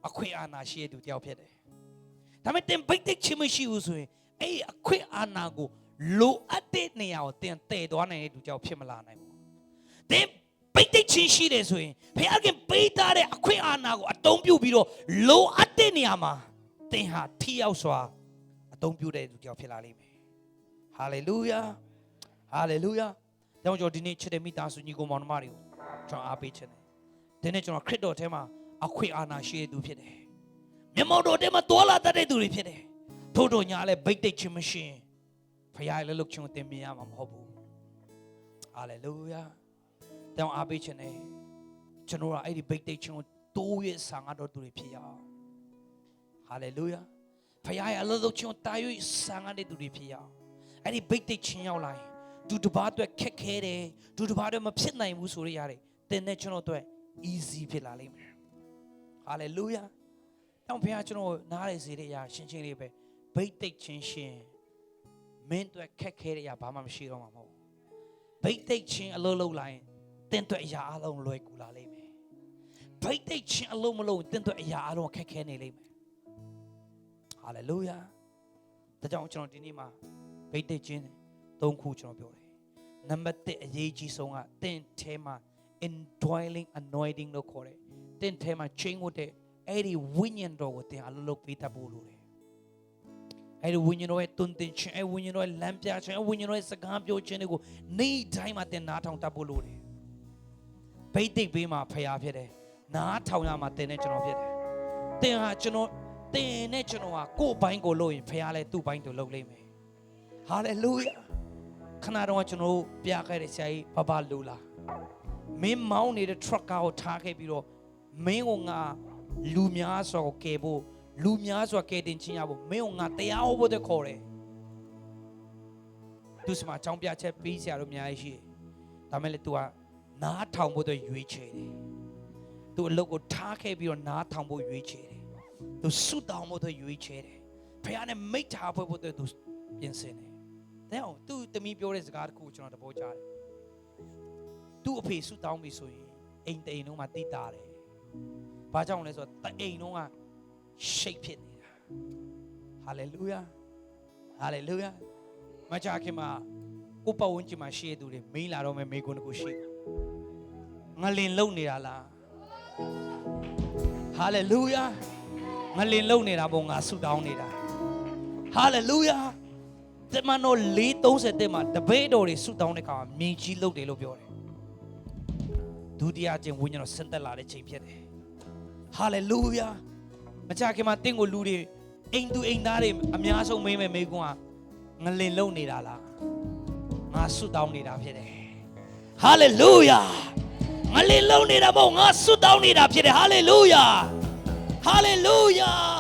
အခွင့်အာဏာရှိတဲ့သူတယောက်ဖြစ်တယ်ဒါပေမဲ့သင်ဘိတ်တိတ်ချင်းမရှိဘူးဆိုရင်အဲ့ဒီအခွင့်အာဏာကိုလိုအပ်တဲ့နေရာကိုသင်တည်သွားနိုင်တဲ့သူကြောင့်ဖြစ်မလာနိုင်ဘူးသင်ဘိတ်တိတ်ချင်းရှိတယ်ဆိုရင်ဘုရားခင်ပေးထားတဲ့အခွင့်အာဏာကိုအသုံးပြုပြီးတော့လိုအပ်တဲ့နေရာမှာသင်ဟာထိရောက်စွာအသုံးပြုတဲ့သူကြောင့်ဖြစ်လာလိမ့်မယ်ဟာလေလုယာဟာလေလုယာတောင်းကြောဒီနေ့ချစ်တဲ့မိသားစုညီကိုမောင်နှမတွေကိုကျွန်တော်အားပေးချင်တယ်ဒီနေ့ကျွန်တော်ခရစ်တော်ထဲမှာအခွင့်အာဏာရှိတဲ့သူဖြစ်တယ်မျက်မှောက်တော်ထဲမှာတွာလာတတ်တဲ့သူတွေဖြစ်တယ်ထို့တော်ညာလည်းဘိတ်တိတ်ချင်းမရှိရင်ဖခင်လည်းလုပ်ချင်ကိုသင်မြင်ရမှာမဟုတ်ဘူးဟာလေလုယာတောင်းအားပေးခြင်းနဲ့ကျွန်တော်ကအဲ့ဒီဘိတ်တိတ်ချင်းကိုတိုးရဆံရတော့သူတွေဖြစ်ရအောင်ဟာလေလုယာဖခင်ရဲ့အလုပ်လုပ်ခြင်းကိုတာ၍ဆံရတဲ့သူတွေဖြစ်ရအောင်အဲ့ဒီဘိတ်တိတ်ချင်းရောက်လာရင်သူတစ်ပါးအတွက်ခက်ခဲတယ်သူတစ်ပါးအတွက်မဖြစ်နိုင်ဘူးဆိုရရတယ်သင်နဲ့ကျွန်တော်အတွက် easy ဖြစ်လာလိမ့်မယ်ဟာလေလုယာတောင်းဖခင်ကျွန်တော်နားရစေတဲ့အရာရှင်းရှင်းလေးပဲဘိတ်တိတ်ချင်းရှင်မင်းတို့ခက်ခဲတဲ့အရာဘာမှမရှိတော့မှာမဟုတ်ဘိတ်တိတ်ချင်းအလုံးလုံးလာရင်တင်းတို့အရာအလုံးလွယ်ကူလာလိမ့်မယ်ဘိတ်တိတ်ချင်းအလုံးမလုံးတင်းတို့အရာအလုံးခက်ခဲနေလိမ့်မယ်ဟာလေလုယာဒါကြောင့်ကျွန်တော်ဒီနေ့မှာဘိတ်တိတ်ချင်း၃ခုကျွန်တော်ပြောတယ်နံပါတ်1အရေးကြီးဆုံးကတင်းထဲမှာ indwelling anointing လို့ခေါ်တယ်တင်းထဲမှာချင်းကိုတဲ့အဲ့ဒီဝိညာဉ်တော်ကိုတင်းအလုံးလုံးပေးတတ်ဖို့လိုတယ်အဲ့ဒီဝိညာဉ်တော်ရဲ့တွင်တင်ခြင်းအဲ့ဝိညာဉ်တော်ရဲ့လမ်းပြခြင်းအဲ့ဝိညာဉ်တော်ရဲ့စကားပြောခြင်းတွေကိုနေ့တိုင်းမှာတင်နားထောင်တတ်ဖို့လိုတယ်ဘိတ်တိတ်ပေးမှာဖျားဖြစ်တယ်နားထောင်ရမှာတင်နဲ့ကျွန်တော်ဖြစ်တယ်တင်ဟာကျွန်တော်တင်နဲ့ကျွန်တော်ဟာကိုယ့်ဘိုင်းကိုလို့ရင်ဖျားလဲသူ့ဘိုင်းတို့လုပ်လိမ့်မယ်ဟာလေလုယာခဏတော့ကျွန်တော်ပြခဲ့တဲ့ဆရာကြီးဘဘလူလာမင်းမောင်းနေတဲ့ truck ကိုထားခဲ့ပြီးတော့မင်းကငါလူများစွာကိုကယ်ဖို့လူများစွာကယ်တင်ခြင်းရဖို့မင်းကငါတရားဟောဖို့တခေါ်တယ်သူစမှာအကြောင်းပြချက်ပေးဆရာတို့အများကြီးရှိတယ်ဒါမဲ့လေ तू ကနားထောင်ဖို့အတွက်ရွေးချယ်တယ် तू အလုပ်ကိုထားခဲ့ပြီးတော့နားထောင်ဖို့ရွေးချယ်တယ် तू ဆုတောင်းဖို့အတွက်ရွေးချယ်တယ်ဖခင်နဲ့မိတ်ထားဖို့အတွက် तू ပြင်ဆင်တယ်တဲ့အောင် तू တမီးပြောတဲ့စကားတစ်ခုကိုကျွန်တော်တဘောကြားတယ် तू အဖေဆုတောင်းပြီဆိုရင်အိမ်တိမ်လုံးမှာတိတာတယ်ဘာကြောင့်လဲဆိုတော့တအိမ်လုံးကရှိတ်ဖြစ်နေတာဟာလေလုယာဟာလေလုယာမကြခင်မှာကိုပဝန်းကျင်မှာရှိတဲ့သူတွေမိလာတော့မယ်မိကွန်းတစ်ခုရှိငလင်လုံနေတာလား ဟာလေလုယာငလင်လုံနေတာပေါ့ငါဆုတောင်းနေတာဟာလေလုယာတမန်တော်4:30တက်မှာတပည့်တော်တွေဆုတောင်းတဲ့အခါမြင်ကြီးလုတ်တယ်လို့ပြောတယ်ဒုတိယကျင့်ဝိညာဉ်တော်ဆင်းသက်လာတဲ့ချိန်ဖြစ်တယ်ဟာလေလုယာမကြခင်မှာတင့်ကိုလူတွေအိမ်သူအိမ်သားတွေအများဆုံးမေးမယ်မေးခွန်းကငလင်လုံနေတာလားငါဆုတောင်းနေတာဖြစ်တယ်ဟာလေလုယာငလင်လုံနေတာမဟုတ်ငါဆုတောင်းနေတာဖြစ်တယ်ဟာလေလုယာဟာလေလုယာ